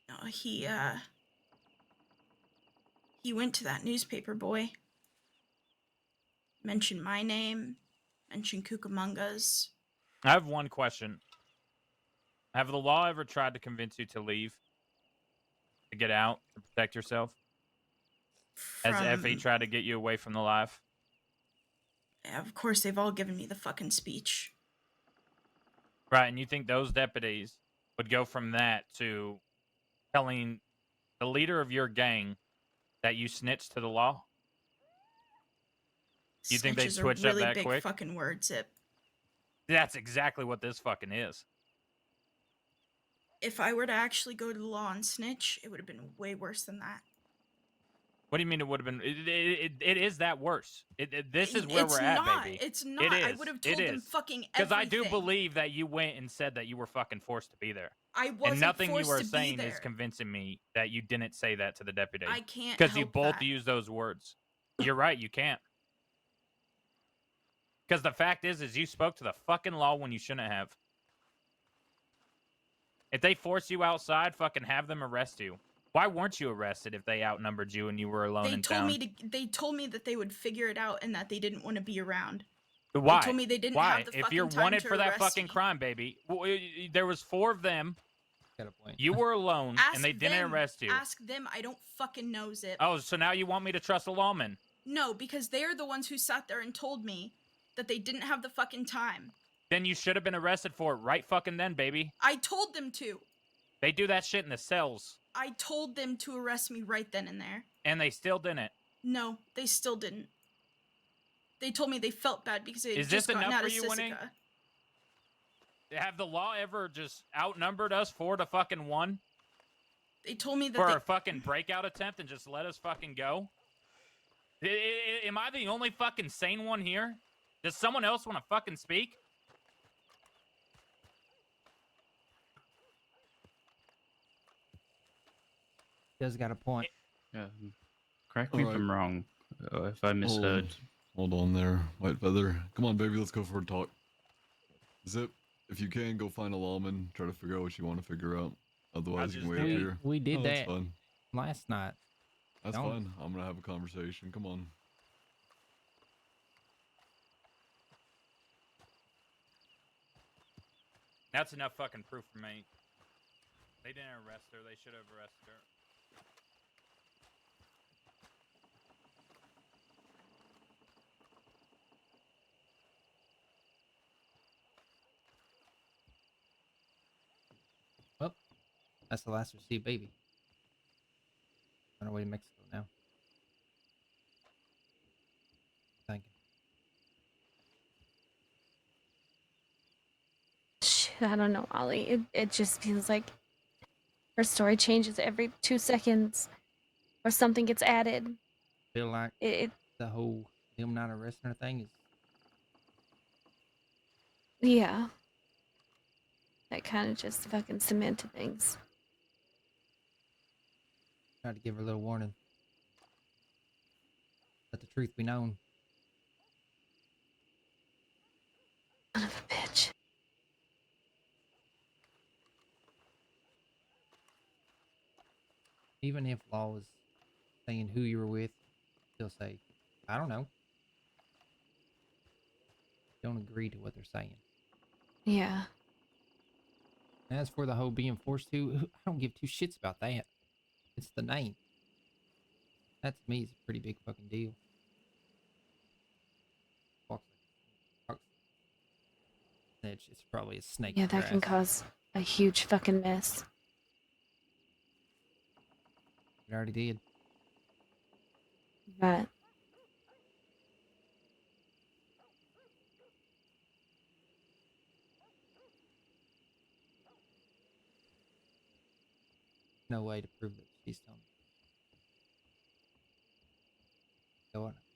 No, he went to that newspaper boy. Mentioned my name. Mentioned Cucamonga's. I have one question. Have the law ever tried to convince you to leave? To get out? To protect yourself? Has Effie tried to get you away from the life? Yeah, of course, they've all given me the fucking speech. Right, and you think those deputies would go from that to telling the leader of your gang that you snitched to the law? You think they'd switch a really up that big quick? Fucking word, Zip. That's exactly what this fucking is. If I were to actually go to the law and snitch, it would have been way worse than that. What do you mean it would have been? It is that worse. This is where It's we're at, not. baby. It's not. It is. I would have told them fucking everything. Because I do believe that you went and said that you were fucking forced to be there. I wasn't And nothing forced you are to be saying is there. convincing me that you didn't say that to the deputy. I can't Because you help both that. use those words. You're right. You can't. Because the fact is you spoke to the fucking law when you shouldn't have. If they force you outside, fucking have them arrest you. Why weren't you arrested if they outnumbered you and you were alone in town? They told me that they would figure it out and that they didn't want to be around. Why? They told me they didn't Why? have the If fucking you're time wanted to for that arrest fucking me. crime, baby, there was 4 of them. Got a point. You were alone, Ask and they didn't them, arrest you. Ask them. I don't fucking know, Zip. Oh, so now you want me to trust a lawman? No, because they're the ones who sat there and told me that they didn't have the fucking time. Then you should have been arrested for it right fucking then, baby. I told them to. They do that shit in the cells. I told them to arrest me right then and there. And they still didn't. No, they still didn't. They told me they felt bad because they had Is just this gotten enough out for of you, Sisica. winning? Have the law ever just outnumbered us 4 to fucking 1? They told me that For a fucking breakout attempt and just let us fucking go? Am I the only fucking sane one here? Does someone else want to fucking speak? Does got a point. Yeah. Correct me if I'm wrong. If I misheard. Hold on there, White Feather. Come on, baby, let's go for a talk. Zip, if you can, go find a lawman, try to figure out what you want to figure out. Otherwise, you can wait up here. We did That's that fine. last night. That's fine. I'm gonna have a conversation. Come on. That's enough fucking proof for me. They didn't arrest her. They should have arrested her. Well, that's the last we see, baby. On our way to Mexico now. Thank you. Shit, I don't know, Ollie. It just feels like her story changes every 2 seconds, or something gets added. Feel like It the whole them not arresting her thing is yeah. That kind of just fucking cemented things. tried to give her a little warning. Let the truth be known. Son of a bitch. Even if law was saying who you were with, they'll say, I don't know. Don't agree to what they're saying. Yeah. As for the whole being forced to, I don't give 2 shits about that. It's the name. That to me is a pretty big fucking deal. It's probably a snake. Yeah, that can cause a huge fucking mess. It already did. Right. No way to prove that she's telling me.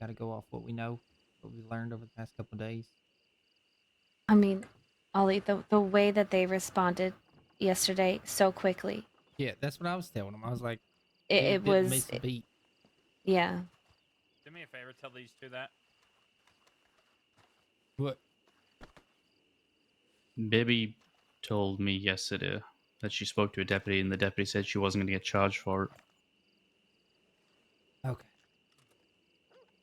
Gotta go off what we know, what we learned over the past couple of days. I mean, Ollie, the way that they responded yesterday so quickly. Yeah, that's what I was telling them. I was like, It was. Miss a beat. Yeah. Do me a favor, tell these 2 that. What? Baby told me yesterday that she spoke to a deputy and the deputy said she wasn't going to get charged for it. Okay.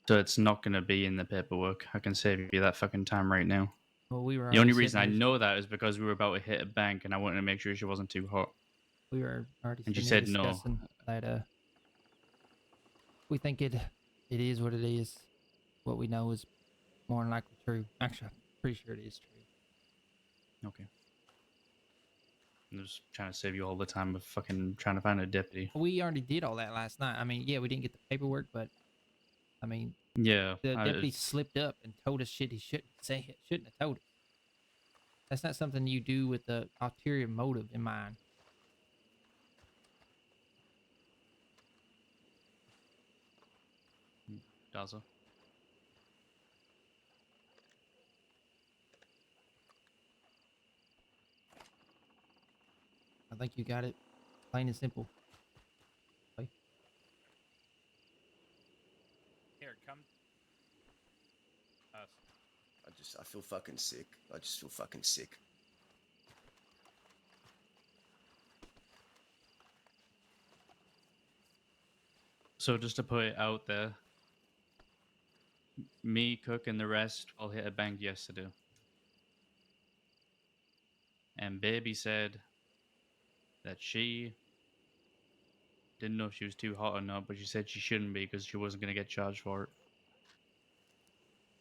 So it's not going to be in the paperwork. I can save you that fucking time right now. Well, we were The only reason I know that is because we were about to hit a bank and I wanted to make sure she wasn't too hot. We were already and she sitting said here no. discussing that we think it is what it is. What we know is more than likely true. Actually, I'm pretty sure it is true. Okay. I'm just trying to save you all the time of fucking trying to find a deputy. We already did all that last night. I mean, yeah, we didn't get the paperwork, but I mean, yeah, the deputy slipped up and told us shit he shouldn't have told us. That's not something you do with the ulterior motive in mind. Daza. I think you got it. Plain and simple. Okay. Here, come. Us. I feel fucking sick. I just feel fucking sick. So just to put it out there, me, Cook, and the rest all hit a bank yesterday. And Baby said that she didn't know if she was too hot or not, but she said she shouldn't be because she wasn't going to get charged for it.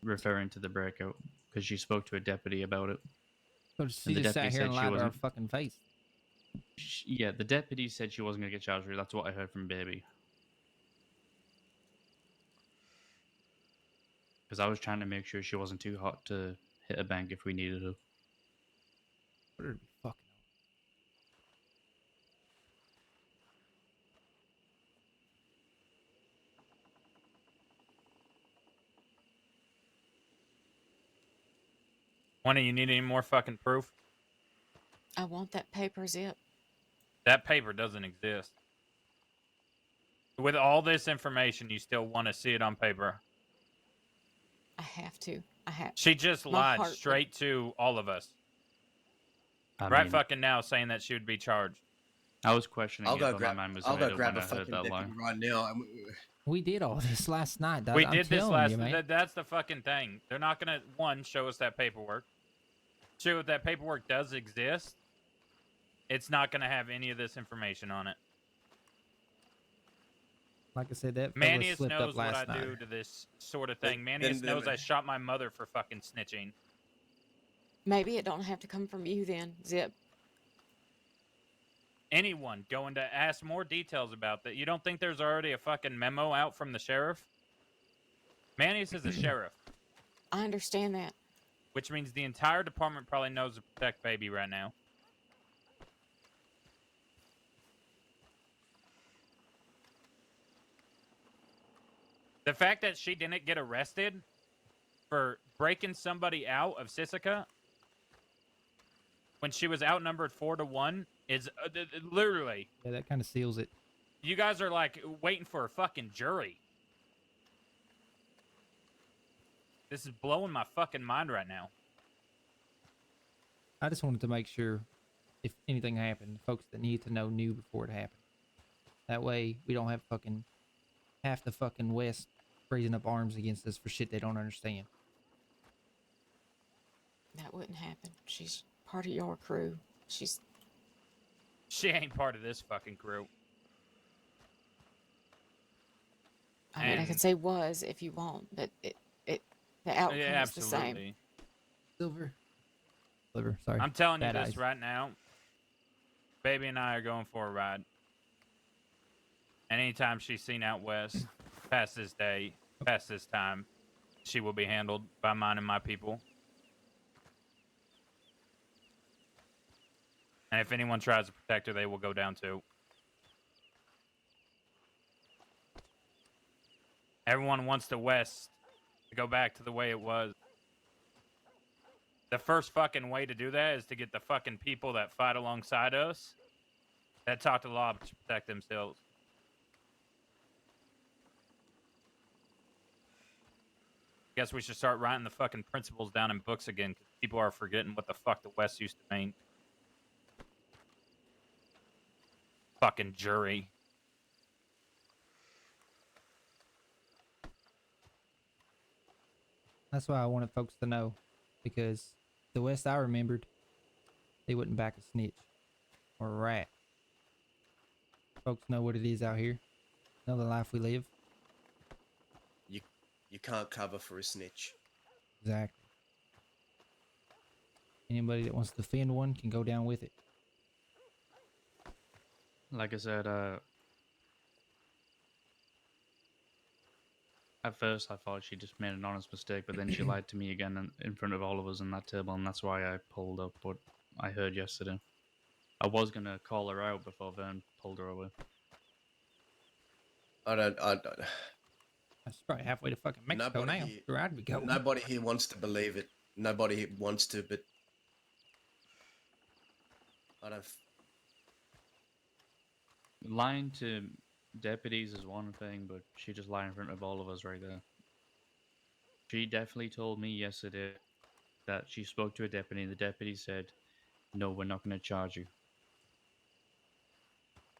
Referring to the breakout, because she spoke to a deputy about it. So she just sat here and lied to our fucking face. Yeah, the deputy said she wasn't going to get charged for it. That's what I heard from Baby. Because I was trying to make sure she wasn't too hot to hit a bank if we needed her. What are we fucking? Wendy, you need any more fucking proof? I want that paper, Zip. That paper doesn't exist. With all this information, you still want to see it on paper? I have to. I have. She just My lied heart straight to all of us. I Right mean, fucking now, saying that she would be charged. I was questioning I'll it, go but grab. my mind was I'll made go up grab when a I heard fucking that deputy lie. right now. We did all this last night. We I'm did this telling last. you, man. That's the fucking thing. They're not gonna show us that paperwork. Two, if that paperwork does exist, it's not gonna have any of this information on it. Like I said, that fella Manius slipped knows up what I last night. do to this sort of thing. Manius knows I shot my mother for fucking snitching. Maybe it don't have to come from you then, Zip. Anyone going to ask more details about that? You don't think there's already a fucking memo out from the sheriff? Manius is a sheriff. I understand that. Which means the entire department probably knows to protect Baby right now. The fact that she didn't get arrested for breaking somebody out of Sisika when she was outnumbered 4-1 is literally... Yeah, that kind of seals it. You guys are like waiting for a fucking jury. This is blowing my fucking mind right now. I just wanted to make sure if anything happened, folks that need to know knew before it happened. That way, we don't have fucking half the fucking West raising up arms against us for shit they don't understand. That wouldn't happen. She's part of your crew. She ain't part of this fucking crew. I mean, I could say was if you want, but the outcome is the same. Silver, sorry. I'm telling you Bad this eyes. right now. Baby and I are going for a ride. And anytime she's seen out west, past this day, past this time, she will be handled by mine and my people. And if anyone tries to protect her, they will go down too. Everyone wants the West to go back to the way it was. The first fucking way to do that is to get the fucking people that fight alongside us that talk to the law to protect themselves. Guess we should start writing the fucking principles down in books again, because people are forgetting what the fuck the West used to mean. Fucking jury. That's why I wanted folks to know, because the West I remembered, they wouldn't back a snitch or a rat. Folks know what it is out here, know the life we live. You can't cover for a snitch. Exactly. Anybody that wants to defend one can go down with it. Like I said, at first I thought she just made an honest mistake, but then she lied to me again in front of all of us in that table, and that's why I pulled up what I heard yesterday. I was going to call her out before Vern pulled her away. That's probably halfway to fucking Mexico now. Where I'd be going. Nobody here wants to believe it. Nobody here wants to, but I don't. Lying to deputies is one thing, but she just lied in front of all of us right there. She definitely told me yesterday that she spoke to a deputy, and the deputy said, "No, we're not going to charge you."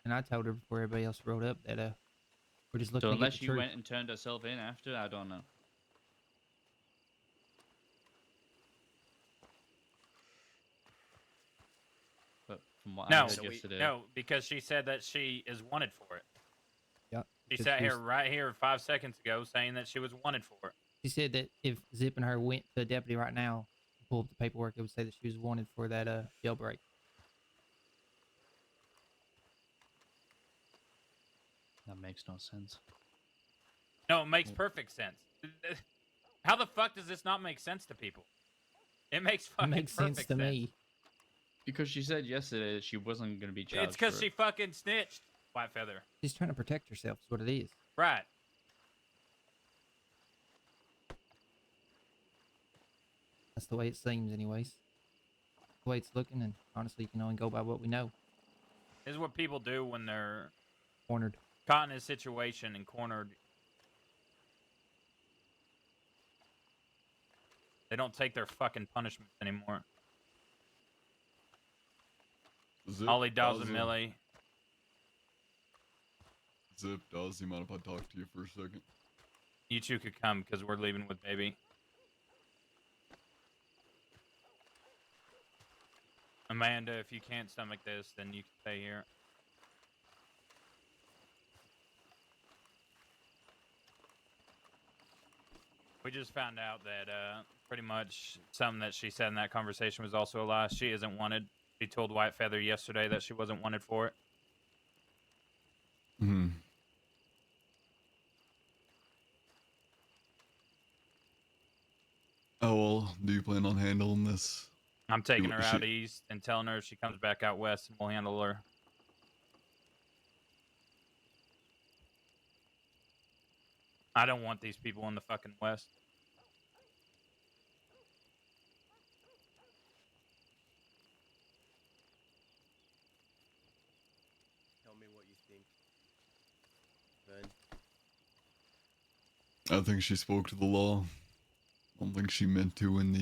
And I told her before everybody else rode up that we're just looking So to get unless the she truth. went and turned herself in after, I don't know. But from what I heard yesterday, no, because she said that she is wanted for it. Yep. She sat here right here 5 seconds ago saying that she was wanted for it. She said that if Zip and her went to the deputy right now, pull up the paperwork, it would say that she was wanted for that jailbreak. that makes no sense. No, it makes perfect sense. How the fuck does this not make sense to people? It makes fucking makes perfect sense to me. Because she said yesterday that she wasn't going to be charged. It's because for she it. fucking snitched, White Feather. She's trying to protect herself. Is what it is. Right. That's the way it seems, anyways. The way it's looking, and honestly, you can only go by what we know. This is what people do when they're Cornered. caught in a situation and cornered. They don't take their fucking punishments anymore. Zip, Ollie, Dawes, and Dawes, Millie. Zip, Dawes, you mind if I talk to you for a second? You two could come because we're leaving with baby. Amanda, if you can't stomach this, then you can stay here. We just found out that pretty much something that she said in that conversation was also a lie. She isn't wanted. She told White Feather yesterday that she wasn't wanted for it. Hmm. How well do you plan on handling this? I'm taking her out east and telling her if she comes back out west, and we'll handle her. I don't want these people in the fucking west. Tell me what you think, Vern. I think she spoke to the law. I don't think she meant to in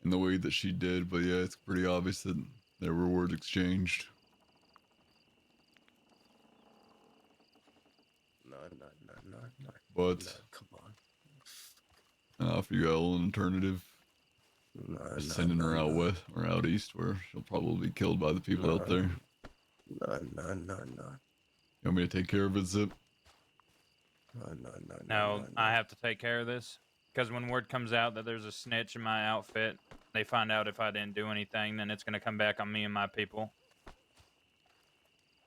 the way that she did, but yeah, it's pretty obvious that there were words exchanged. No. But no, come on. if you got an alternative, sending her out west or out east, where she'll probably be killed by the people out there. No. You want me to take care of it, Zip? No, I have to take care of this. Because when word comes out that there's a snitch in my outfit, they find out if I didn't do anything, then it's going to come back on me and my people.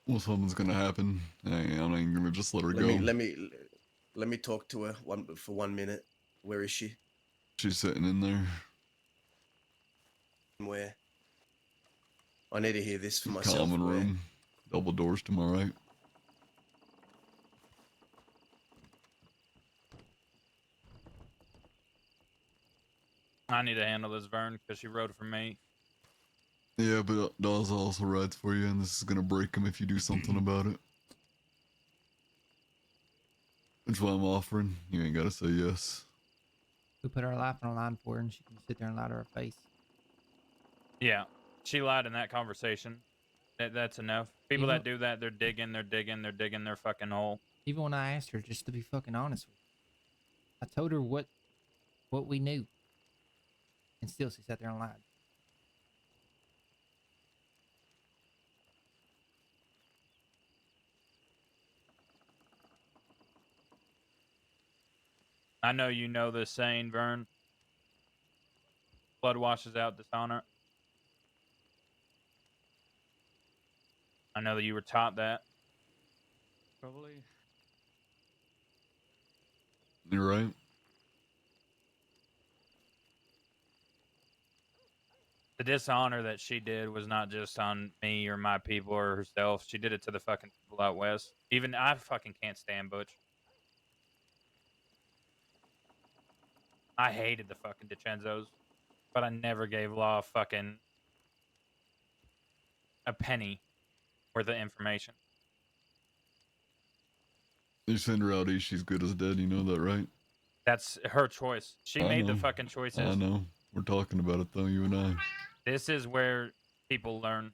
Well, something's gonna happen. I ain't gonna just let her go. Let me talk to her for 1 minute. Where is she? She's sitting in there. Where? I need to hear this for myself. Common room. Double doors to my right. I need to handle this, Vern, because she wrote for me. Yeah, but Dawes also rides for you, and this is gonna break him if you do something about it. That's why I'm offering. You ain't gotta say yes. We put our life on the line for her, and she can sit there and lie to her face. Yeah, she lied in that conversation. That's enough. People that do that, they're digging their fucking hole. Even when I asked her just to be fucking honest with her, I told her what we knew, and still she sat there and lied. I know you know this saying, Vern. Blood washes out dishonor. I know that you were taught that. Probably. You're right. The dishonor that she did was not just on me or my people or herself. She did it to the fucking people out west. Even I fucking can't stand Butch. I hated the fucking DiCenzos, but I never gave Law fucking a penny worth of information. You send her out, she's good as dead. You know that, right? That's her choice. She I made the know. fucking choices. I know. We're talking about it though, you and I. This is where people learn.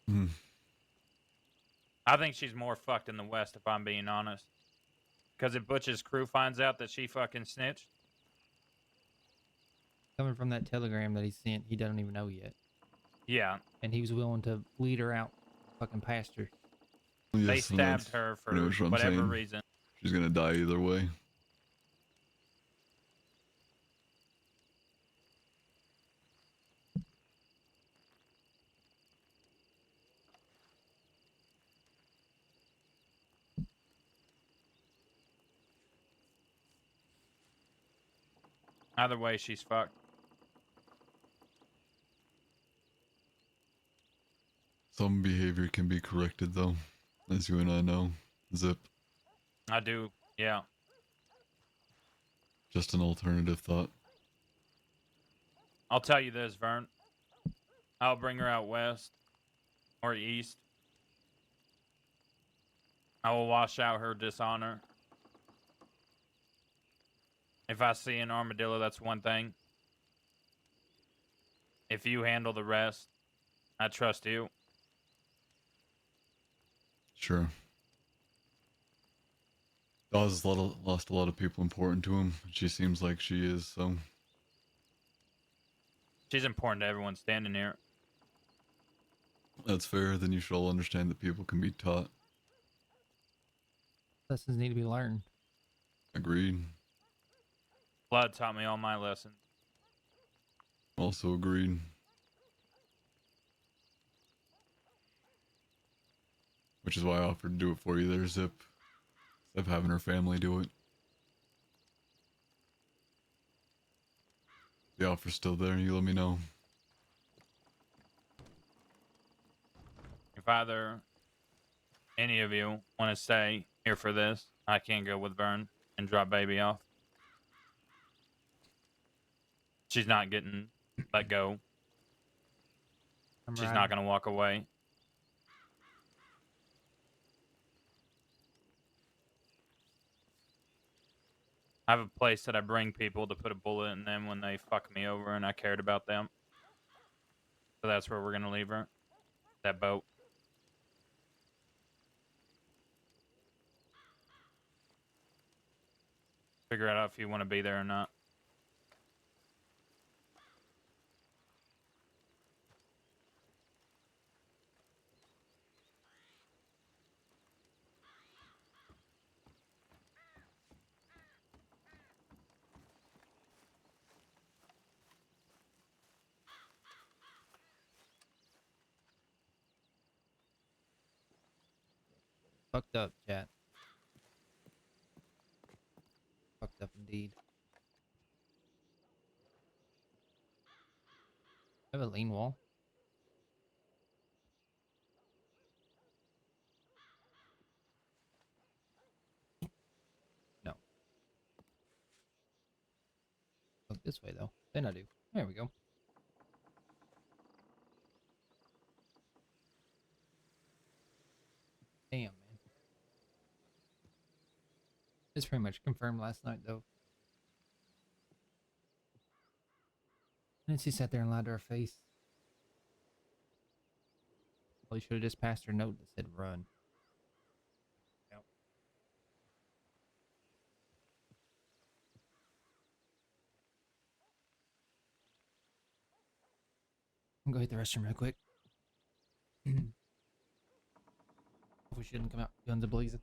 Hmm. I think she's more fucked in the West, if I'm being honest. Because if Butch's crew finds out that she fucking snitched. Coming from that telegram that he sent, he doesn't even know yet. Yeah. And he was willing to lead her out fucking pasture. Yes, They stabbed her for pretty much what I'm whatever saying. reason. She's gonna die either way. Either way, she's fucked. Some behavior can be corrected though, as you and I know. Zip. I do, yeah. Just an alternative thought. I'll tell you this, Vern. I'll bring her out west or east. I will wash out her dishonor. If I see an armadillo, that's one thing. If you handle the rest, I trust you. Sure. Dawes lost a lot of people important to him. She seems like she is, so. She's important to everyone standing here. That's fair. Then you should all understand that people can be taught. Lessons need to be learned. Agreed. Blood taught me all my lessons. Also agreed. Which is why I offered to do it for you there, Zip. Instead of having her family do it. The offer's still there, you let me know. If either any of you want to stay here for this, I can go with Vern and drop baby off. She's not getting let go. She's not going to walk away. I have a place that I bring people to put a bullet in them when they fuck me over and I cared about them. So that's where we're going to leave her. That boat. Figure out if you want to be there or not. Fucked up, chat. Fucked up indeed. I have a lean wall. No. Look this way though. Then I do. There we go. Damn, man. It's pretty much confirmed last night though. And she sat there and lied to her face. Well, you should have just passed her note that said run. Yep. I'm gonna go hit the restroom real quick. We shouldn't come out guns a-blazing.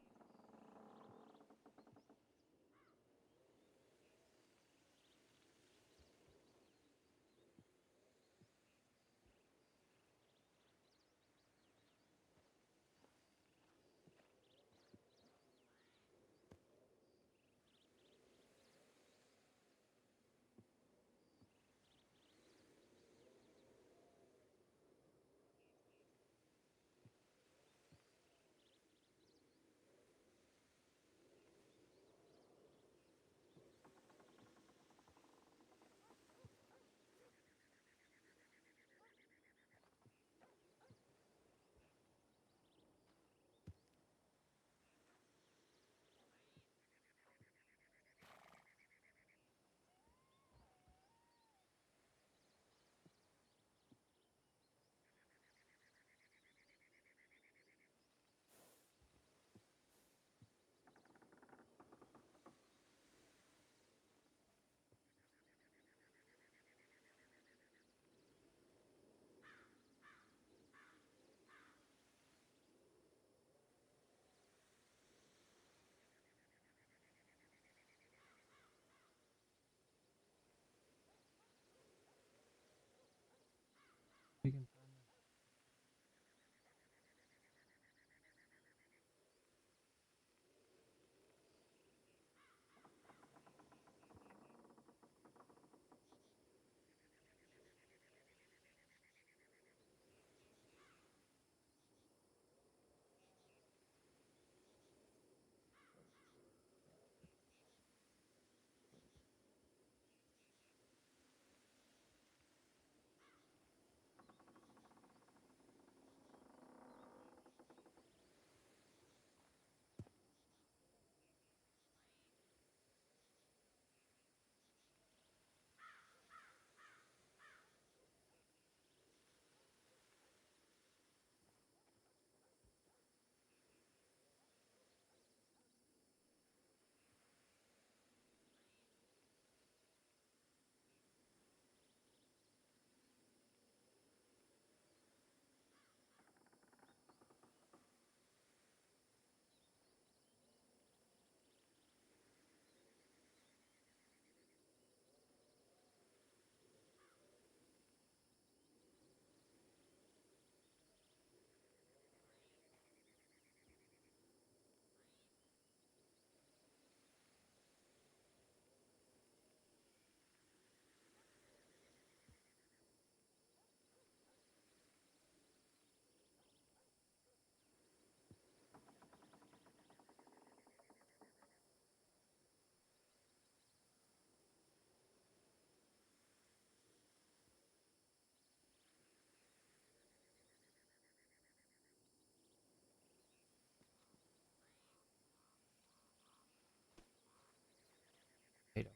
potato.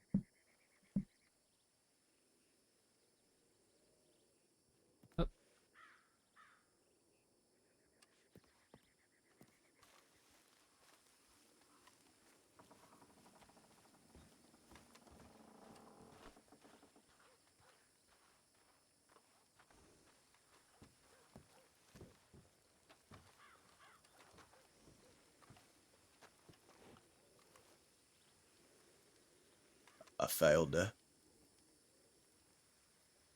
Oh. I failed her.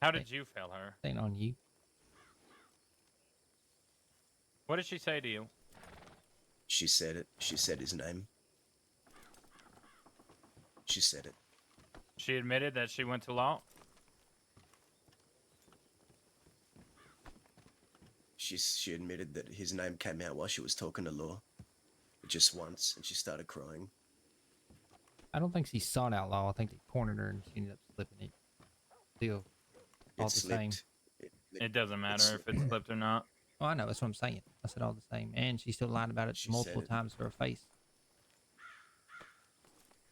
How did you fail her? Ain't on you. What did she say to you? She said it. She said his name. She said it. She admitted that she went to law? She admitted that his name came out while she was talking to Law. Just once, and she started crying. I don't think she sought out law. I think they cornered her and she ended up slipping it. Still, all the same. It doesn't matter if it's slipped or not. Oh, I know. That's what I'm saying. I said all the same. And she still lied about it multiple times to her face.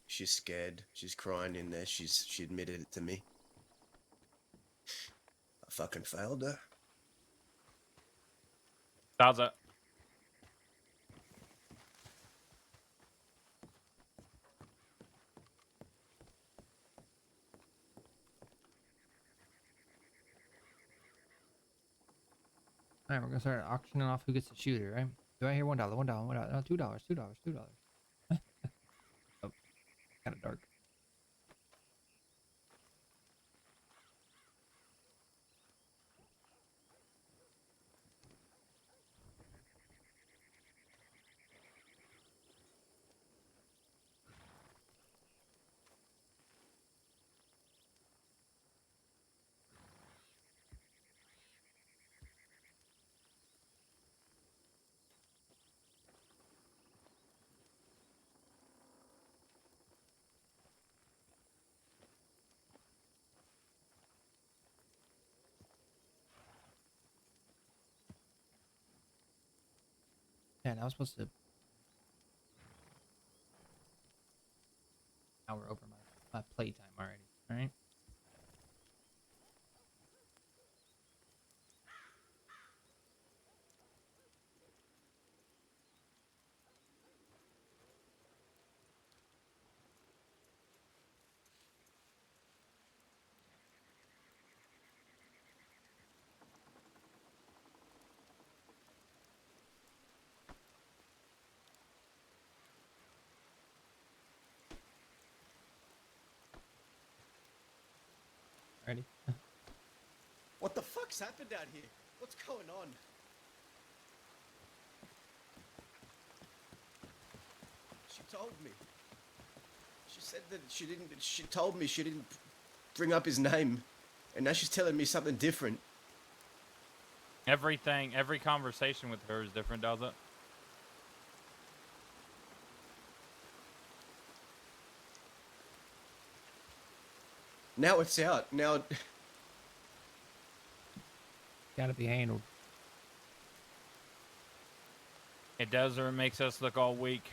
She's scared. She's crying in there. She admitted it to me. I fucking failed her. Salza. All right, we're gonna start auctioning off who gets to shoot her, right? Do I hear $1, $1, $1, no, $2, $2. Oh, kind of dark. Yeah, I was supposed to. Now we're over my playtime already. All right. Ready? What the fuck's happened out here? What's going on? She told me. She said that she didn't. She told me she didn't bring up his name, and now she's telling me something different. Every conversation with her is different, does it? Now it's out. Now. Gotta be handled. It does, or it makes us look all weak.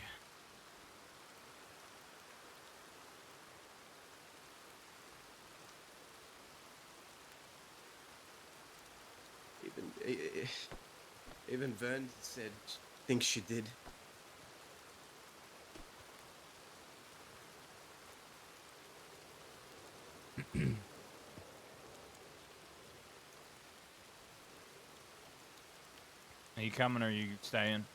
Even Vern said thinks she did. Are you coming or are you staying?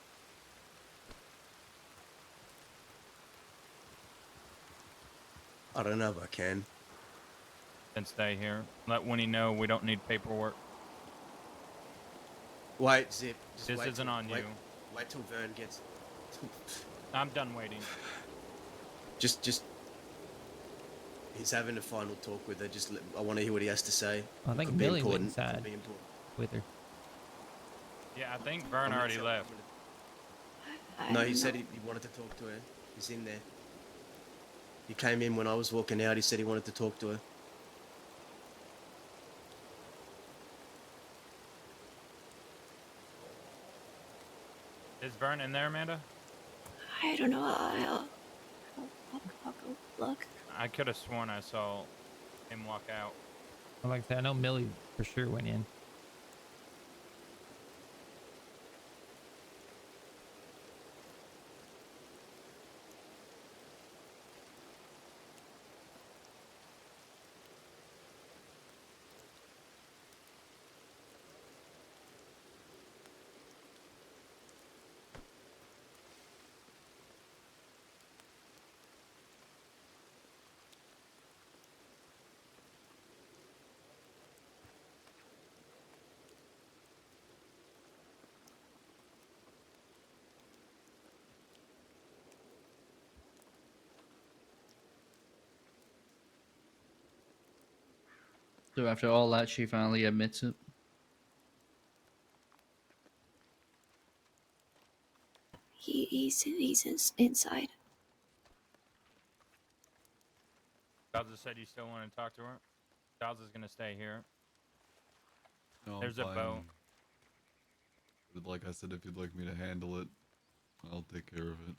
I don't know if I can. Then stay here. Let Winnie know we don't need paperwork. Wait, Zip. This isn't on you. Wait till Vern gets. I'm done waiting. Just. He's having a final talk with her. I want to hear what he has to say. I think Could be Billy went important. inside Could be important. with her. Yeah, I think Vern already left. No, he said he wanted to talk to her. He's in there. He came in when I was walking out. He said he wanted to talk to her. Is Vern in there, Amanda? I don't know. I'll go look. I could have sworn I saw him walk out. Well, like I said, I know Millie for sure went in. So after all that, she finally admits it. He's inside. Giles said you still want to talk to her. Giles is gonna stay here. No, There's I'm a fine. boat. But like I said, if you'd like me to handle it, I'll take care of it.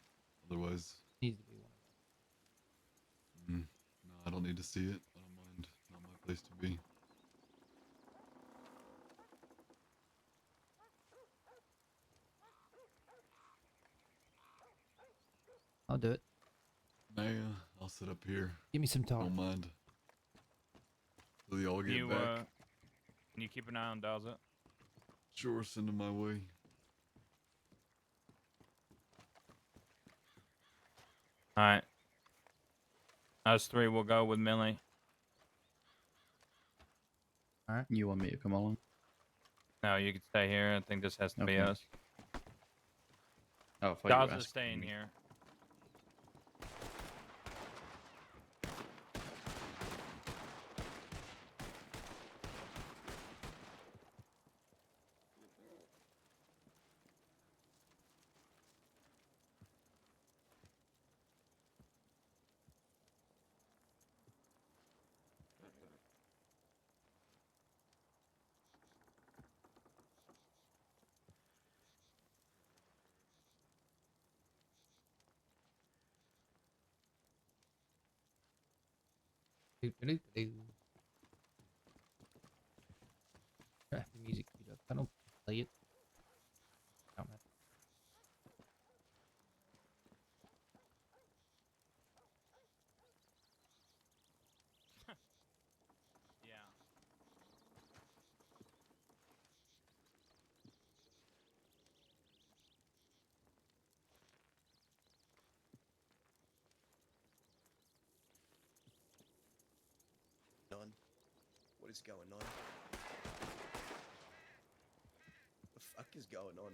Otherwise, Needs to be one. no, I don't need to see it. I don't mind. Not my place to be. I'll do it. Nah, I'll sit up here. Give me some talk. Don't mind. Till y'all get You back. can you keep an eye on Daza? Sure, send them my way. All right. Us three will go with Millie. All right. You want me to come along? No, you can stay here. I think this has to be Okay. us. Oh, I thought you were Daza's asking staying me. here. Do-do-do-do. I have the music queued up. I don't play it. Don't have- Yeah. On. What is going on? The fuck is going on?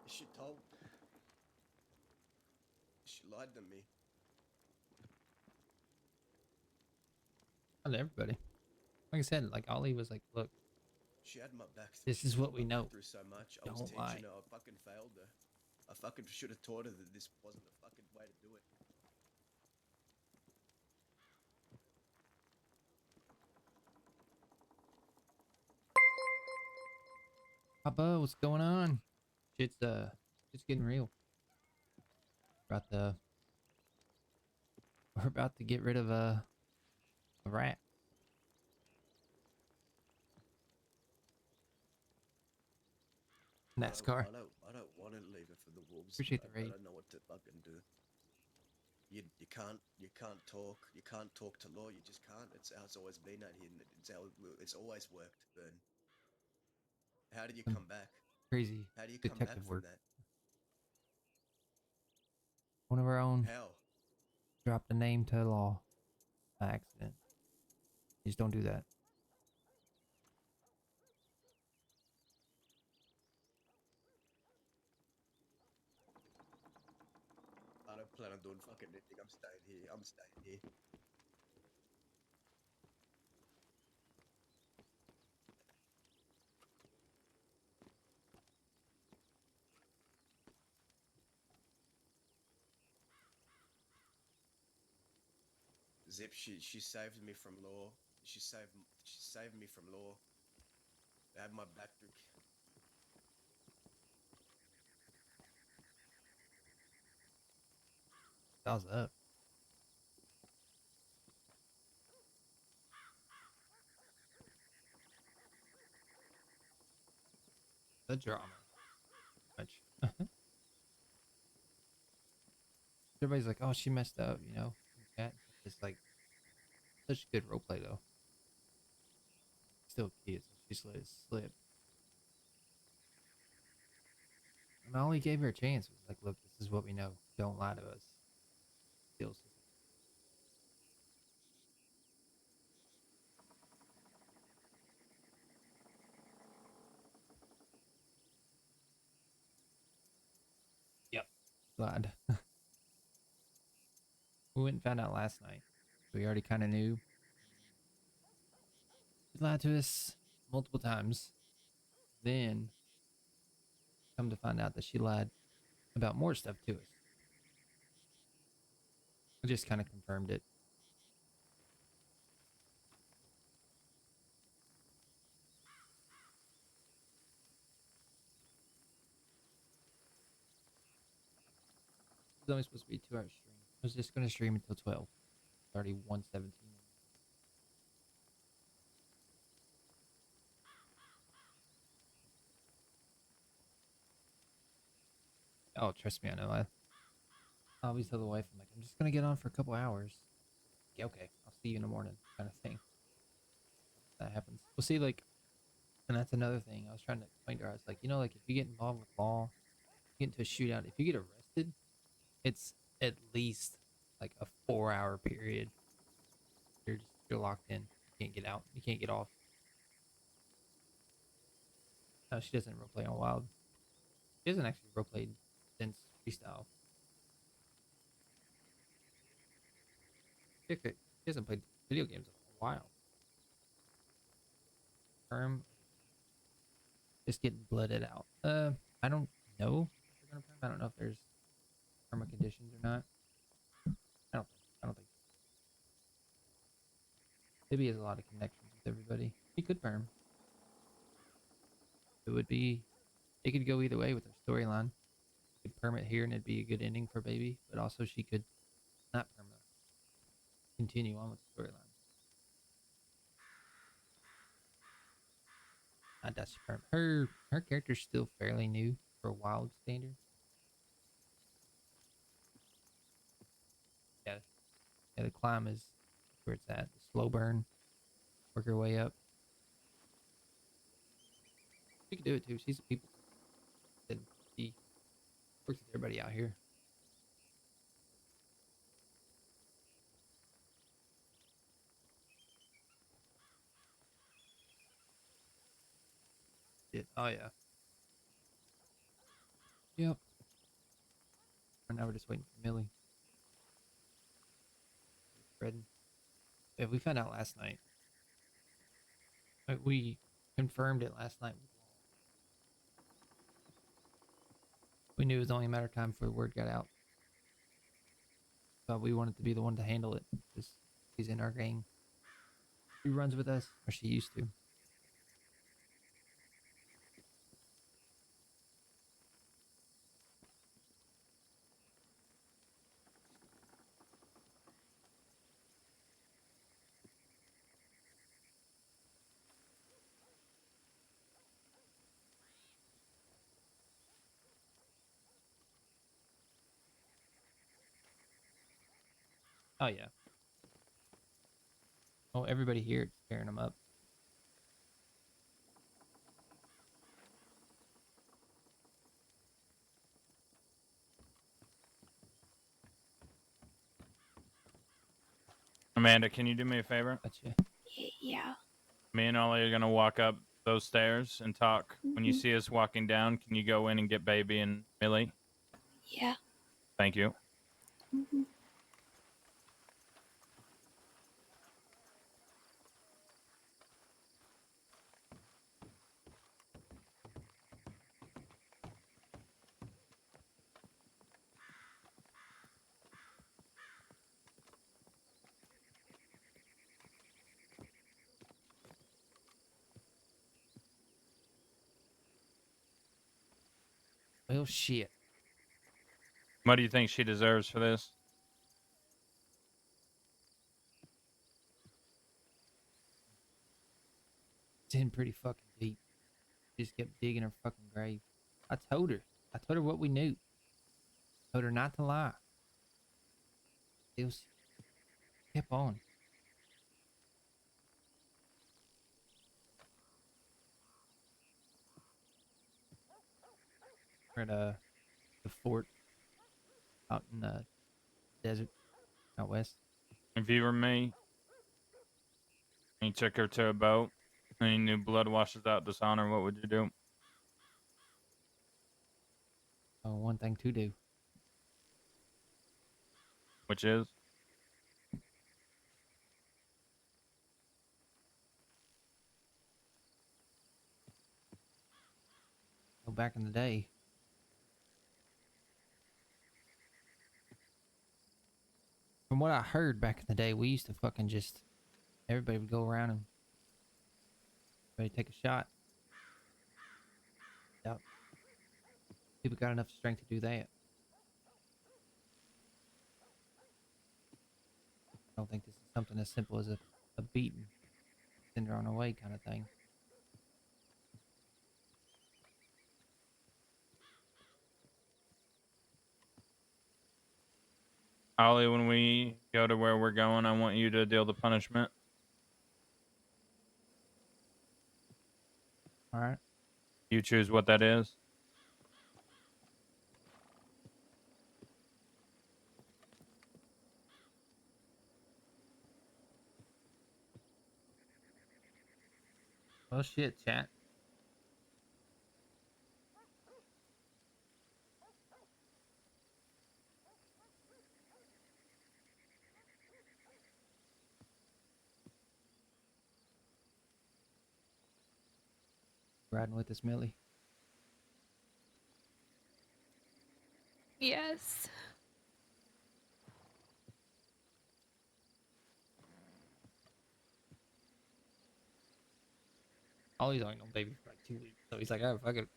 She told. She lied to me. Not everybody. Like I said, like Ollie was like, look, She had my back. this is what we know. Through so much. I was Don't teaching lie. her. I fucking failed her. I fucking should have taught her that this wasn't the fucking way to do it. Papa, what's going on? Shit's getting real. We're about to get rid of a rat. NASCAR. I don't want to leave it for the wolves. Appreciate the I raid. don't know what to fucking do. You can't talk to law. You just can't. It's how it's always been out here. It's always worked. Burn. How did you come back? Crazy How do you come back detective from work. that? One of our own How? dropped a name to law by accident. You just don't do that. I don't plan on doing fucking anything. I'm staying here. I'm staying here. Zip, she saved me from law. She saved me from law. I had my back through. y'all's up. The drama. Much. Everybody's like, oh, she messed up, you know. In chat. It's like such good roleplay though. Still kids, so she let it slip. And Ollie gave her a chance. It was like, look, this is what we know. Don't lie to us. Still. Yep. Glad. We went and found out last night. We already kind of knew. She lied to us multiple times. Then, come to find out that she lied about more stuff to us. I just kind of confirmed it. It was only supposed to be a 2-hour stream. I was just going to stream until 12. It's already 1:17. Oh, trust me, I know. I always tell the wife, I'm like, I'm just going to get on for a couple hours. Yeah, okay, I'll see you in the morning, kind of thing. That happens. Well, see, like, and that's another thing. I was trying to explain to her. I was like, you know, like, if you get involved with law, you get into a shootout, if you get arrested, it's at least like a 4-hour period. You're locked in. You can't get out. You can't get off. No, she doesn't roleplay on Wild. She hasn't actually roleplayed since freestyle. She hasn't played video games in a while. Just getting blooded out. I don't know if they're gonna perm. I don't know if there's perma conditions or not. I don't think. Maybe he has a lot of connections with everybody. He could perm. It would be. It could go either way with her storyline. Could perm it here and it'd be a good ending for baby, but also she could not perm it. Continue on with the storyline. Not that she perm. Her character's still fairly new for Wild standards. Yeah, the climb is where it's at. The slow burn. Work her way up. She can do it too. She's a people. And she works with everybody out here. Oh yeah. Yep. And now we're just waiting for Millie. Spreading. Yeah, we found out last night. We confirmed it last night. We knew it was only a matter of time before the word got out. But we wanted to be the one to handle it because she's in our gang. She runs with us, or she used to. Oh yeah. Oh, everybody here is tearing them up. Amanda, can you do me a favor? Gotcha. Yeah. Me and Ollie are gonna walk up those stairs and talk. When you see us walking down, can you go in and get Baby and Millie? Yeah. Thank you. Mm-hmm. Well, shit. What do you think she deserves for this? in pretty fucking deep. She just kept digging her fucking grave. I told her what we knew. Told her not to lie. It was kept on. We're at the fort out in the desert out west. If you were me, and you took her to a boat, and you knew blood washes out dishonor, what would you do? Oh, one thing to do. Which is? Well, back in the day, from what I heard back in the day, we used to fucking just, everybody would go around and everybody take a shot. Yep. People got enough strength to do that. I don't think this is something as simple as a beating, send her on her way kind of thing. Ollie, when we go to where we're going, I want you to deal the punishment. All right. You choose what that is. Well, shit, chat. Riding with us, Millie. Yes. Ollie's only known baby for like 2 weeks, so he's like, oh, fuck it.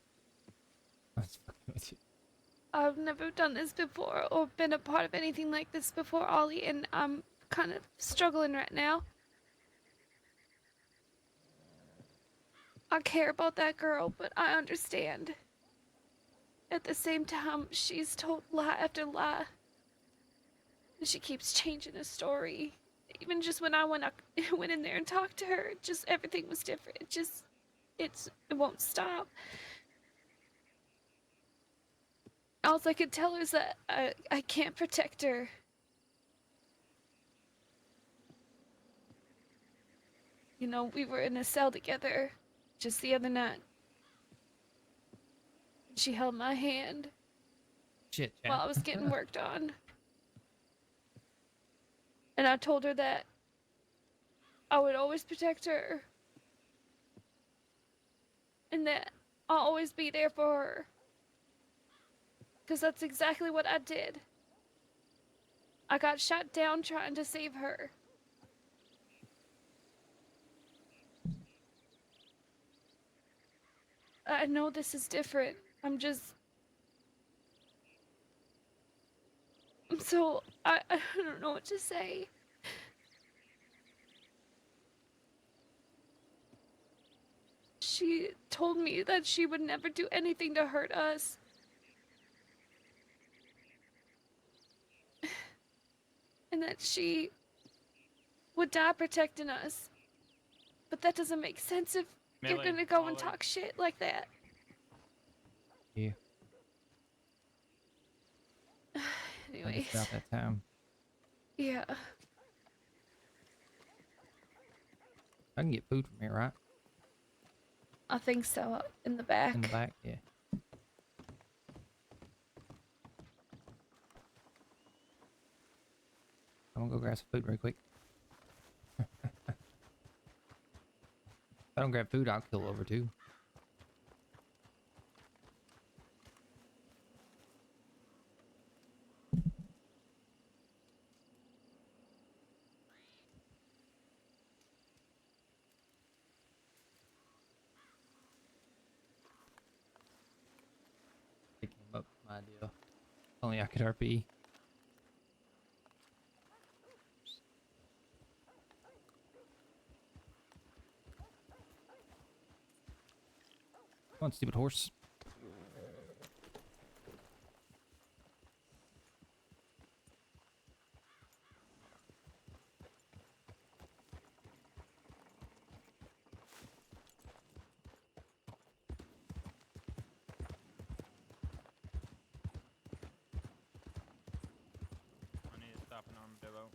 I was fucking with you. I've never done this before or been a part of anything like this before, Ollie, and I'm kind of struggling right now. I care about that girl, but I understand. At the same time, she's told lie after lie. And she keeps changing the story. Even just when I went in there and talked to her, just everything was different. It won't stop. All I could tell her is that I can't protect her. You know, we were in a cell together just the other night. She held my hand Shit, chat. while I was getting worked on. And I told her that I would always protect her. And that I'll always be there for her. Because that's exactly what I did. I got shot down trying to save her. I know this is different. I'm so, I don't know what to say. She told me that she would never do anything to hurt us. And that she would die protecting us. But that doesn't make sense if you're Millie, gonna go and Ollie. talk shit like that. Yeah. Anyways. It's about that time. Yeah. I can get food from here, right? I think so. In the back. In the back, yeah. I'm gonna go grab some food real quick. If I don't grab food, I'll kill over too. Pick him up, my deal. Only I could RP. Come on, stupid horse. I need to stop an armadillo.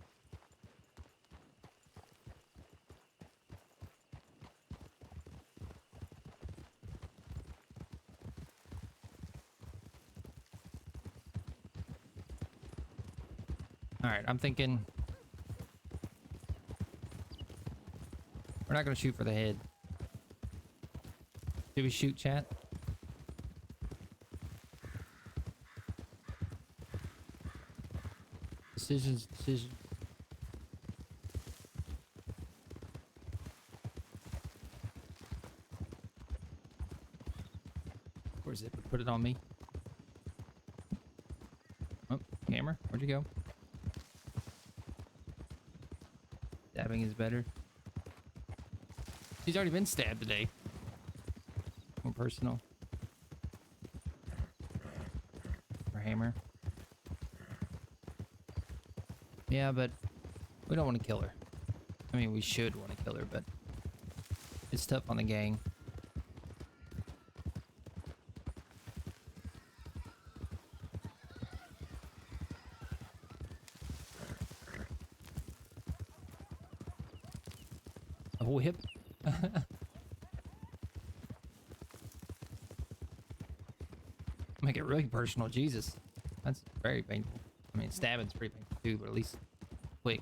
Alright, I'm thinking... We're not gonna shoot for the head. Did we shoot, chat? Decisions. Where's it? Put it on me. Oh, camera, where'd you go? Stabbing is better. She's already been stabbed today. More personal. Or hammer. Yeah, but we don't want to kill her. I mean, we should want to kill her, but it's tough on the gang. A whip. Make it really personal, Jesus. That's very painful. I mean, stabbing's pretty painful too, but at least quick.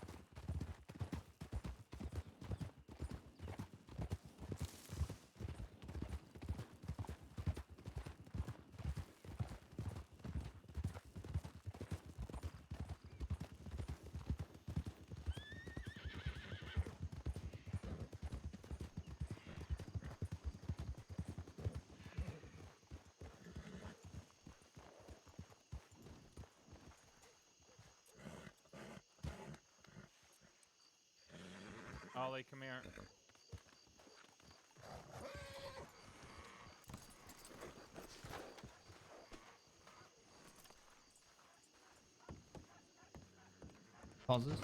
Ollie, come here. Pauses.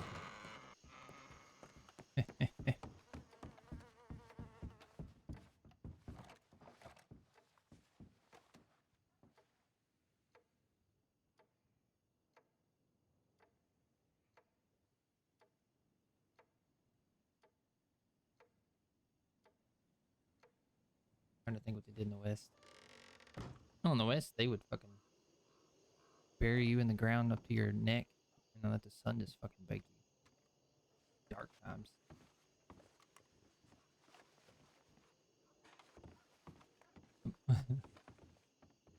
Trying to think what they did in the West. Oh, in the West, they would fucking bury you in the ground up to your neck and then let the sun just fucking bake you. Dark times.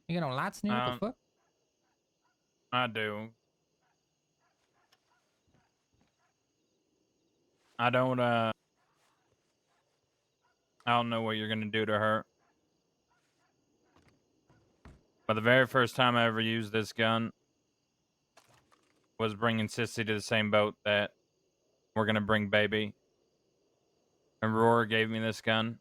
You got no lights in here? What the fuck? I do. I don't know what you're gonna do to her. But the very first time I ever used this gun was bringing Sissy to the same boat that we're gonna bring Baby. And Roar gave me this gun.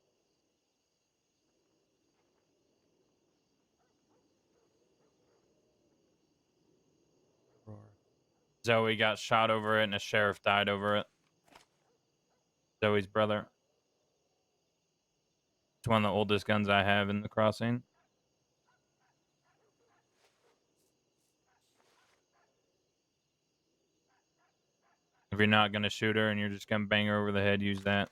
Roar. Zoe got shot over it and a sheriff died over it. Zoe's brother. It's one of the oldest guns I have in the crossing. If you're not gonna shoot her and you're just gonna bang her over the head, use that.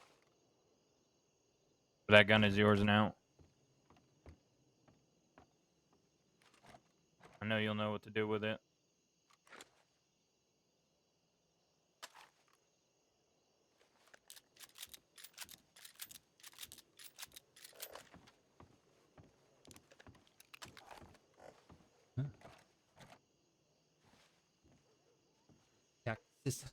But that gun is yours now. I know you'll know what to do with it. Cactus.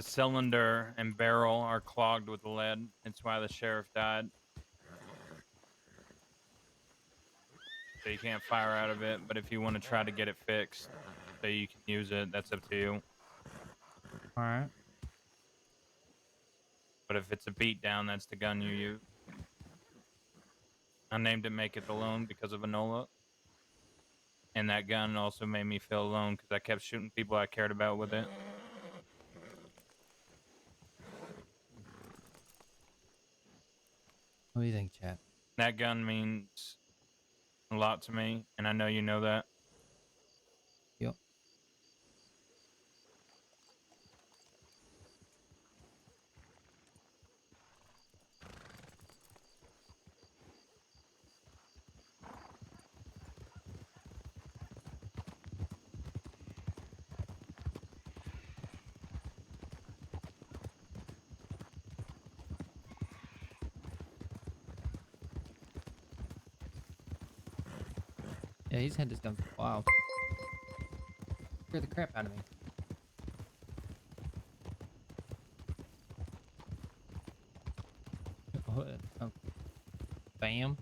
The cylinder and barrel are clogged with lead. That's why the sheriff died. So you can't fire out of it, but if you want to try to get it fixed so you can use it, that's up to you. Alright. But if it's a beat down, that's the gun you use. I named it Make It Alone because of Enola. And that gun also made me feel alone because I kept shooting people I cared about with it. What do you think, chat? That gun means a lot to me, and I know you know that. Yep. Yeah, he's had this gun for a while. Scared the crap out of me. Oh. Bam.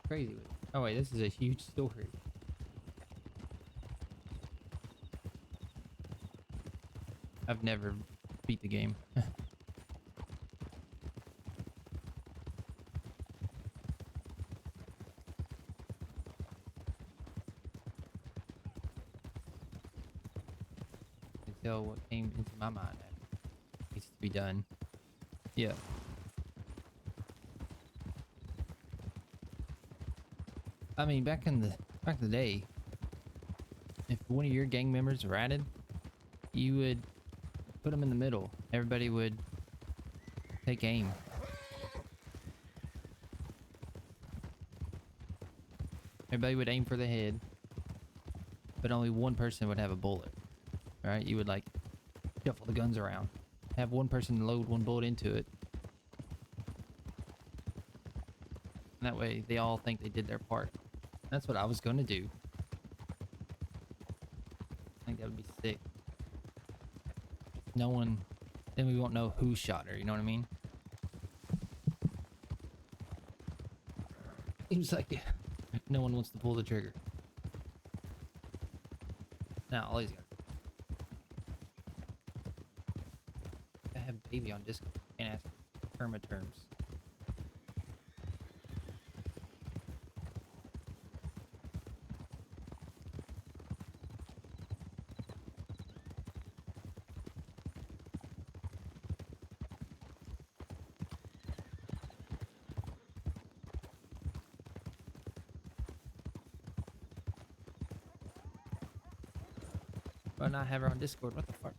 Crazy. Oh wait, this is a huge story. I've never beat the game. Tell what came into my mind that needs to be done. Yeah. I mean, back in the day, if one of your gang members ratted, you would put them in the middle. Everybody would take aim. Everybody would aim for the head, but only one person would have a bullet. Right? You would like shuffle the guns around, have one person load one bullet into it. And that way they all think they did their part. That's what I was going to do. I think that would be sick. No one, then we won't know who shot her, you know what I mean? Seems like no one wants to pull the trigger. Now, all he's got. I have baby on Discord. Can't ask Irma terms. Why not have her on Discord? What the fuck?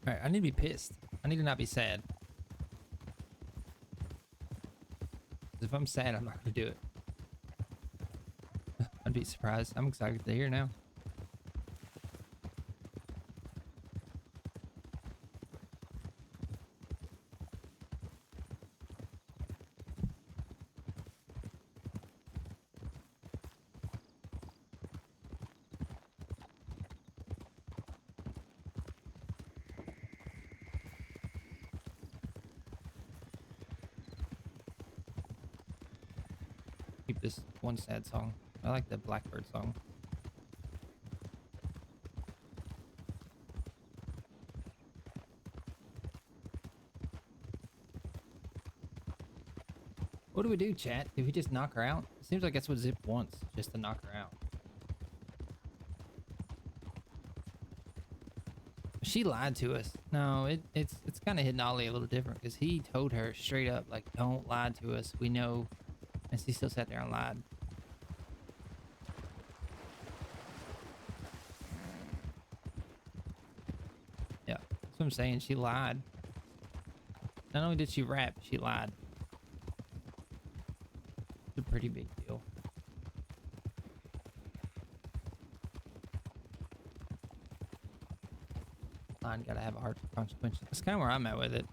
Alright, I need to be pissed. I need to not be sad. If I'm sad, I'm not gonna do it. I'd be surprised. I'm excited to hear now. Keep this one sad song. I like the Blackbird song. What do we do, chat? Did we just knock her out? It seems like that's what Zip wants, just to knock her out. She lied to us. No, it's kind of hitting Ollie a little different because he told her straight up, like, don't lie to us. We know. And she still sat there and lied. Yeah, that's what I'm saying. She lied. Not only did she rap, she lied. It's a pretty big deal. line gotta have a hard consequence. That's kind of where I'm at with it.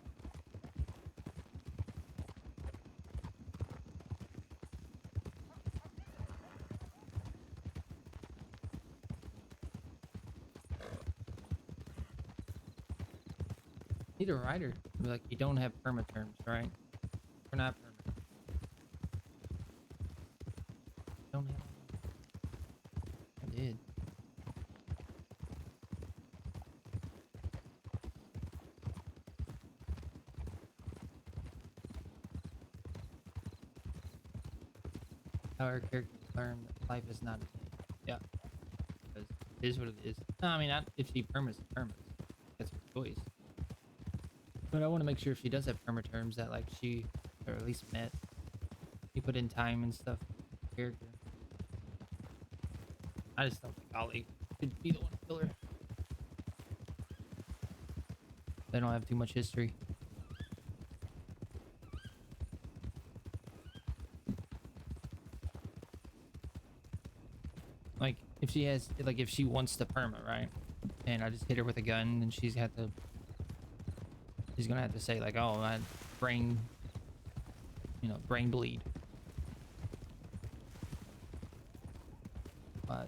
Need a writer. Like, you don't have perma terms, right? We're not perma. Don't have. I did. How our characters learn that life is not a thing. Yeah. Because it is what it is. No, I mean, not if she permits, permits. That's her choice. But I want to make sure if she does have perma terms that, like, she, or at least met, you put in time and stuff. Character. I just don't think Ollie should be the one to kill her. They don't have too much history. Like, if she has, like, if she wants to perma, right? And I just hit her with a gun, and she's gonna have to say, like, oh, my brain, brain bleed.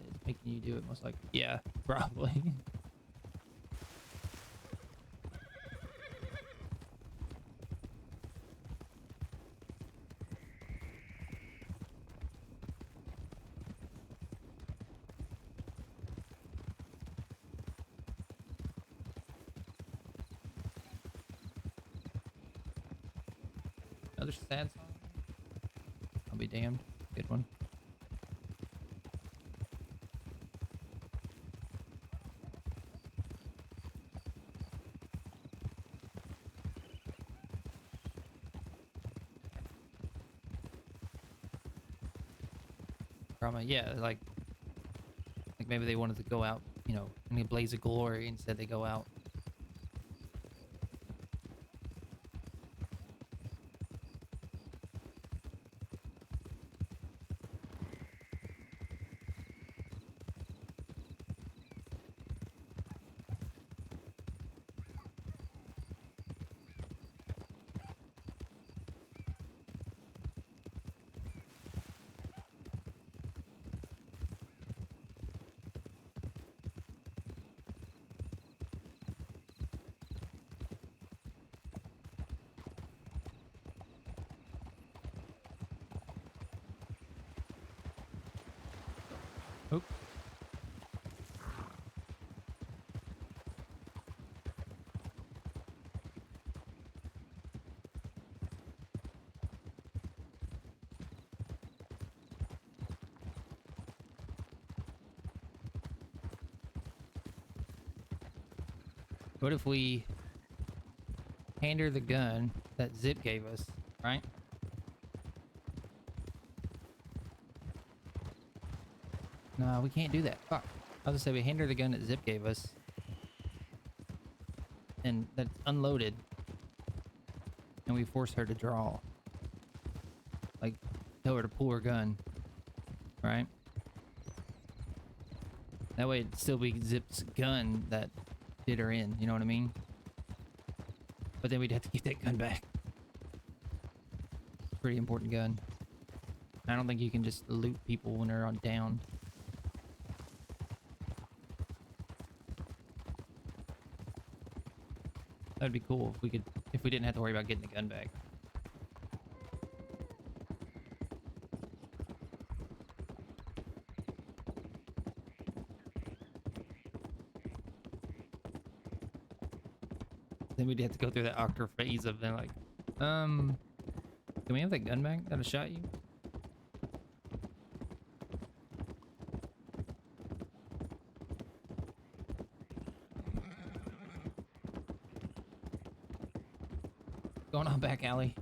It's making you do it, most likely. Yeah, probably. Another sad song. I'll be damned. Good one. Yeah, like maybe they wanted to go out, in a blaze of glory, instead they go out. Oop. What if we hand her the gun that Zip gave us, right? No, we can't do that. Fuck. I was gonna say we hand her the gun that Zip gave us, and that's unloaded, and we force her to draw. Like, tell her to pull her gun, right? That way it'd still be Zip's gun that did her in, you know what I mean? But then we'd have to get that gun back. Pretty important gun. I don't think you can just loot people when they're on down. That'd be cool if we didn't have to worry about getting the gun back. Then we'd have to go through that awkward phase of then, like, can we have that gun back that I shot you? Going on back alley.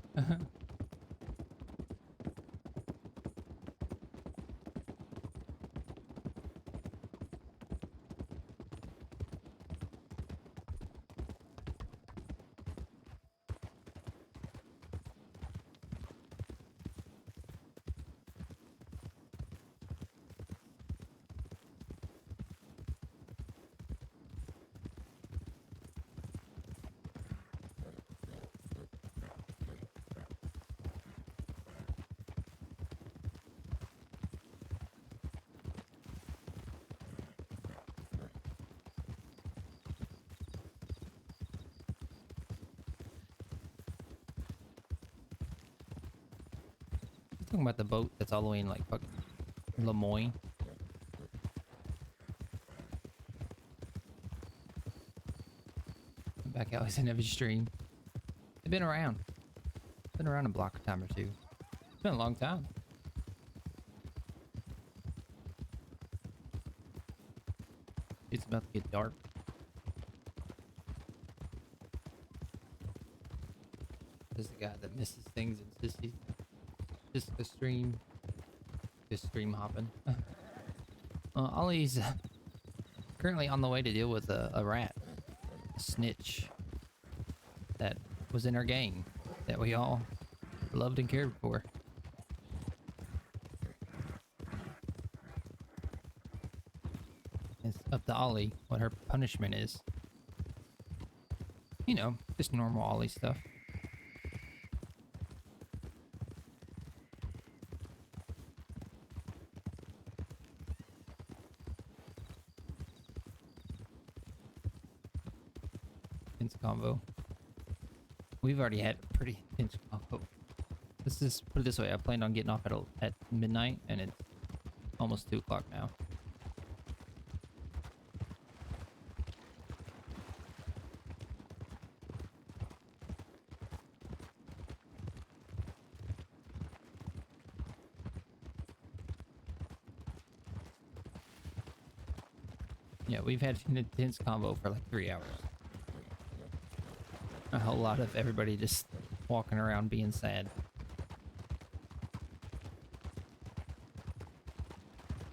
Talking about the boat that's all the way in like fucking Lemoyne. Back alleys in every stream. They've been around. Been around a block a time or two. It's been a long time. It's about to get dark. This is the guy that misses things and sissies. Just a stream. Just stream hopping. Ollie's currently on the way to deal with a rat. A snitch. That was in our gang. That we all loved and cared for. It's up to Ollie what her punishment is. You know, just normal Ollie stuff. Intense combo. We've already had a pretty intense combo. Let's just put it this way. I planned on getting off at midnight, and it's almost 2 o'clock now. Yeah, we've had an intense combo for like 3 hours. A whole lot of everybody just walking around being sad.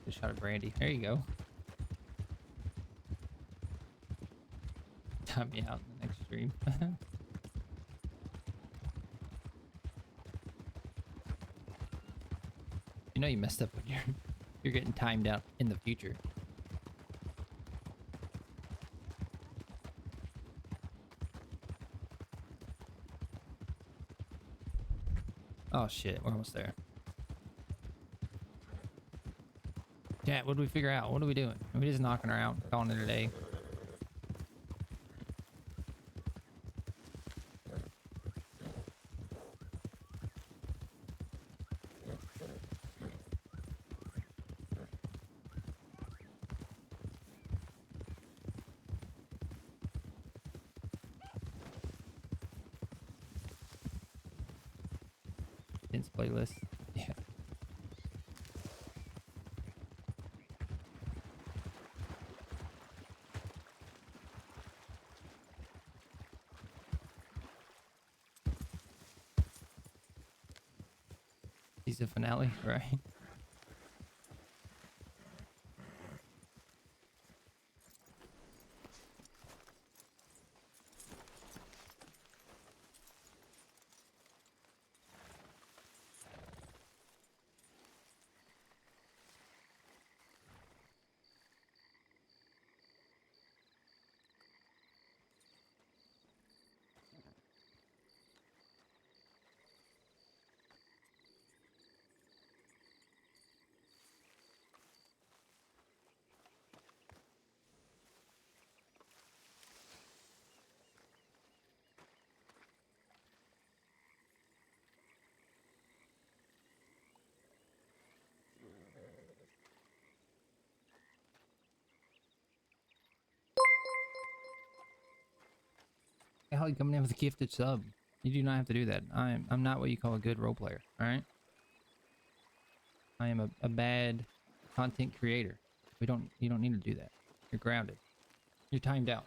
Good shot of brandy. There you go. Time me out in the next stream. You know you messed up when you're getting timed out in the future. Oh shit, we're almost there. Chat, what do we figure out? What are we doing? Are we just knocking her out, calling it a day? Playlist. Yeah. Season finale, right? Hell, you coming in with a gifted sub. You do not have to do that. I'm not what you call a good role player. All right. I am a bad content creator. You don't need to do that. You're grounded. You're timed out.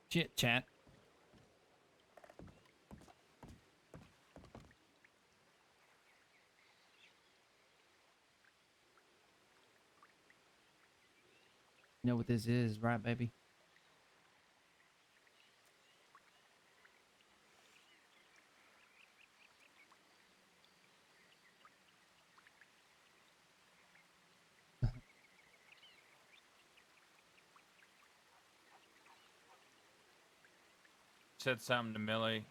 Shit, chat. You know what this is, right, baby? said something to Millie.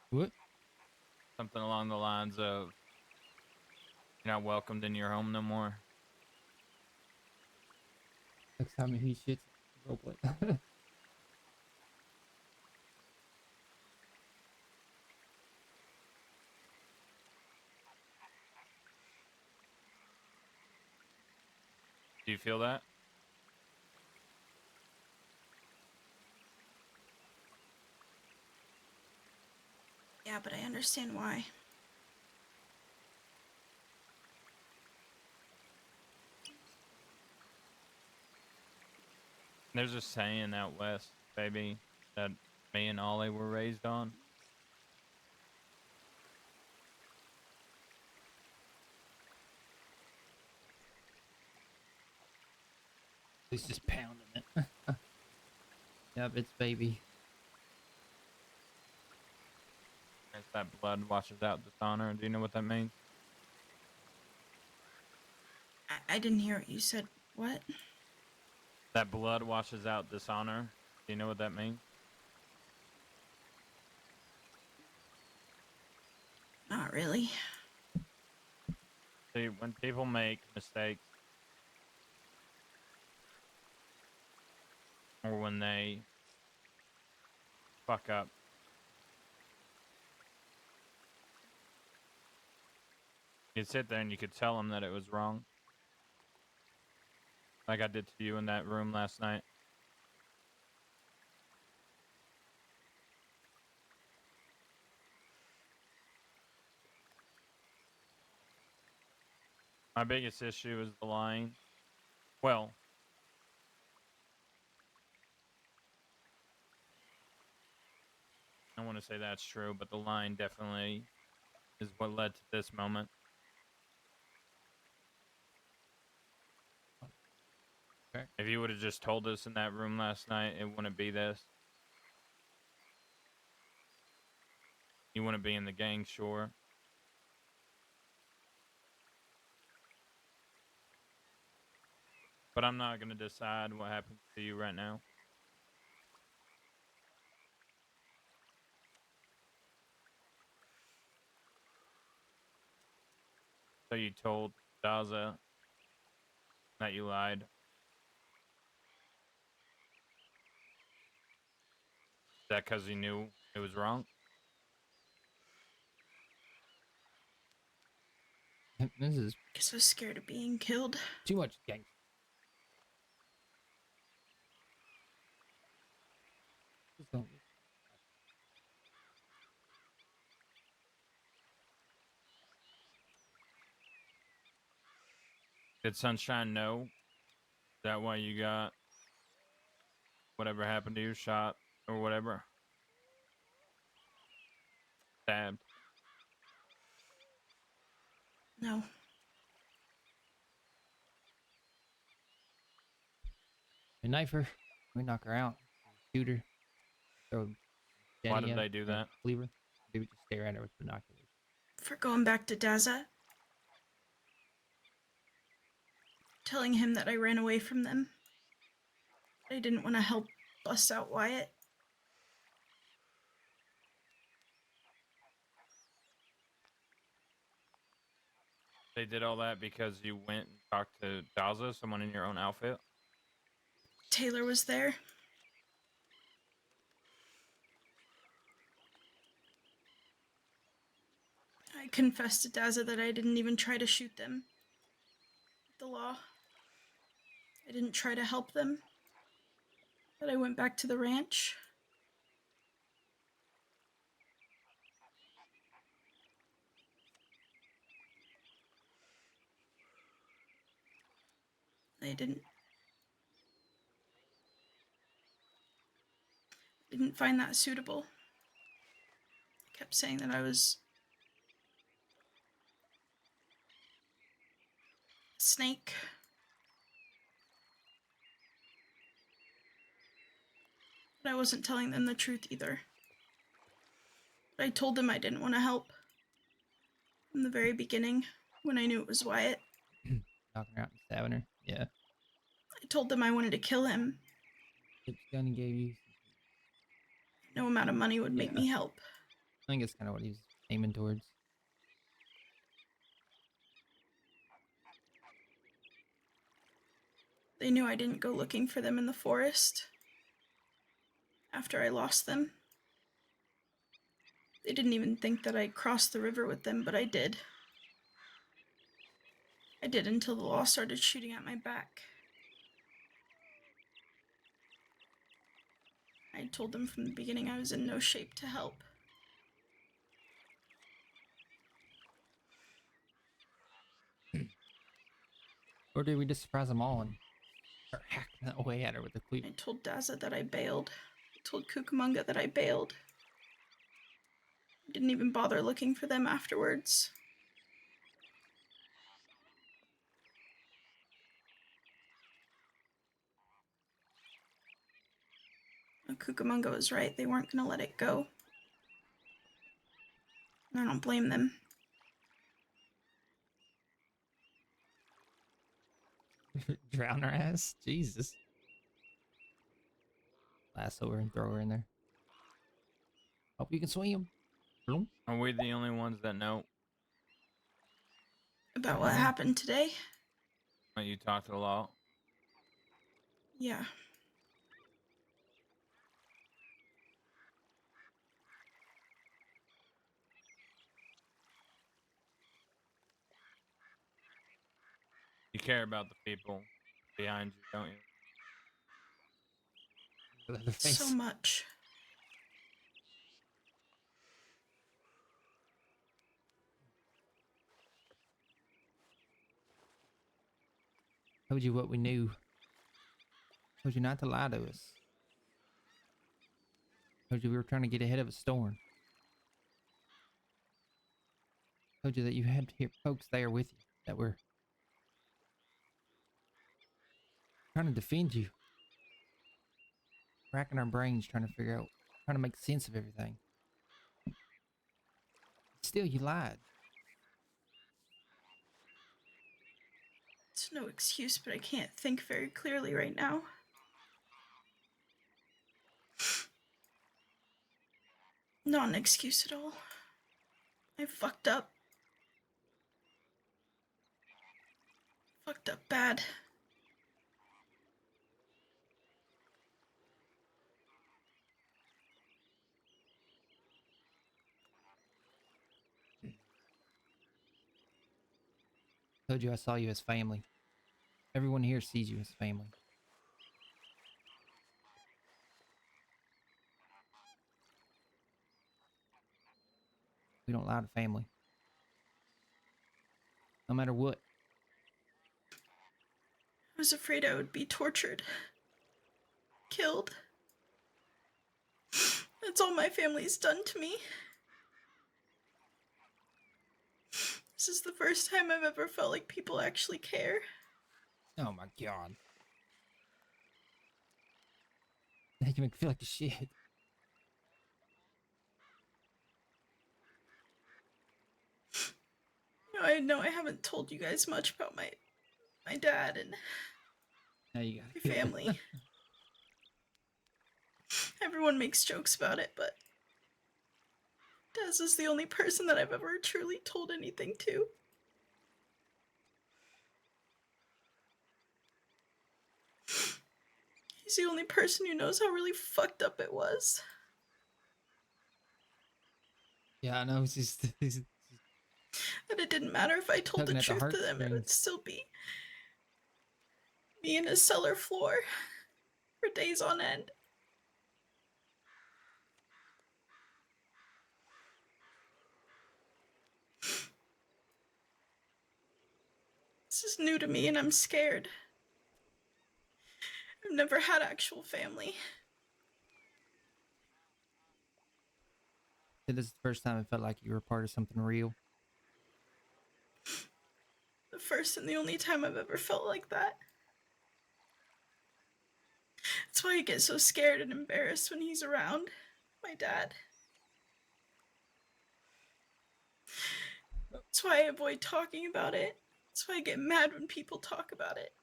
What? Something along the lines of, "You're not welcomed in your home no more." Next time he shits, roleplay. Do you feel that? Yeah, but I understand why. There's a saying out west, baby, that me and Ollie were raised on. He's just pounding it. Yep, it's baby. It's that blood washes out dishonor. Do you know what that means? I didn't hear what you said. What? That blood washes out dishonor. Do you know what that means? Not really. See, when people make mistakes, or when they fuck up, you'd sit there and you could tell them that it was wrong. Like I did to you in that room last night. My biggest issue is the lying. Well, I want to say that's true, but the lying definitely is what led to this moment. Okay. If you would have just told us in that room last night, it wouldn't be this. You wouldn't be in the gang, sure. But I'm not going to decide what happens to you right now. So you told Daza that you lied. Is that because you knew it was wrong? This is Guess I was scared of being killed. too much gang. Just don't. Did Sunshine know? Is that why you got whatever happened to you, shot or whatever? Stabbed. No. We knife her. We knock her out. Shoot her. Throw Why Jenny did up, they do that? Leave her. Maybe just stare at her with binoculars. For going back to Daza. Telling him that I ran away from them. I didn't want to help bust out Wyatt. They did all that because you went and talked to Daza, someone in your own outfit? Taylor was there. I confessed to Daza that I didn't even try to shoot them. The law. I didn't try to help them. That I went back to the ranch. I didn't find that suitable. I kept saying that I was a snake. But I wasn't telling them the truth either. But I told them I didn't want to help. From the very beginning, when I knew it was Wyatt. Knocking her out and stabbing her. Yeah. I told them I wanted to kill him. Tips gun he gave you. No amount of money would make me help. I think that's kind of what he was aiming towards. They knew I didn't go looking for them in the forest after I lost them. They didn't even think that I crossed the river with them, but I did. I did until the law started shooting at my back. I told them from the beginning I was in no shape to help. Or did we just surprise them all and start hacking that way at her with the cleat? I told Daza that I bailed. I told Cucamonga that I bailed. I didn't even bother looking for them afterwards. Cucamonga was right. They weren't going to let it go. And I don't blame them. Drown her ass? Jesus. Lasso her and throw her in there. Hope you can swim. Are we the only ones that know? About what happened today? You talked a lot. Yeah. You care about the people behind you, don't you? So much. Told you what we knew. Told you not to lie to us. Told you we were trying to get ahead of a storm. Told you that you had folks there with you that were trying to defend you. Racking our brains trying to figure out, trying to make sense of everything. Still, you lied. It's no excuse, but I can't think very clearly right now. Not an excuse at all. I fucked up. Fucked up bad. Told you I saw you as family. Everyone here sees you as family. We don't lie to family. No matter what. I was afraid I would be tortured. Killed. That's all my family's done to me. This is the first time I've ever felt like people actually care. Oh my god. Make you feel like a shit. I know I haven't told you guys much about my dad and Now you got my family. Everyone makes jokes about it, but Daz is the only person that I've ever truly told anything to. He's the only person who knows how really fucked up it was. Yeah, I know. It's just That it didn't matter if I told the truth to them, it would still be me in a cellar floor for days on end. This is new to me and I'm scared. I've never had actual family. This is the first time it felt like you were part of something real. The first and the only time I've ever felt like that. That's why I get so scared and embarrassed when he's around. My dad. That's That's why I avoid talking about it. That's why I get mad when people talk about it.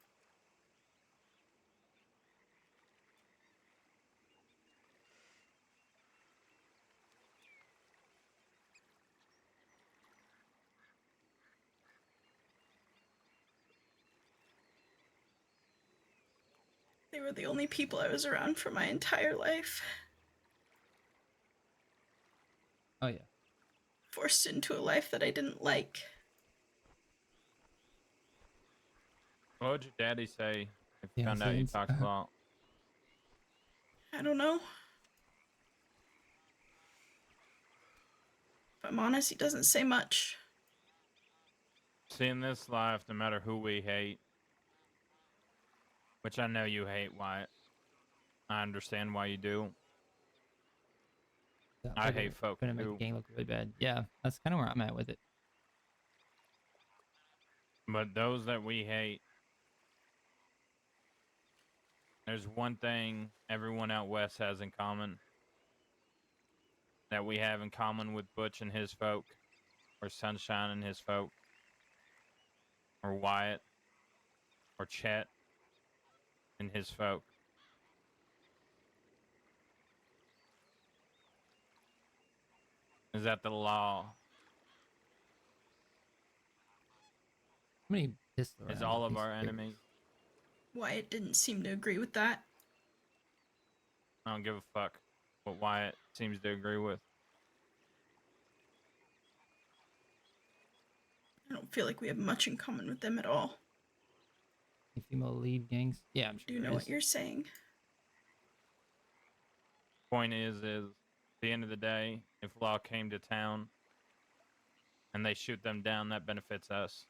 They were the only people I was around for my entire life. Oh yeah. Forced into a life that I didn't like. What would your daddy say if you Yeah, found out you seems- talked a lot? I don't know. If I'm honest, he doesn't say much. See, in this life, no matter who we hate, which I know you hate, Wyatt. I understand why you do. Yeah, I they're hate folk gonna make the too. game look really bad. Yeah, that's kind of where I'm at with it. But those that we hate, there's one thing everyone out west has in common. That we have in common with Butch and his folk, or Sunshine and his folk, or Wyatt, or Chet and his folk. Is that the law How many pistol is rounds all are of these our figures? enemies? Wyatt didn't seem to agree with that. I don't give a fuck what Wyatt seems to agree with. I don't feel like we have much in common with them at all. The female lead gangs? Yeah, I'm sure Do you there know is. what you're saying? Point is at the end of the day, if law came to town and they shoot them down, that benefits us.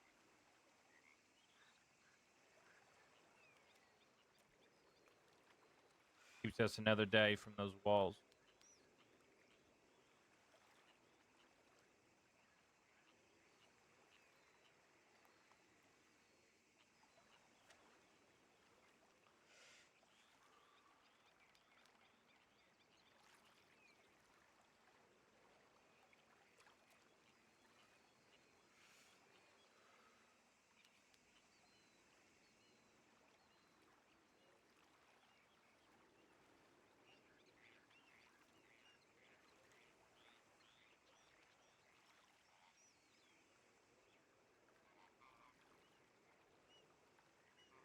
Keeps us another day from those walls.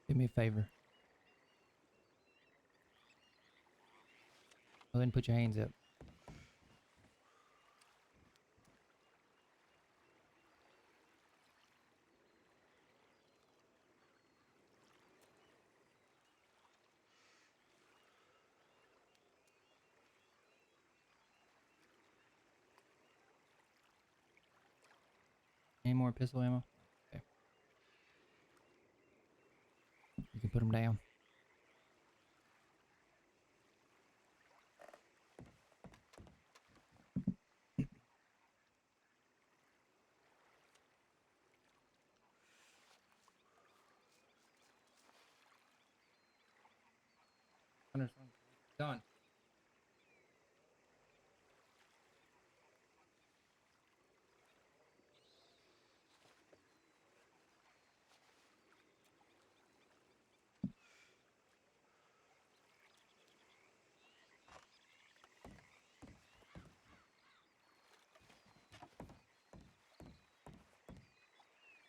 Do me a favor. Go ahead and put your hands up. Any more pistol ammo? Okay. You can put them down. Done.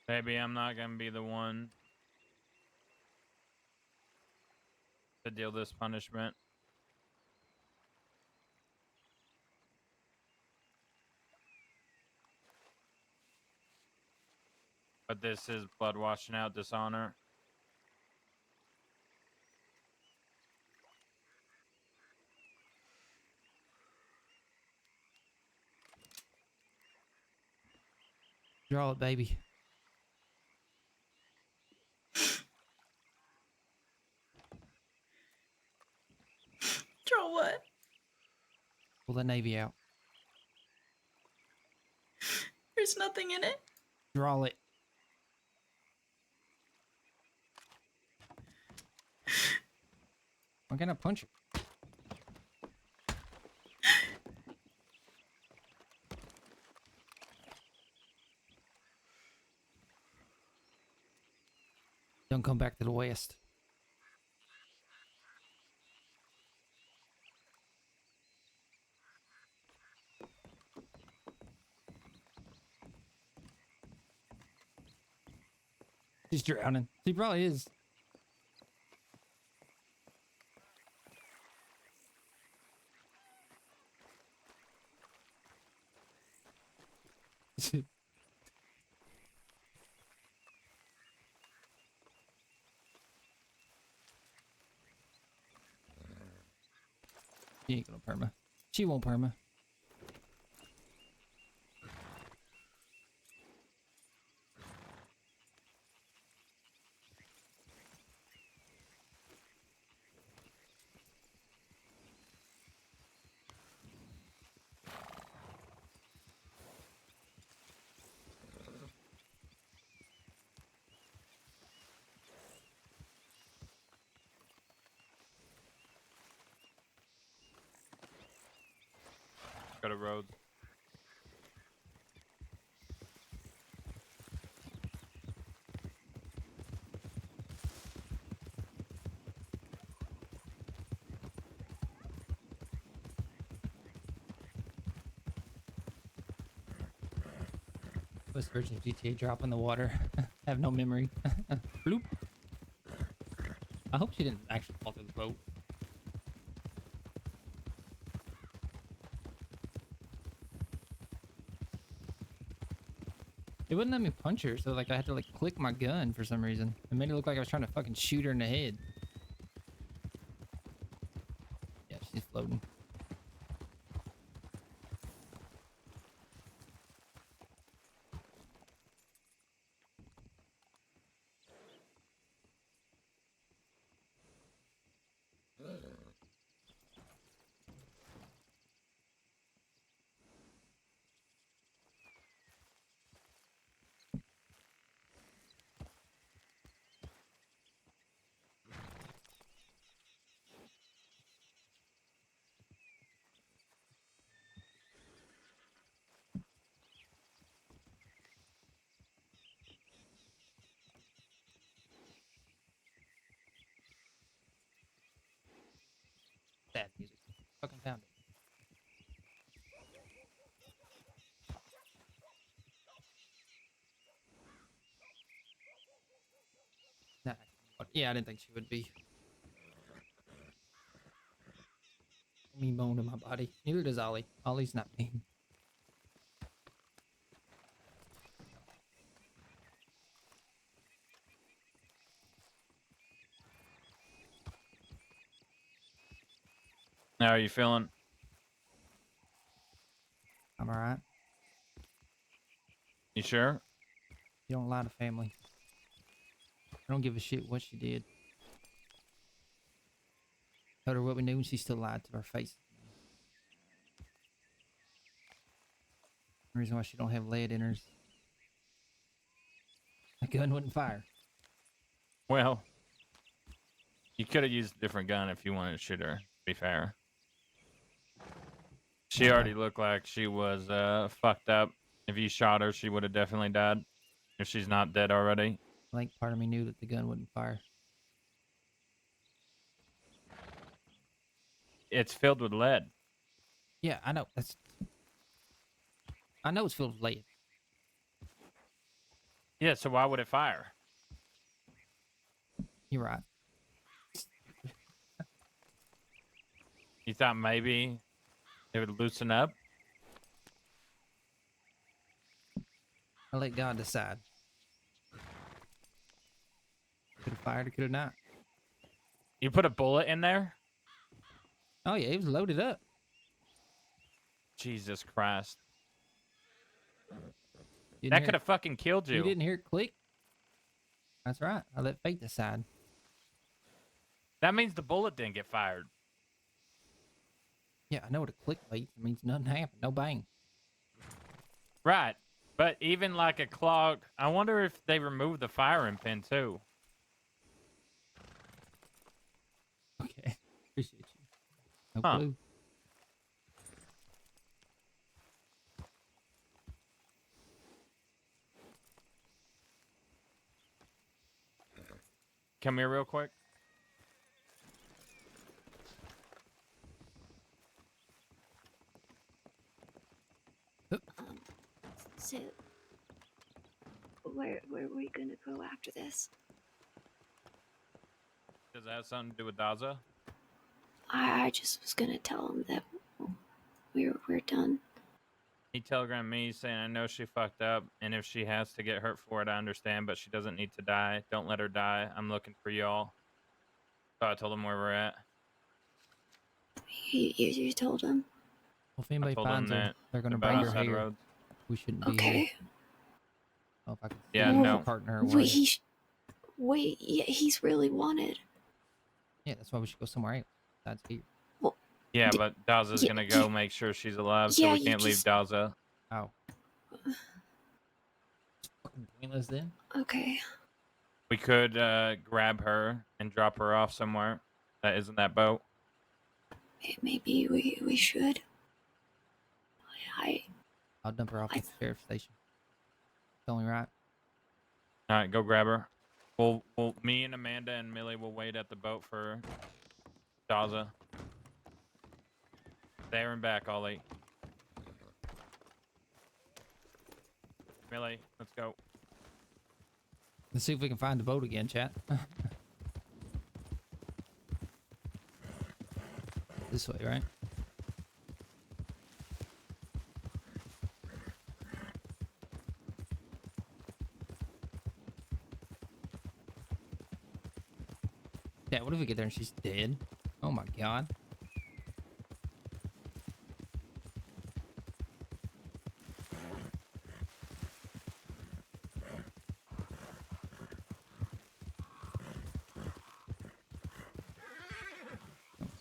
Maybe I'm not gonna be the one to deal this punishment. But this is blood washing out dishonor. Draw it, baby. Draw what? Pull the Navy out. There's nothing in it. Draw it. I'm gonna punch you. Don't come back to the west. She's drowning. She probably is. She ain't gonna perma. She won't perma. Go to roads. West Virgin GTA drop in the water. Have no memory. Bloop. I hope she didn't actually fall through the boat. It wouldn't let me punch her, so like I had to like click my gun for some reason. It made it look like I was trying to fucking shoot her in the head. Yeah, she's floating. Sad music. Fucking found it. Nah, yeah, I didn't think she would be. Mean bone in my body. Neither does Ollie. Ollie's not mean. How are you feeling? I'm alright. You sure? You don't lie to family. I don't give a shit what she did. Told her what we knew and she still lied to our face. The reason why she don't have lead in hers. The gun wouldn't fire. Well, you could have used a different gun if you wanted to shoot her, to be fair. She already looked like she was fucked up. If you shot her, she would have definitely died. If she's not dead already. I think part of me knew that the gun wouldn't fire. It's filled with lead. Yeah, I know. I know it's filled with lead. Yeah, so why would it fire? You're right. You thought maybe it would loosen up? I let God decide. Could have fired or could have not. You put a bullet in there? Oh yeah, it was loaded up. Jesus Christ. Didn't That hear could it. have fucking killed you. You didn't hear it click? That's right. I let fate decide. That means the bullet didn't get fired. Yeah, I know what a click means. It means nothing happened. No bang. Right. But even like a clogged... I wonder if they removed the firing pin too. Okay. Appreciate you. No Huh. clue. come here real quick. So, where are we gonna go after this? Does that have something to do with Daza? I just was gonna tell him that we're done. He telegrammed me saying, I know she fucked up, and if she has to get hurt for it, I understand, but she doesn't need to die. Don't let her die. I'm looking for y'all. So I told him where we're at. You told him. Well, if anybody told him finds her, that they're gonna about bring her outside here. roads. We shouldn't be Okay. here. Oh, if I could Yeah, send no. a partner Wait, away. wait, yeah, he's really wanted. Yeah, that's why we should go somewhere else. That's here. Yeah, but Daza's yeah, gonna go make sure she's alive, so yeah, we you can't leave just- Daza. Oh. It's fucking pointless then. Okay. We could grab her and drop her off somewhere that isn't that boat. Maybe we should. I'll dump her off at the sheriff's station. It's only right. All right, go grab her. Me and Amanda and Millie will wait at the boat for Daza. There and back, Ollie. Millie, let's go. Let's see if we can find the boat again, chat. This way, right? Yeah, what if we get there and she's dead? Oh my god.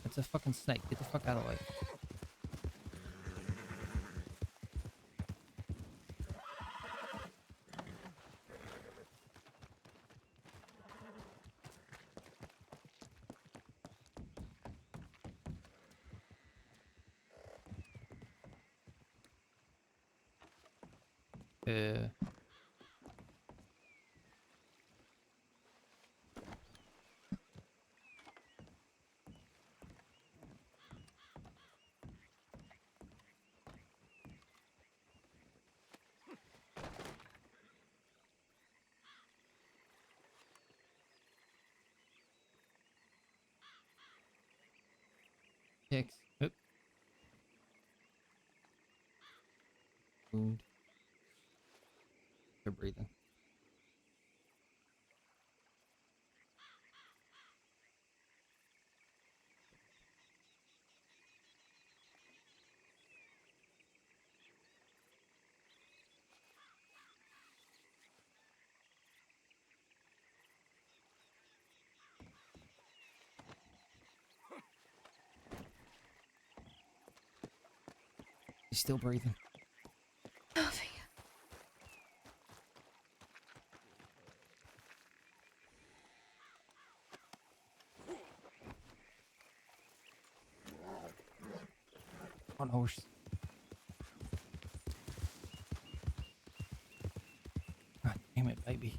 It's a fucking snake. Get the fuck out of the way. Six. Oop. Wound. They're breathing. He's still breathing. Oh, thank you. On horse. God damn it, baby.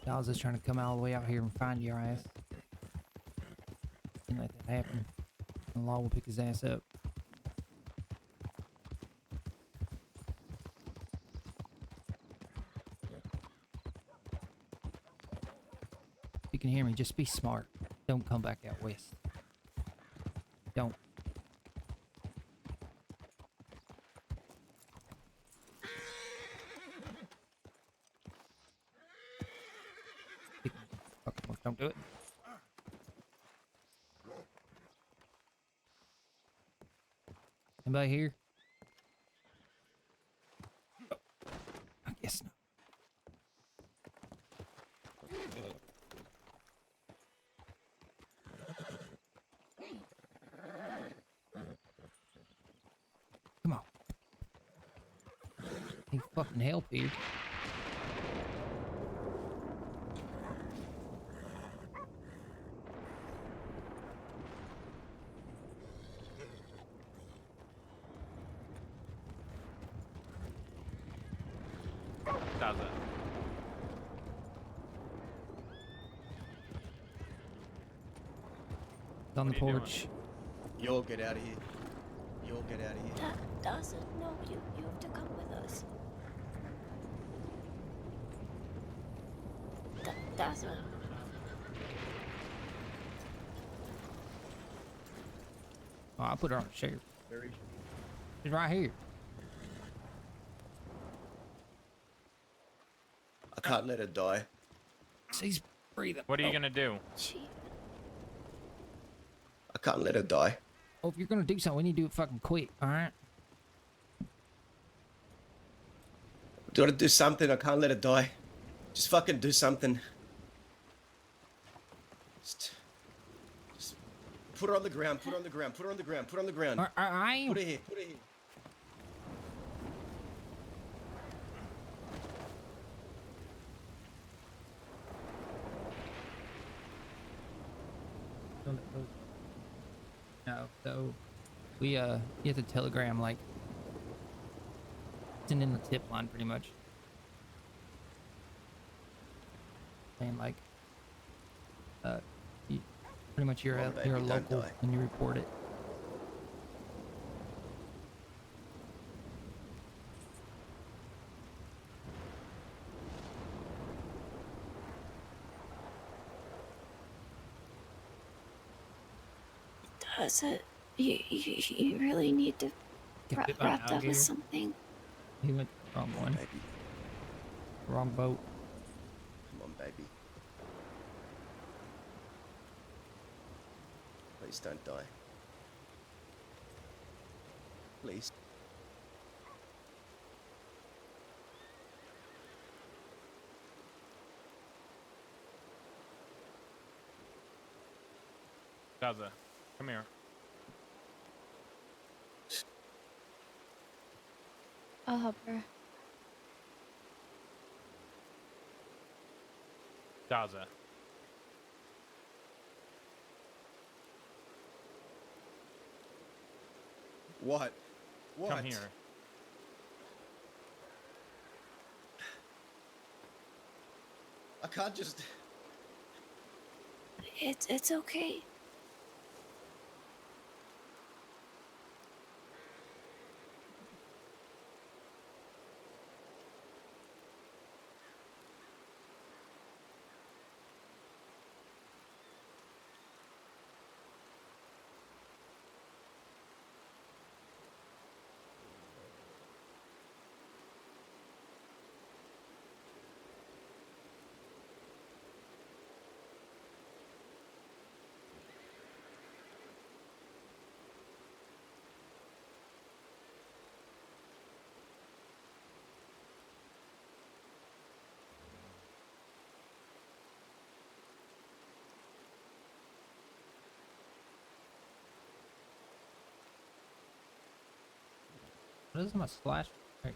I was just trying to come all the way out here and find your ass. Didn't let that happen. The law will pick his ass up. If you can hear me, just be smart. Don't come back out west. Don't. Don't do it. Anybody here? Oh, I guess not. Come on. He fucking help you. How's that? It's on the porch. You'll get out of here. You'll get out of here. That doesn't. No, you have to come with us. That doesn't. Oh, I'll put her on the sheriff. She's right here. I can't let her die. She's breathing. What are you gonna do? I can't let her die. Oh, if you're gonna do something, we need to do it fucking quick, alright? Do you want to do something? I can't let her die. Just fucking do something. Just put her on the ground. Put her on the ground. Put her on the ground. Put her on the ground. I am. Put her here. Put her here. No, so we you have to telegram like send in the tip line pretty much. And like you, pretty much you're Come on, you're a baby, don't local die. and you report it. Does it? You really need to Get bit by an wrap up alligator. with something. He went the wrong one. Baby. Wrong boat. Come on, baby. Please don't die. Please. Gaza, come here. I'll help her. Gaza. What? What? Come here. I can't just. It's okay. What is my slash? Right.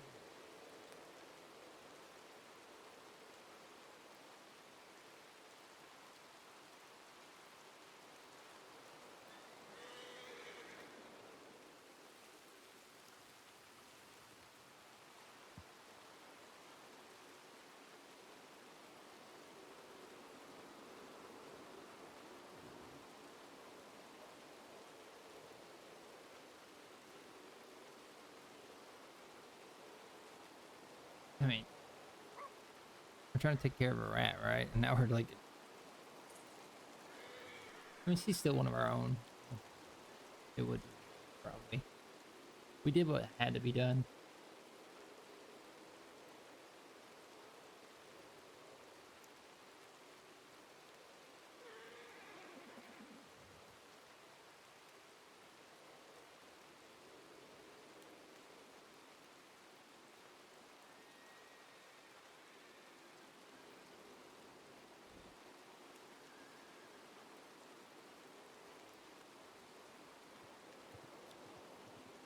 I mean, we're trying to take care of a rat, right? And now we're like, I mean, she's still one of our own. It would probably. We did what had to be done.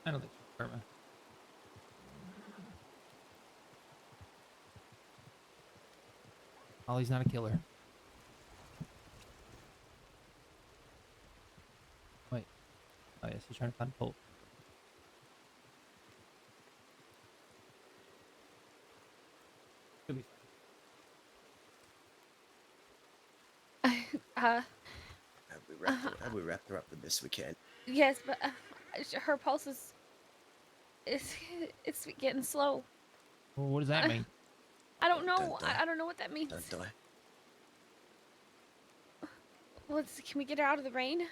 I don't think she's karma. Ollie's not a killer. Wait. Oh yes, he's trying to find a pole. Could be Have we wrapped her up the best we can? Yes, but her pulse is it's getting slow. Well, what does that mean? I don't know. Don't die. I don't know what that means. Don't die. Can we get her out of the rain?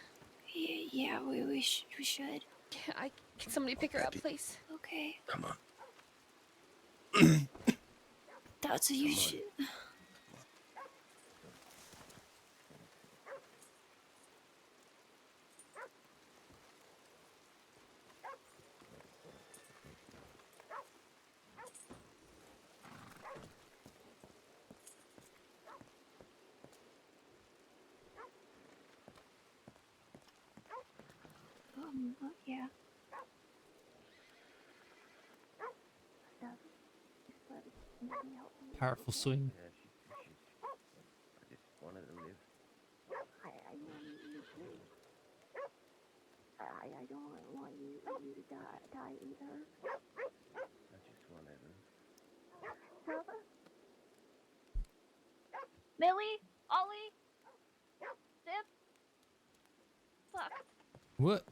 Yeah, we should. Can somebody pick her up, please? Okay. Come on. That's what you should. Yeah. Powerful swing. I just wanted to live. I don't want you to die either. I just wanted to. Millie, Ollie, Zip. Fuck. What?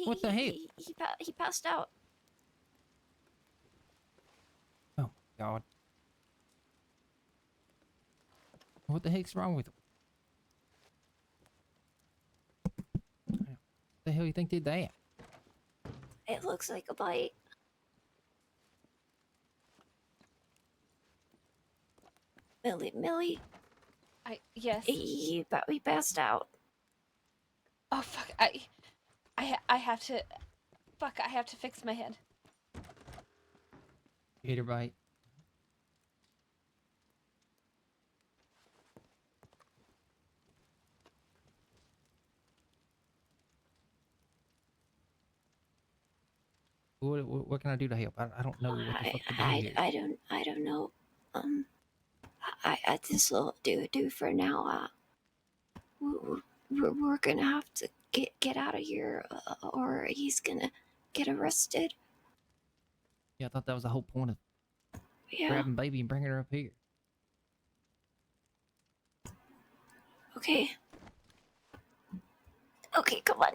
What the heck? He passed out. Oh God. What the heck's wrong with him? What the hell you think did that? It looks like a bite. Millie. Yes. He passed out. Oh fuck! I have to. Fuck! I have to fix my head. Gator bite. What can I do to help? I don't know what the fuck to do here. I don't know. I this will do for now. We're gonna have to get out of here, or he's gonna get arrested. Yeah, I thought that was the whole point of grabbing baby and bringing her up here. Okay. Okay, come on.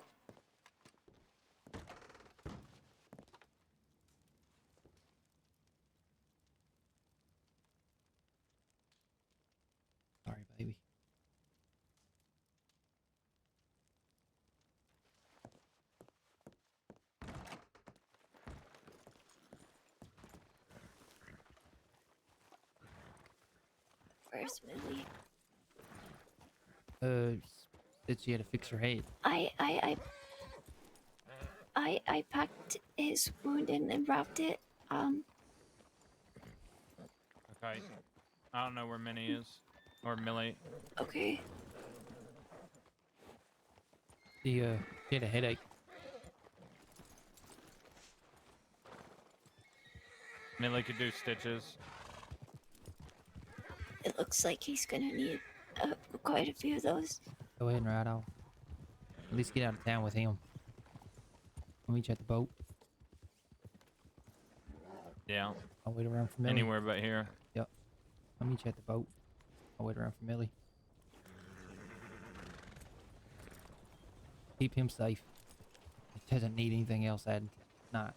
Sorry, baby. Where's Millie? Said she had to fix her head. I packed his wound and wrapped it. Okay. I don't know where Minnie is. Or Millie. Okay. She had a headache. Millie could do stitches. It looks like he's gonna need quite a few of those. Go ahead and ride off. At least get out of town with him. I'll meet you at the boat. Yeah. I'll wait around for Millie. Anywhere but here. Yep. I'll meet you at the boat. I'll wait around for Millie. Keep him safe. He doesn't need anything else at night.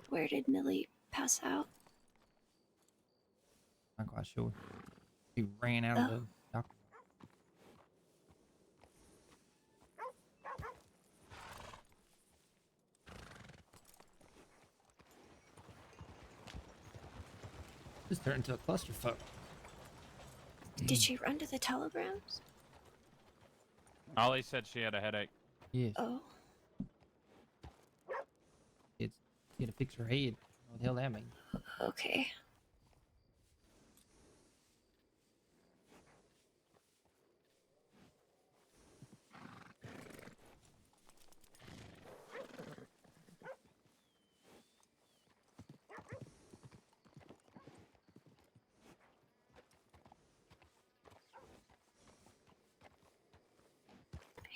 Where did Millie pass out? Not quite sure. He ran out of the doctor. This turned into a clusterfuck. Did she run to the telegrams? Ollie said she had a headache. Yes. Oh. She had to fix her head. What the hell that mean? Okay.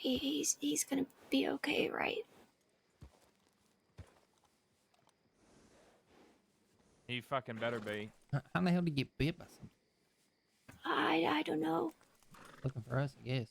He's gonna be okay, right? He fucking better be. How the hell did he get bit by something? I don't know. Looking for us, I guess.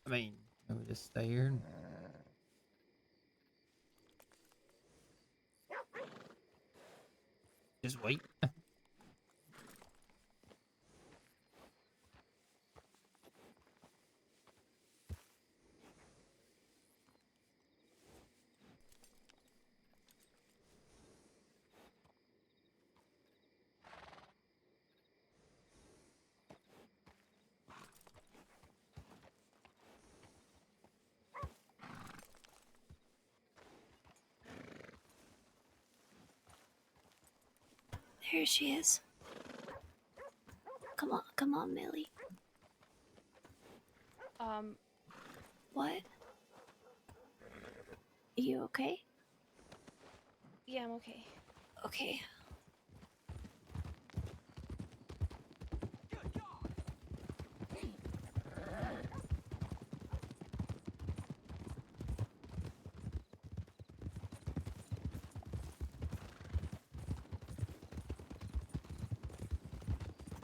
I mean, we just stay here and... just wait. There she is. Come on, Millie. What? You okay? Yeah, I'm okay. Okay.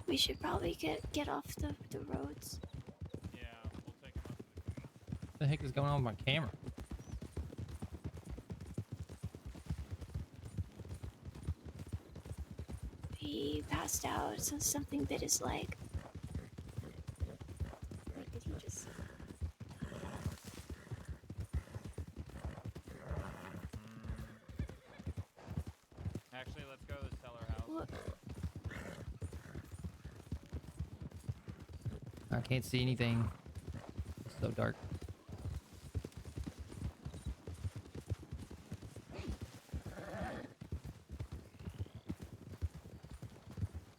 We should probably get off the roads. Yeah, we'll take him up. What the heck is going on with my camera? He passed out, so something bit his leg. Wait, did he just... Actually, let's go to the cellar house. What? I can't see anything. It's so dark.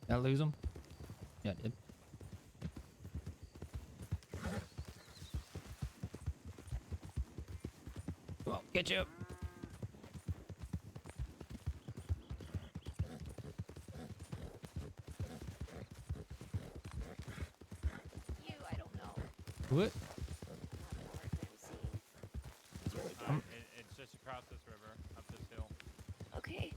Did I lose him? Yeah, I did. Come on, catch up. You, I don't know. What? It's just across this river, up this hill. Okay.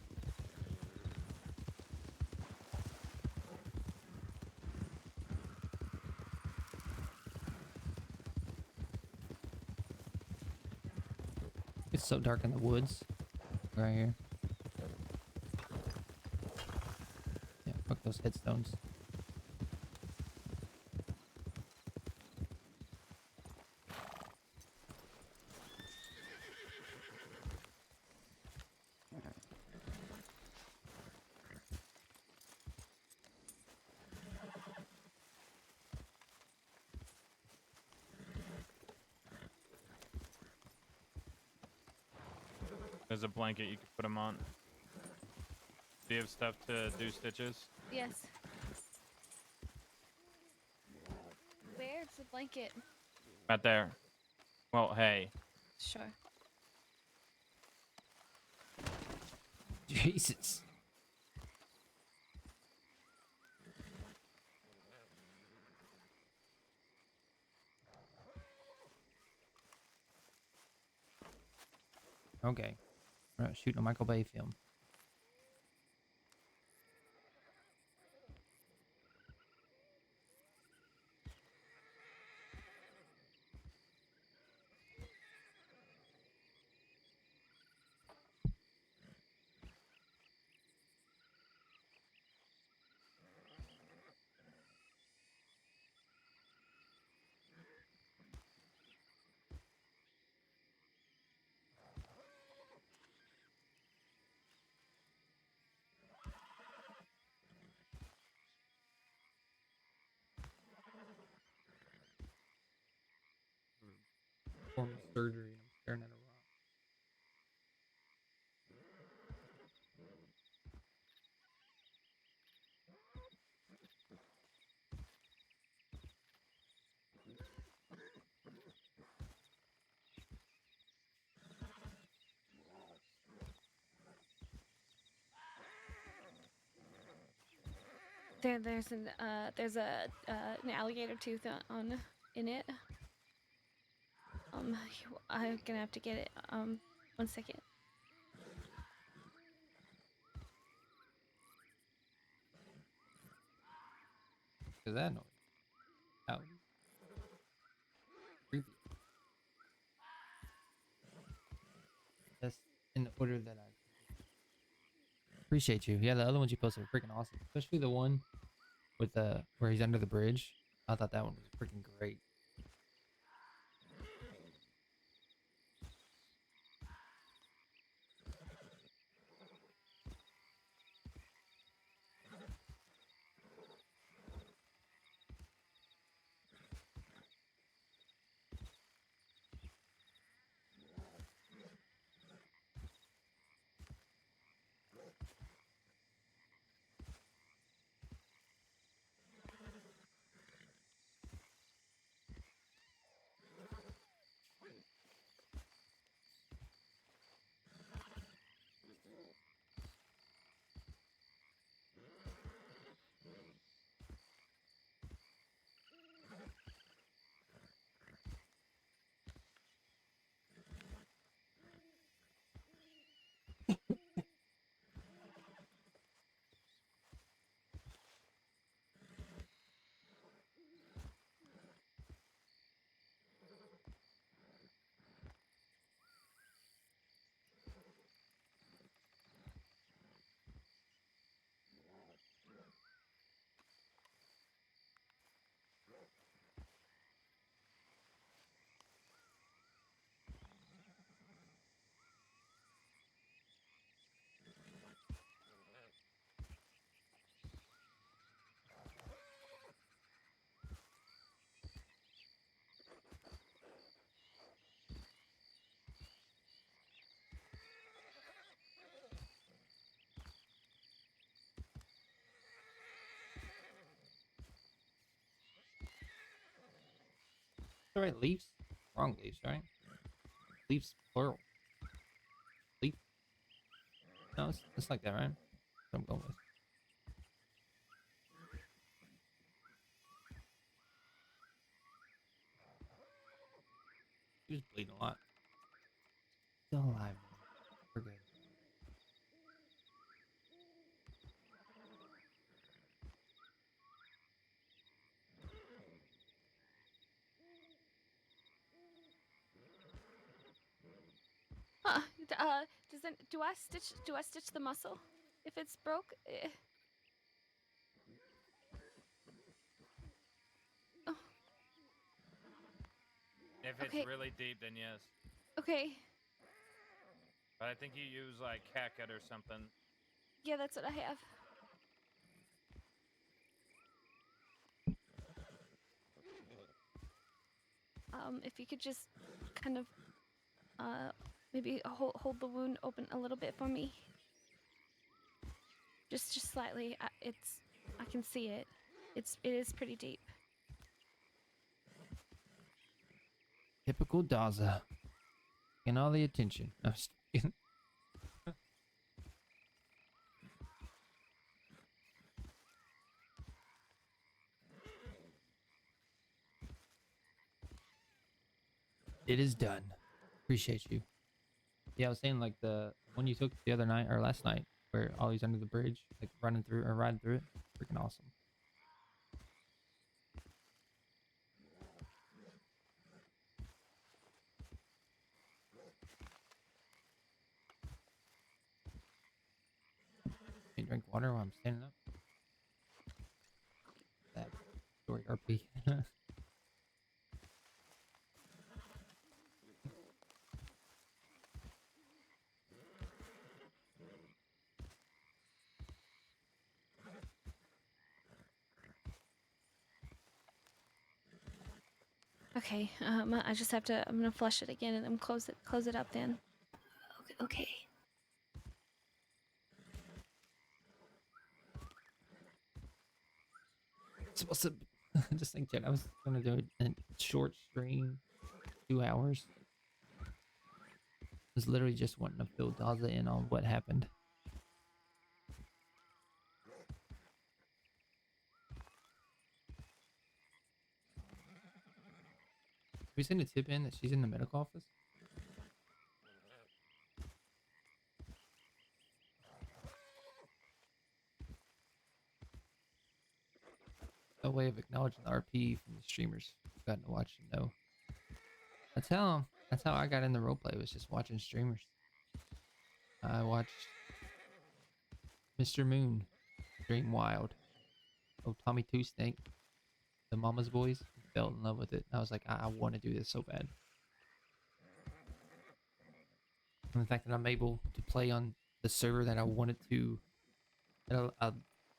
It's so dark in the woods. Right here. Yeah, fuck those headstones. There's a blanket you can put him on. Do you have stuff to do stitches? Yes. Where's the blanket? Right there. Well, hey. Sure. Jesus. Okay. We're not shooting a Michael Bay film. Performing surgery and I'm staring at a rock. there's an alligator tooth in it. I'm gonna have to get it. 1 second. Is that noise? Out. Creepy. That's in the order that I appreciate you. Yeah, the other ones you posted are freaking awesome, especially the one with where he's under the bridge. I thought that one was freaking great. All right, leaves. Wrong leaves, right? Leaves plural. Leaf. No, it's like that, right? That's what I'm going with. He was bleeding a lot. Still alive. We're good. Do I stitch the muscle if it's broke? Oh. If it's Okay. really deep, then yes. Okay. But I think you use like Hackett or something. Yeah, that's what I have. If you could just kind of maybe hold the wound open a little bit for me. Just slightly. I can see it. It is pretty deep. Typical Daza. And all the attention. I'm just kidding. It is done. Appreciate you. Yeah, I was saying like the one you took the other night or last night where Ollie's under the bridge, like running through or riding through it. Freaking awesome. Can you drink water while I'm standing up? That WildRP. Okay. I just have to. I'm gonna flush it again and then close it up then. Okay. Supposed to just think, Jen, I was gonna do a short stream, 2 hours. I was literally just wanting to fill Daza in on what happened. we send a tip in that she's in the medical office? No way of acknowledging the RP from the streamers I've gotten to watch and know. That's how I got in the roleplay, was just watching streamers. I watched Mr. Moon stream Wild. Oh, Tommy Two Snake, the Mama's Boys, fell in love with it. I was like, I want to do this so bad. And the fact that I'm able to play on the server that I wanted to, that I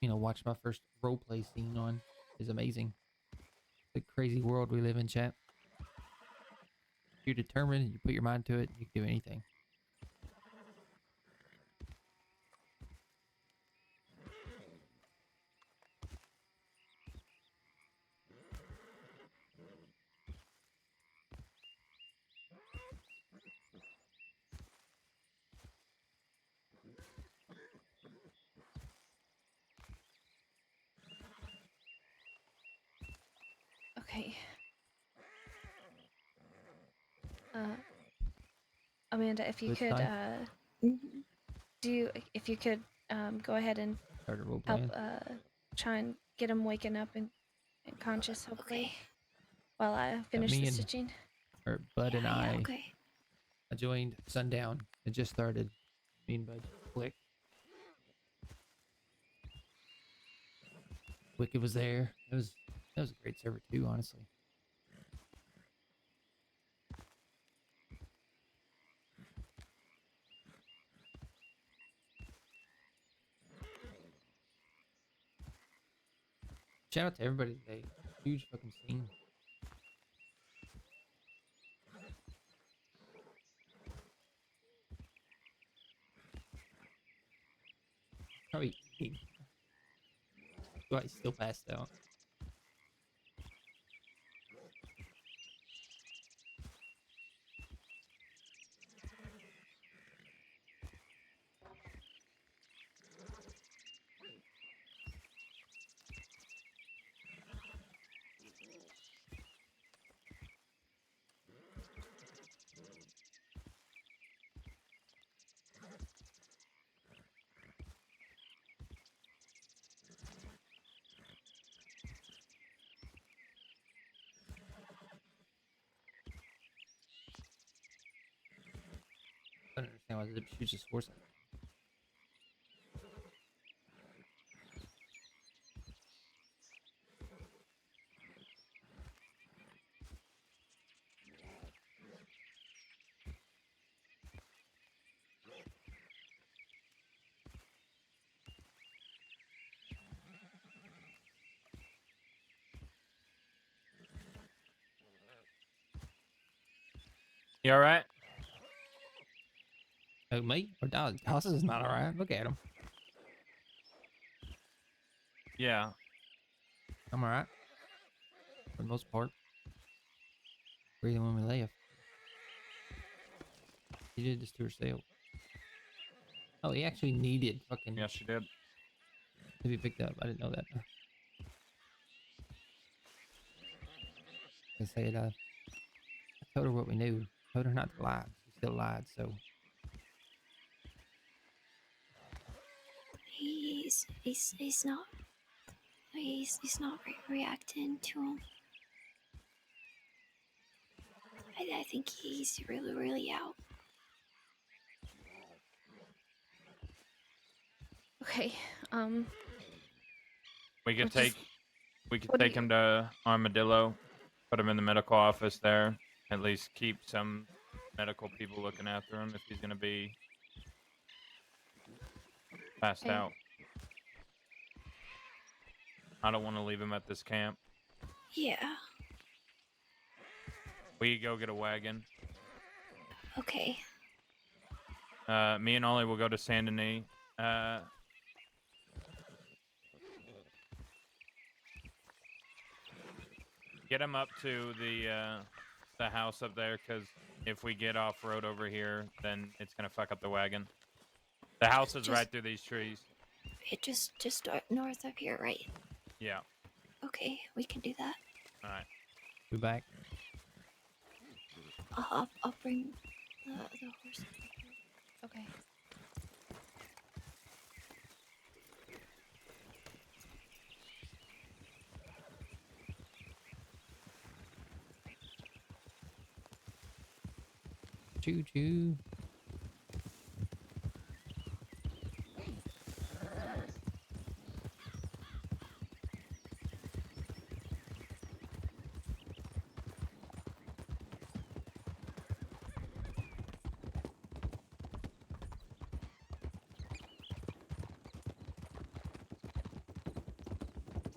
watch my first roleplay scene on, is amazing. The crazy world we live in, chat. If you're determined and you put your mind to it, you can do anything. Okay. Amanda, if you Good could, time. if you could, go ahead and Started role help, playing. try and get him waking up and conscious, hopefully, while I finish me the and- stitching. Or Bud and I. Okay. I joined Sundown. It just started. Me and Bud clicked. Wicked was there. That was a great server too, honestly. Shout out to everybody today. Huge fucking scene. Probably eating. But he's still passed out. I don't understand why Zip shoots his horse. You alright? Oh, mate? Or Dallas? Dallas is not alright. Look at him. Yeah. I'm alright. For the most part. Breathing when we left. He did this to herself. Oh, he actually needed fucking. Yes, she did. To be picked up. I didn't know that. I said, I told her what we knew. Told her not to lie. She still lied, so. He's not. He's not reacting to him. I think he's really out. Okay, We could Which take is- we could what do take him to Armadillo, put him in the medical office there. At least keep some medical people looking after him if he's gonna be passed Okay. out. I don't want to leave him at this camp. Yeah. We go get a wagon. Okay. Me and Ollie will go to Saint Denis. Get him up to the house up there, because if we get off road over here, then it's gonna fuck up the wagon. The house is right through these trees. It just north of here, right? Yeah. Okay, we can do that. All right. We back. I'll bring the horse up here. Okay. Choo choo.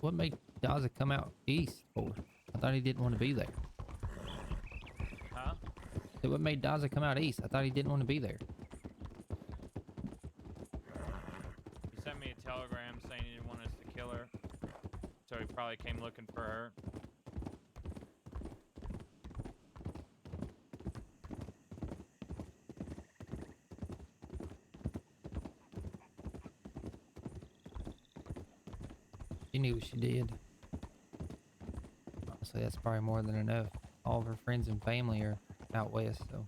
What made Daza come out east for? I thought he didn't want to be there. Huh? So what made Daza come out east? I thought he didn't want to be there. He sent me a telegram saying he didn't want us to kill her. So he probably came looking for her. She knew what she did. Honestly, that's probably more than enough. All of her friends and family are out west, so.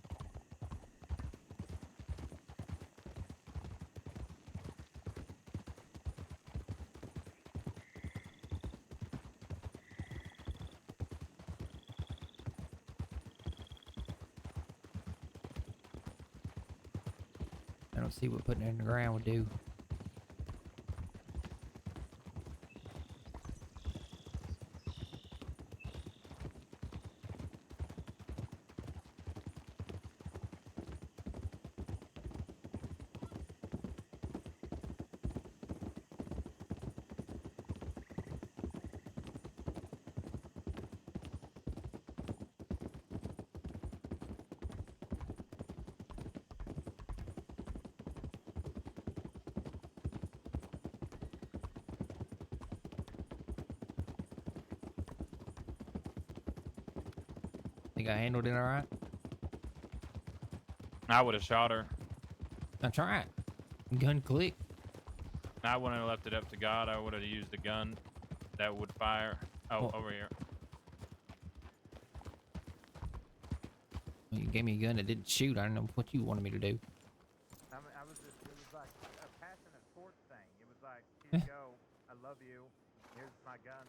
I don't see what putting it in the ground would do. Think I handled it all right? I would have shot her. That's right. Gun click. I wouldn't have left it up to God. I would have used a gun that would fire. Oh, Well, over here. You gave me a gun that didn't shoot. I don't know what you wanted me to do. I was just, it was like a passing a torch thing. It was like, here you go. I love you. Here's my gun.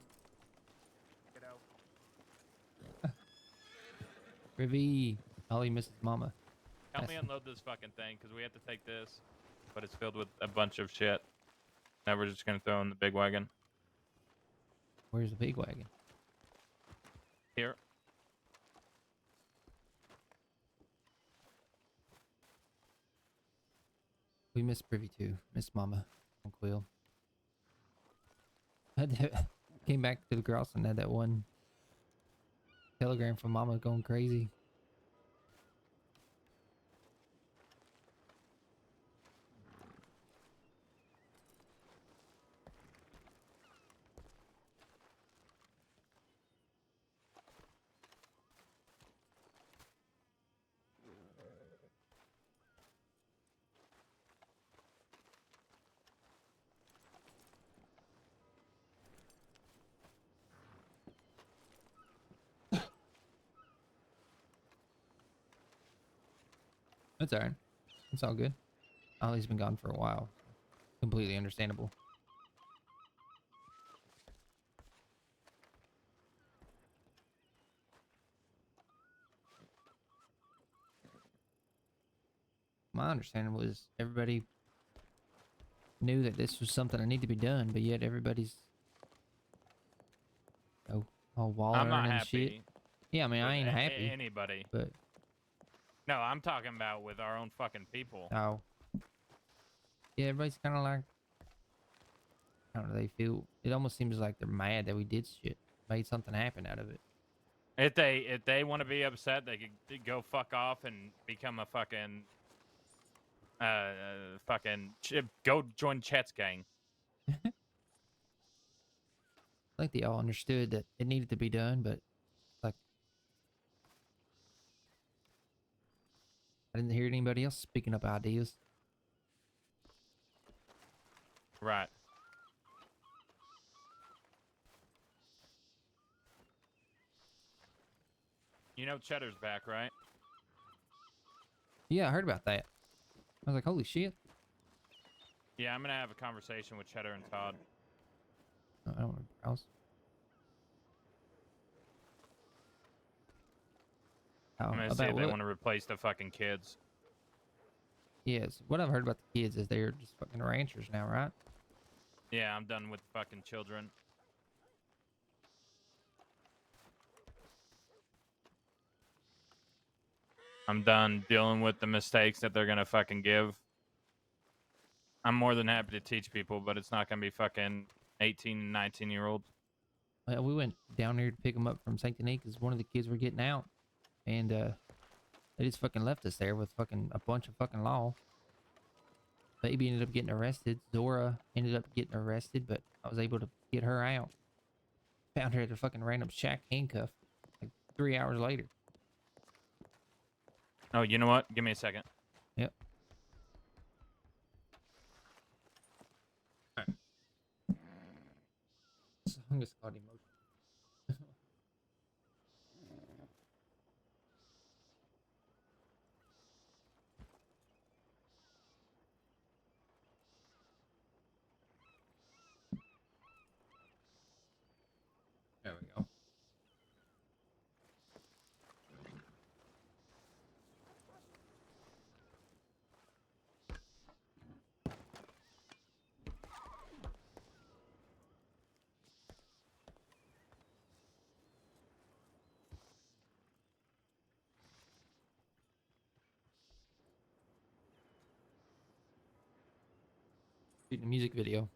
Get out. Rivy. Ollie misses mama. Help me unload this fucking thing, because we have to take this, but it's filled with a bunch of shit. Now we're just going to throw in the big wagon. Where's the big wagon? Here. We miss Privy too. Miss Mama. On Quill. Came back to the girls and had that one telegram from Mama going crazy. That's alright. It's all good. Ollie's been gone for a while. Completely understandable. My understanding was everybody knew that this was something that needed to be done, but yet everybody's all wallering I'm not and happy. shit. Yeah, I mean, I ain't happy. Anybody. But no, I'm talking about with our own fucking people. oh, yeah, everybody's kind of like, I don't know. They feel it almost seems like they're mad that we did shit, made something happen out of it. If they want to be upset, they could go fuck off and become a fucking go join Chet's gang. I think they all understood that it needed to be done, but like I didn't hear anybody else speaking up ideas. Right. You know Cheddar's back, right? Yeah, I heard about that. I was like, holy shit. Yeah, I'm gonna have a conversation with Cheddar and Todd. Oh, I don't want to browse. I'm gonna see if they want to replace the fucking kids. Yes, what I've heard about the kids is they're just fucking ranchers now, right? Yeah, I'm done with fucking children. I'm done dealing with the mistakes that they're gonna fucking give. I'm more than happy to teach people, but it's not gonna be fucking 18 and 19-year-olds. Well, we went down here to pick them up from Saint Denis because one of the kids were getting out, and they just fucking left us there with fucking a bunch of fucking law. Baby ended up getting arrested. Zora ended up getting arrested, but I was able to get her out. Found her at a fucking random shack handcuffed like 3 hours later. Oh, you know what? Give me a second. Yep. Song is called Emotion. There we go. Shooting a music video.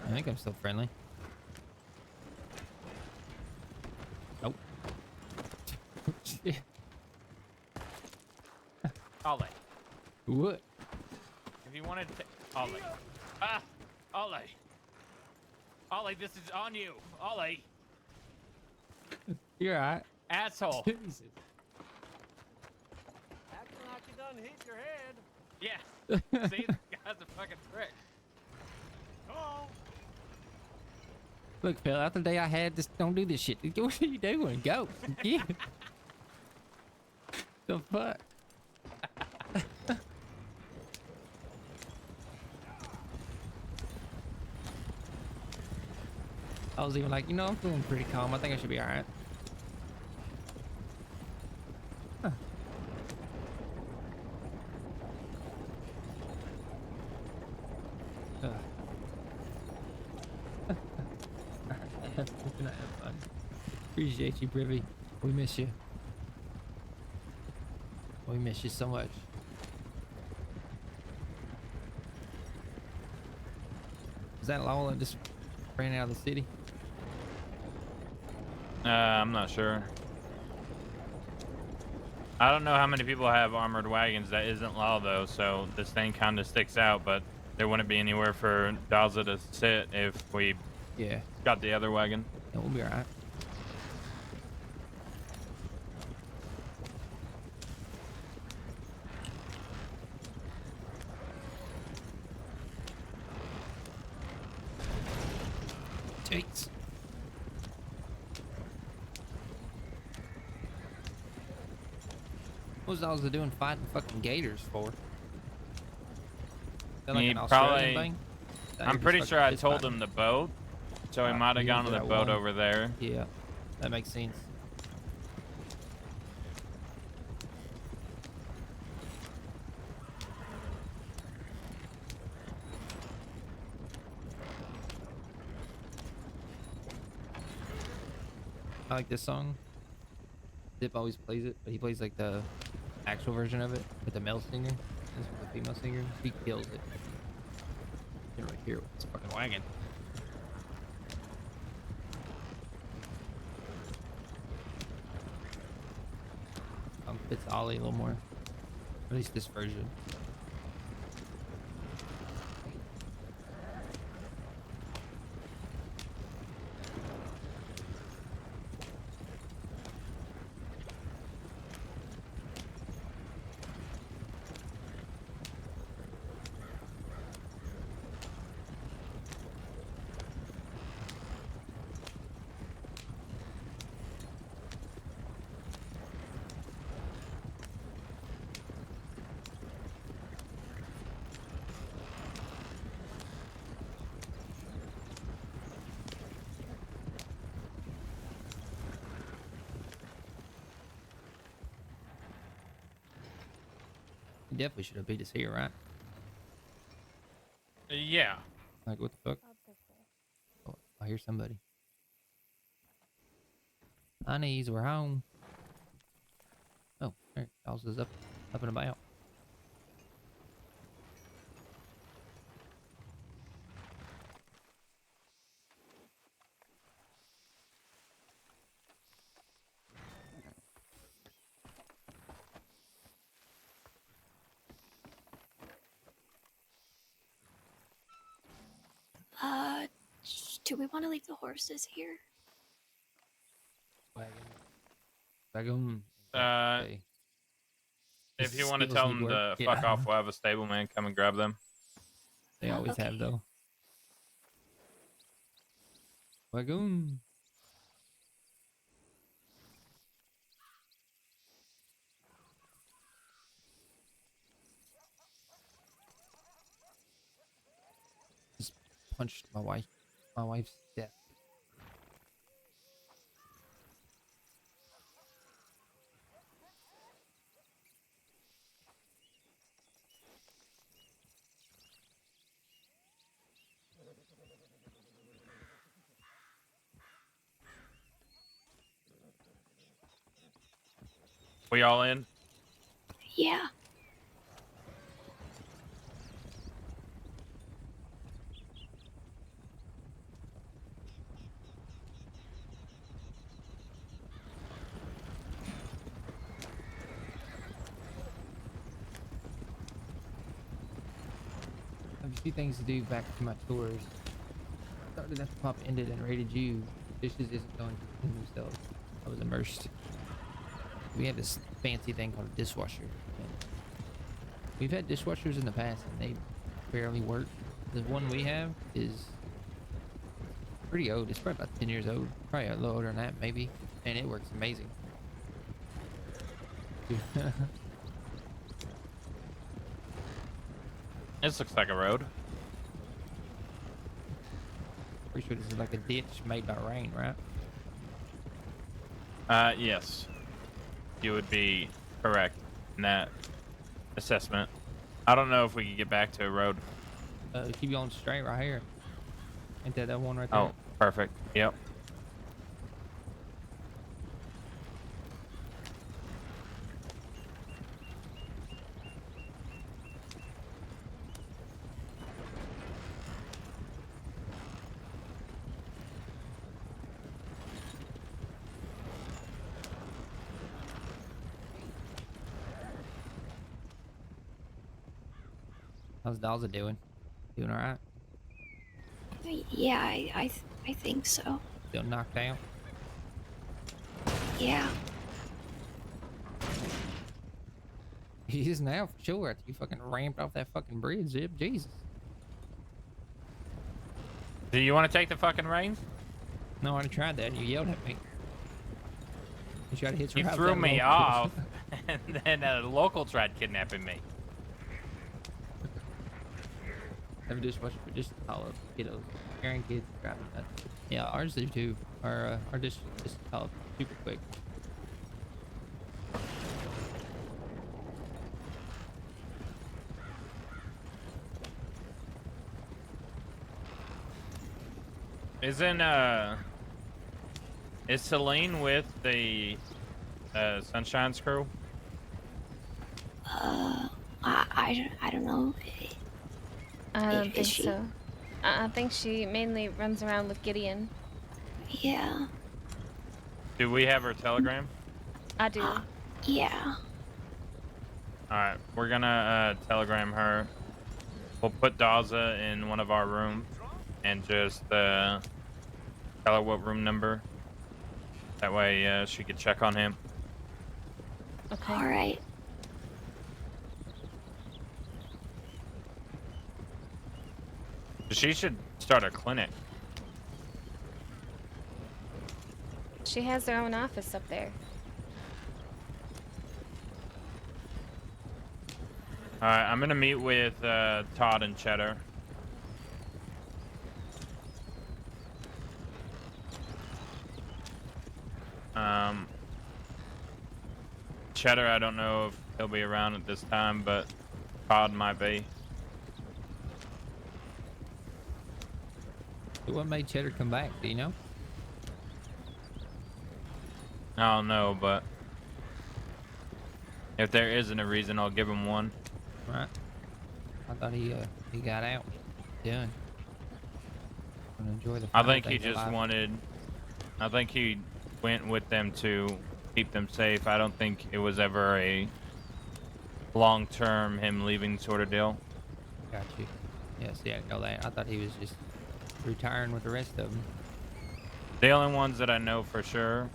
I think I'm still friendly. Nope. Ollie. What? If you wanted to... Ollie. Ah! Ollie! Ollie, this is on you! Ollie! You're alright. Asshole! Jesus. Acting like you done hit your head. Yeah! See? This guy's a fucking prick. Oh! Look, Phil, after the day I had, just don't do this shit. What are you doing? Go. Yeah. The fuck? I was even like, you know, I'm feeling pretty calm. I think I should be alright. Huh. Have fun. Appreciate you, Privy. We miss you. We miss you so much. Is that Lola that just ran out of the city? I'm not sure. I don't know how many people have armored wagons. That isn't law, though, so this thing kind of sticks out, but there wouldn't be anywhere for Daza to sit if we got the other wagon. Yeah, we'll be alright. Jeez. What was Daza doing fighting fucking gators for? Is that like He an Australian probably. thing? I'm pretty sure I told him the boat, so he might have gone to the boat over there. Yeah, that makes sense. I like this song. Zip always plays it, but he plays like the actual version of it with the male singer. This is the female singer. He kills it. You can really hear it with this fucking wagon. Fits Ollie a little more. At least this version. You definitely should have beat us here, right? Yeah. Like, what the fuck? Oh, I hear somebody. Honeys, we're home. Oh, there. House is up and about. Do we want to leave the horses here? Wagon. If you His want to skills tell need them work. to Yeah. fuck off, we'll have a stableman come and grab them. They always have, though. Wagon. Just punched my wife. My wife's death. We all in? Yeah. I have a few things to do back to my tours. Started after Pop ended and rated you. Dishes isn't going to clean themselves. I was immersed. We have this fancy thing called a dishwasher. And we've had dishwashers in the past and they barely work. The one we have is pretty old. It's probably about 10 years old. Probably a little older than that, maybe. And it works amazing. This looks like a road. Pretty sure this is like a ditch made by rain, right? Yes. You would be correct in that assessment. I don't know if we could get back to a road. Keep going straight right here. Ain't that one right there? Oh, perfect. Yep. How's Dalza doing? Doing all right? Yeah, I think so. Still knocked out? Yeah. He is now, for sure. After you fucking ramped off that fucking bridge, Zip. Jesus. Do you want to take the fucking reins? No, I already tried that. You yelled at me. You tried to hit your You house threw down me low. off, and then a local tried kidnapping me. Have a dishwasher for just all of kiddos, grandkids, driving nuts. Yeah, ours do too. Our dish just tall up super quick. Is Celine with the Sunshine's crew? I don't know. I don't Is think she? so. I think she mainly runs around with Gideon. Yeah. Do we have her telegram? I do. Yeah. Alright, we're gonna telegram her. We'll put Daza in one of our rooms and just tell her what room number. That way she could check on him. Okay. All right. She should start a clinic. She has her own office up there. Alright, I'm gonna meet with Todd and Cheddar. Cheddar, I don't know if he'll be around at this time, but Pod might be. What made Cheddar come back? Do you know? I don't know, but if there isn't a reason, I'll give him one. Right. I thought he got out. Done. Gonna enjoy the I final think he days just alive. wanted. I think he went with them to keep them safe. I don't think it was ever a long-term him leaving sort of deal. Got you. Yeah, see, I didn't know that. I thought he was just retiring with the rest of them. The only ones that I know for sure,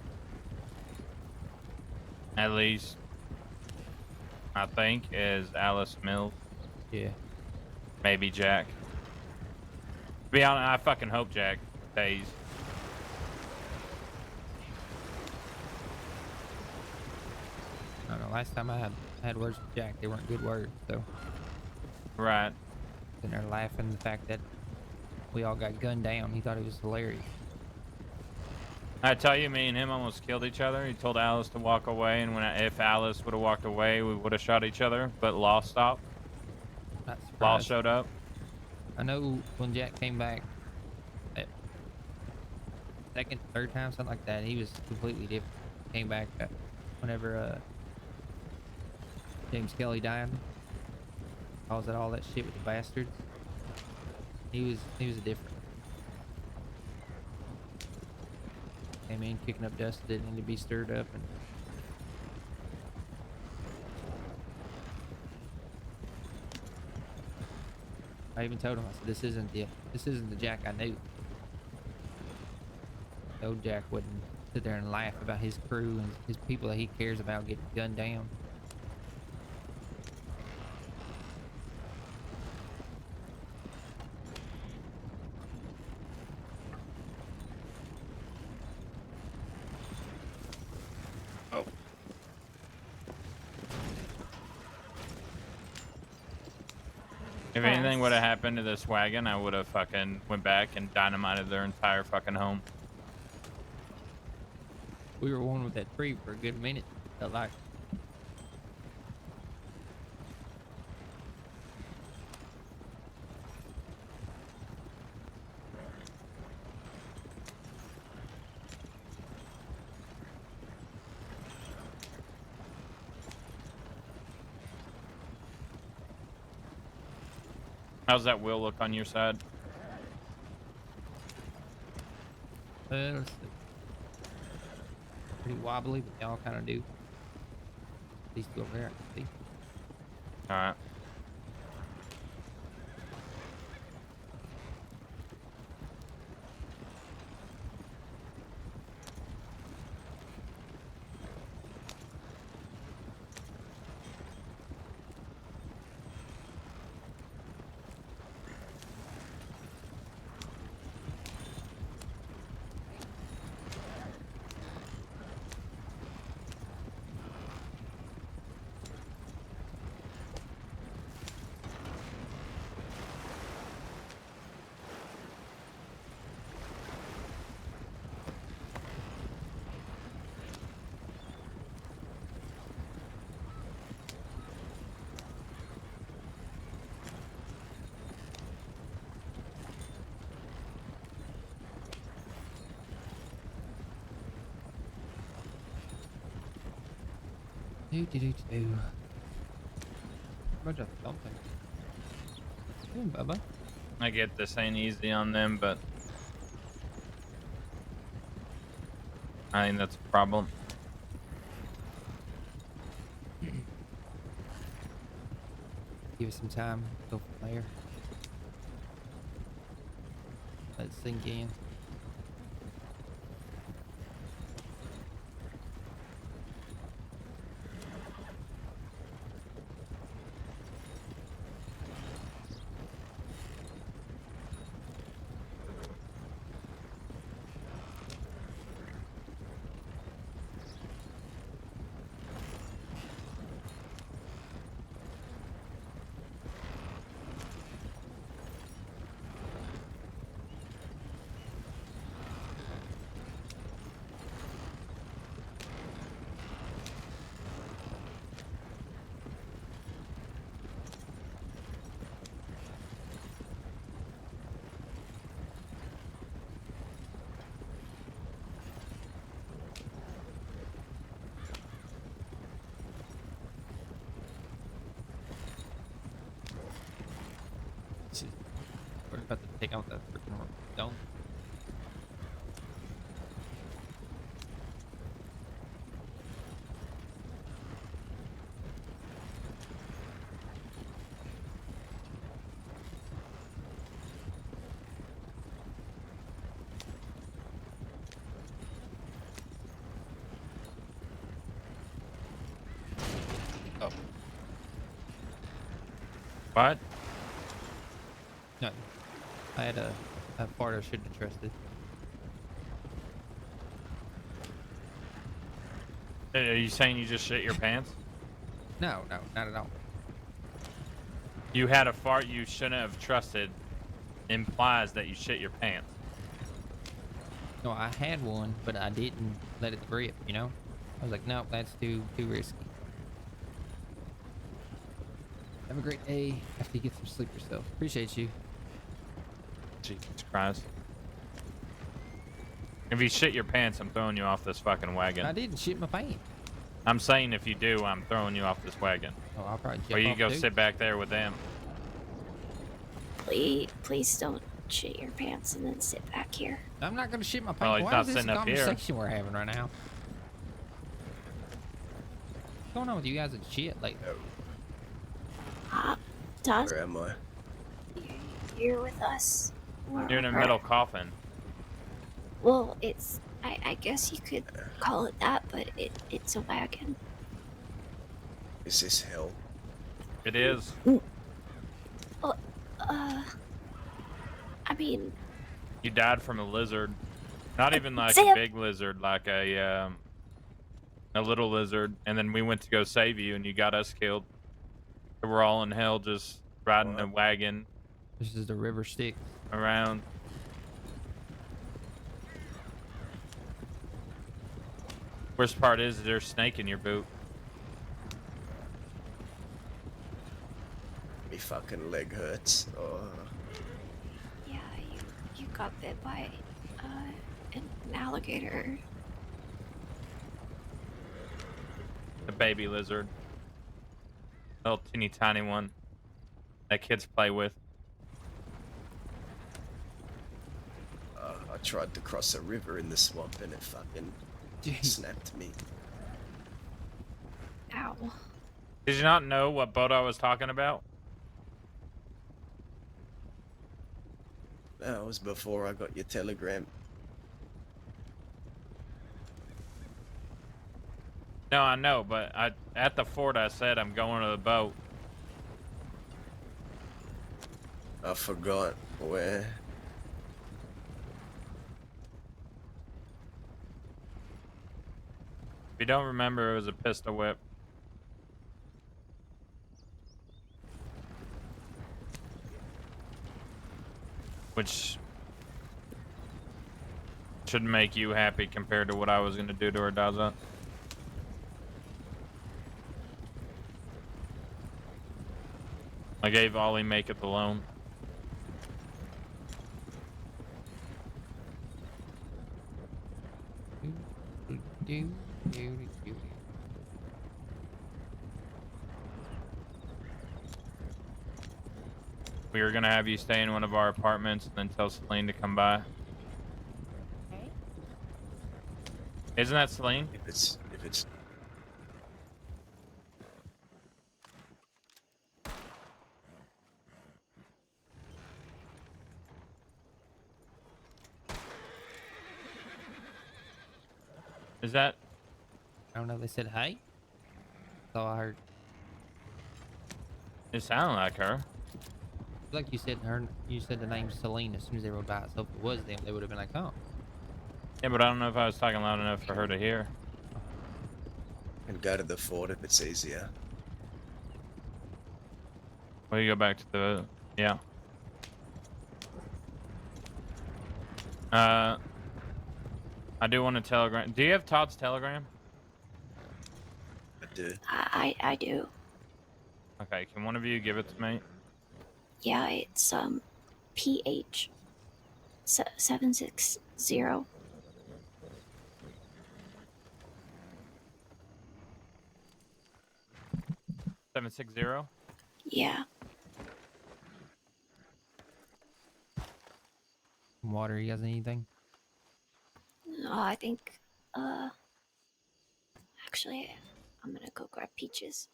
at least, I think, is Alice Mills. Yeah. Maybe Jack. To be honest, I fucking hope Jack stays. I don't know. Last time I had words with Jack, they weren't good words. So. Right. And they're laughing the fact that we all got gunned down. He thought it was hilarious. I tell you, me and him almost killed each other. He told Alice to walk away, and if Alice would have walked away, we would have shot each other. But Law stopped. Not Law surprised. showed up. I know when Jack came back, that second, third time, something like that, he was completely different. Came back whenever James Kelly died. Caused all that shit with the bastards. He was a different. Came in kicking up dust that didn't need to be stirred up, and I even told him, I said, this isn't the Jack I knew. The old Jack wouldn't sit there and laugh about his crew and his people that he cares about getting gunned down. Oh. If anything would have happened to this wagon, I would have fucking went back and dynamited their entire fucking home. We were one with that tree for a good minute. Felt like. How's that wheel look on your side? Let's see. Pretty wobbly, but y'all kind of do. These two over there, I can see. All right. Do. Bunch of something. Hey, Bubba. I get this ain't easy on them, but I think that's a problem. Give it some time. Go from there. Let it sink in. about to take out that freaking stone. Oh. What? Nothing. I had a fart I shouldn't have trusted. Are you saying you just shit your pants? No, not at all. You had a fart you shouldn't have trusted implies that you shit your pants. No, I had one, but I didn't let it rip, you know? I was like, nope, that's too risky. Have a great day after you get some sleep yourself. Appreciate you. Jesus Christ. If you shit your pants, I'm throwing you off this fucking wagon. I didn't shit my pants. I'm saying if you do, I'm throwing you off this wagon. Oh, I'll probably jump Or you off go too. sit back there with them. Please don't shit your pants and then sit back here. I'm not gonna shit my Well, pants. he's Why not is this a sitting up here. conversation we're having right now? What's going on with you guys and shit? Like, Dust, Where am I? you're with us. You're in a metal coffin. Well, it's I guess you could call it that, but it's a wagon. Is this hell? It is. Well, I mean, You died from a lizard. Not even like Sam. a big lizard, like a little lizard. And then we went to go save you, and you got us killed. So we're all in hell, just riding a wagon this is the river stick. around. Worst part is there's a snake in your boot. Me fucking leg hurts. Oh. yeah, you got bit by an alligator. A baby lizard. Little teeny tiny one that kids play with. I tried to cross a river in the swamp and it fucking snapped me. Ow. Did you not know what boat I was talking about? That was before I got your telegram. No, I know, but at the fort I said I'm going to the boat. I forgot where. If you don't remember, it was a pistol whip. Which should make you happy compared to what I was going to do to her, Daza. I gave Ollie make it alone. We were gonna have you stay in one of our apartments and then tell Celine to come by. Okay. Isn't that Celine? If it's Is that? I don't know. They said hey. So I heard. It sounded like her. Like you said her. You said the name Celine as soon as they rode by. So if it was them, they would have been like, oh. Yeah, but I don't know if I was talking loud enough for her to hear. and go to the fort if it's easier. Well, you go back to the yeah. I do want to telegram. Do you have Todd's telegram? I do. I do. Okay, can one of you give it to me? Yeah, it's PH 760. 760? Yeah. water. You guys need anything? No, I think, actually, I'm gonna go grab peaches.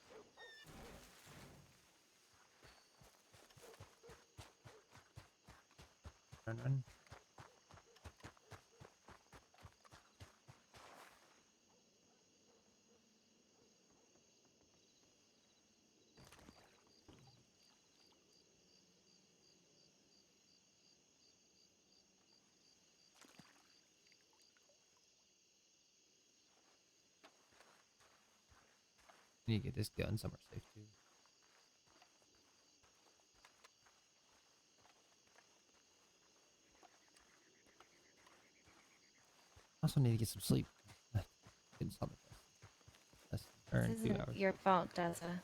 Run. Need to get this gun somewhere safe too. Also need to get some sleep. Didn't sleep less than This 2 isn't hours. your fault, Daza.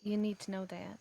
You need to know that.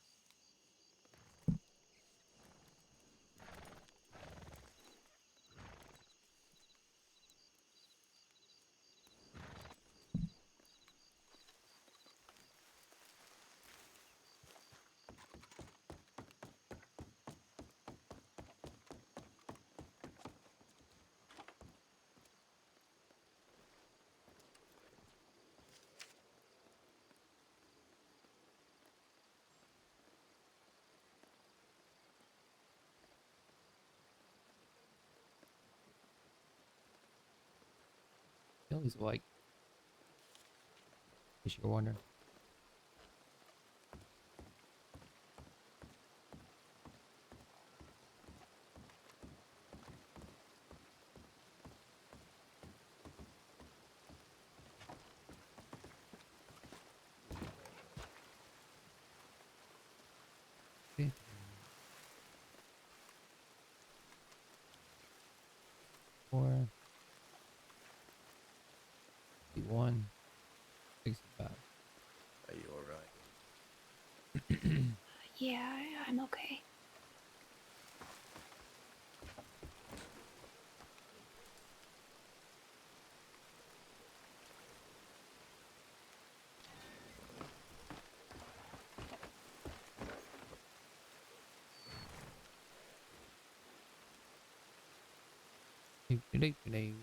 Billy's awake. In case you're wondering. Okay. 4, 51, 65. Are you alright? Yeah, I'm okay. Do-do-do-do-do.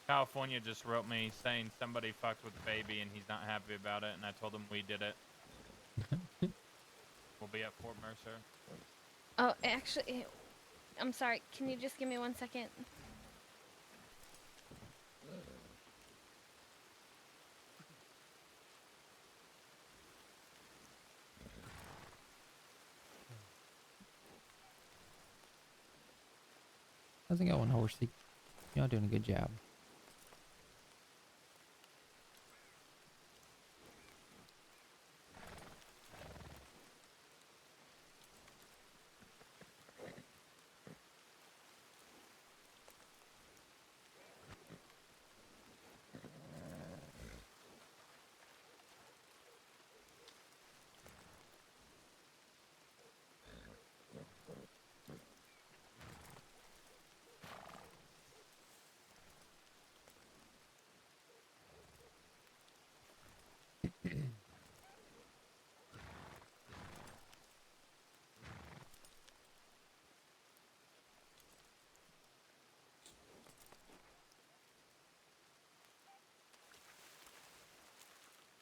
California just wrote me saying somebody fucked with the baby and he's not happy about it, and I told him we did it. We'll be at Fort Mercer. Oh, actually, I'm sorry. Can you just give me 1 second? How's it going, Horsey? Y'all doing a good job.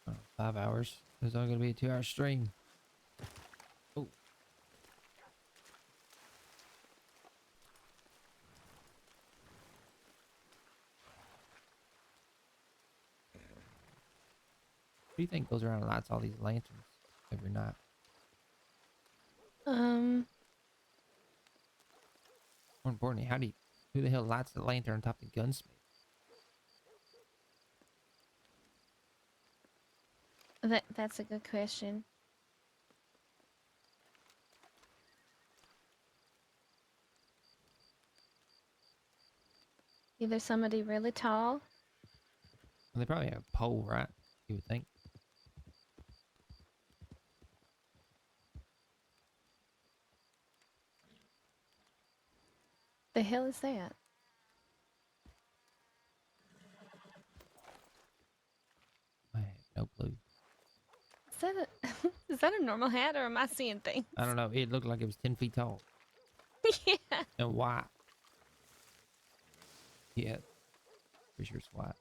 Oh, 5 hours. It's only gonna be a 2-hour stream. Oh. What do you think goes around and lights all these lanterns every night? More importantly, who the hell lights the lantern on top of the gunsmith? That's a good question. Either somebody really tall. Well, they probably have a pole, right? You would think. The hell is that? I have no clue. Is that a is that a normal hat or am I seeing things? I don't know. It looked like it was 10 feet tall. Yeah. And white. Yeah. For sure it's white.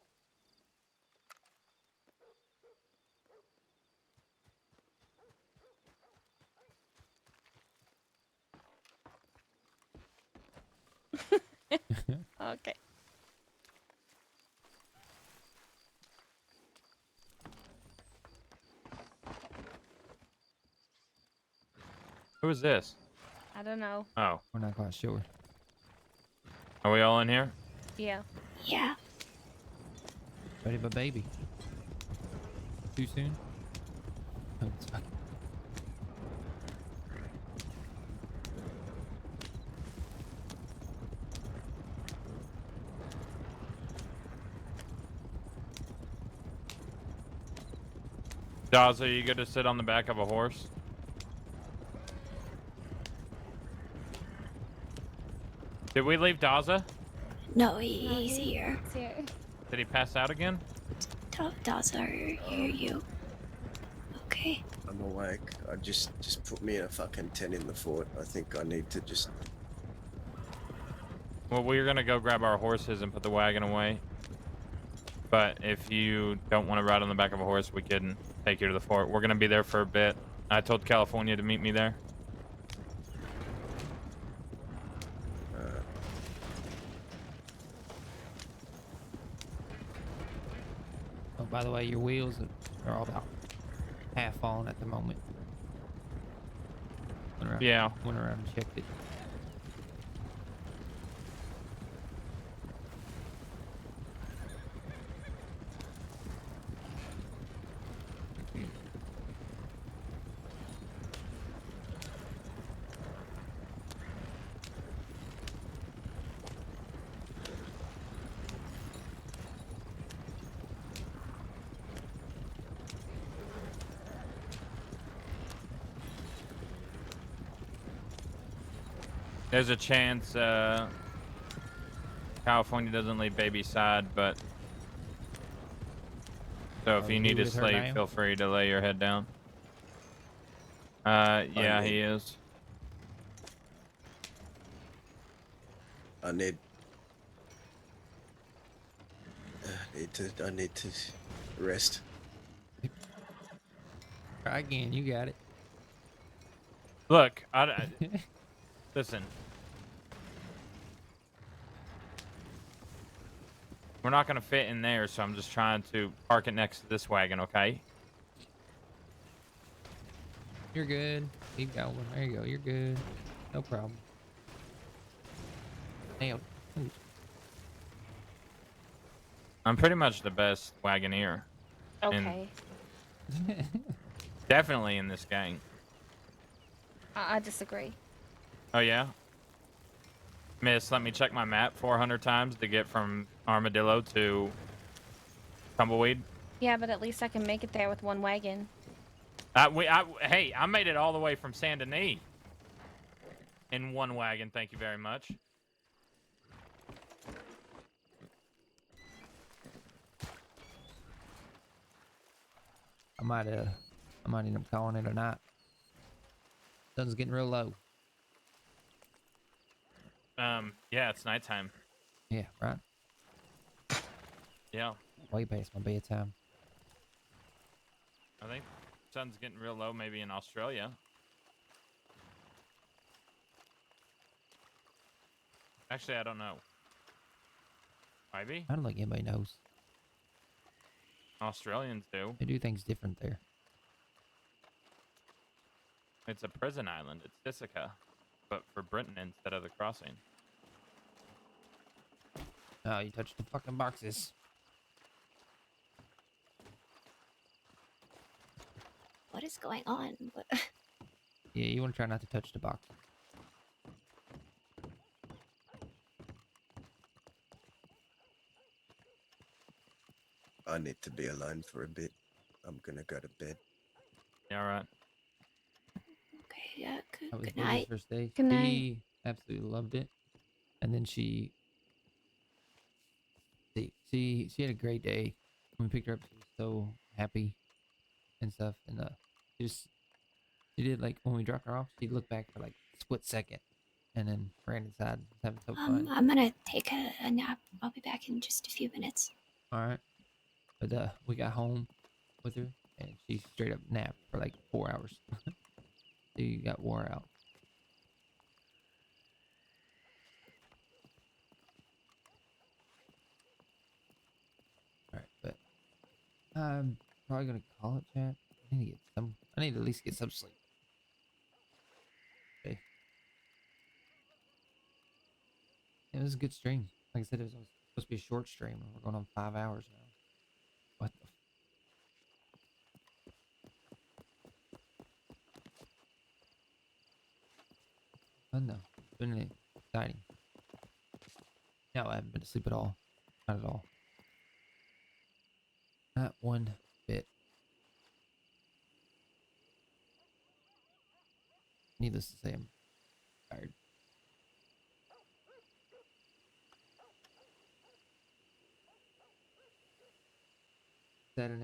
Okay. Who is this? I don't know. Oh. We're not quite sure. Are we all in here? Yeah. Yeah. Ready for baby. Too soon? Oh, it's fucking. Dawes, are you good to sit on the back of a horse? Did we leave Daza? No, he's here. He's here. Did he pass out again? Daza, are you okay? I'm awake. I just put me in a fucking tent in the fort. I think I need to just... Well, we're gonna go grab our horses and put the wagon away. But if you don't want to ride on the back of a horse, we can take you to the fort. We're gonna be there for a bit. I told California to meet me there. Oh, by the way, your wheels are all about half on at the moment. Yeah. Went around and checked it. There's a chance California doesn't leave baby's side, but so if you need to sleep, feel free to lay your head down. Yeah, he is. I need to rest. Try again. You got it. Look, listen. We're not gonna fit in there, so I'm just trying to park it next to this wagon, okay? You're good. Keep going. There you go. You're good. No problem. Damn. I'm pretty much the best wagoneer. Okay. Definitely in this gang. I disagree. Oh yeah? Miss, let me check my map 400 times to get from Armadillo to Tumbleweed. Yeah, but at least I can make it there with one wagon. Hey, I made it all the way from Saint Denis in one wagon. Thank you very much. I might end up calling it a night. Sun's getting real low. Yeah, it's nighttime. Yeah, right. Yeah. Way past my bedtime. I think sun's getting real low maybe in Australia. Actually, I don't know. Maybe? I don't think anybody knows. Australians do. They do things different there. It's a prison island. It's Sisika, but for Britain instead of the crossing. Oh, you touched the fucking boxes. What is going on? Yeah, you want to try not to touch the box. I need to be alone for a bit. I'm gonna go to bed. Yeah, all right. Okay, yeah, That was good Bridget's night. first day. Good night. She absolutely loved it, and then she had a great day. When we picked her up, she was so happy and stuff, and she did, like, when we dropped her off, she looked back for like a split second, and then ran inside, was having so fun. I'm gonna take a nap. I'll be back in just a few minutes. All right, but we got home with her, and she straight up napped for like 4 hours. She got wore out. All right, but I'm probably gonna call it, chat. I need to at least get some sleep. Okay. It was a good stream. Like I said, it was supposed to be a short stream, and we're going on 5 hours now. What the? Fun though. It's been exciting. No, I haven't been to sleep at all. Not at all. Not one bit. Needless to say, I'm tired. Sad I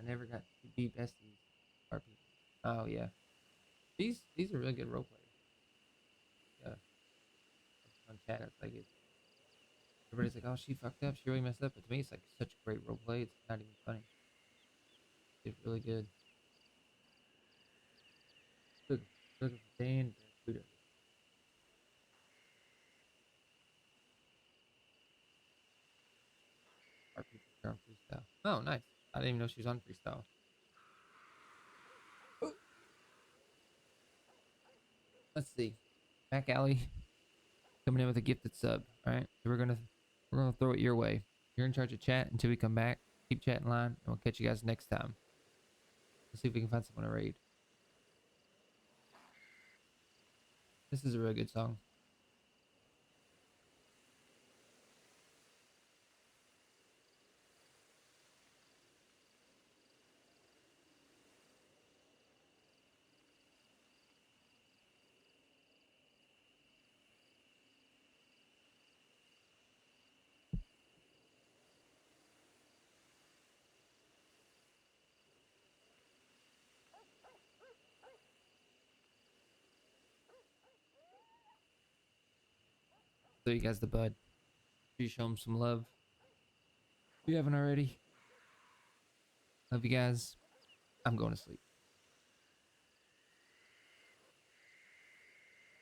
never got to be besties. RP. Oh yeah. These are really good role players. Yeah. On chat, it's like everybody's like, oh, she fucked up, she really messed up. But to me, it's like such a great role play. It's not even funny. It's really good. Look, looking for Dan Barracuda. RP for on freestyle. Oh, nice. I didn't even know she was on freestyle. Let's see. Back Alley coming in with a gifted sub. All right, so we're gonna throw it your way. You're in charge of chat until we come back. Keep chatting line, and we'll catch you guys next time. Let's see if we can find someone to raid. This is a really good song. So you guys the bud. You show him some love. If you haven't already. Love you guys. I'm going to sleep.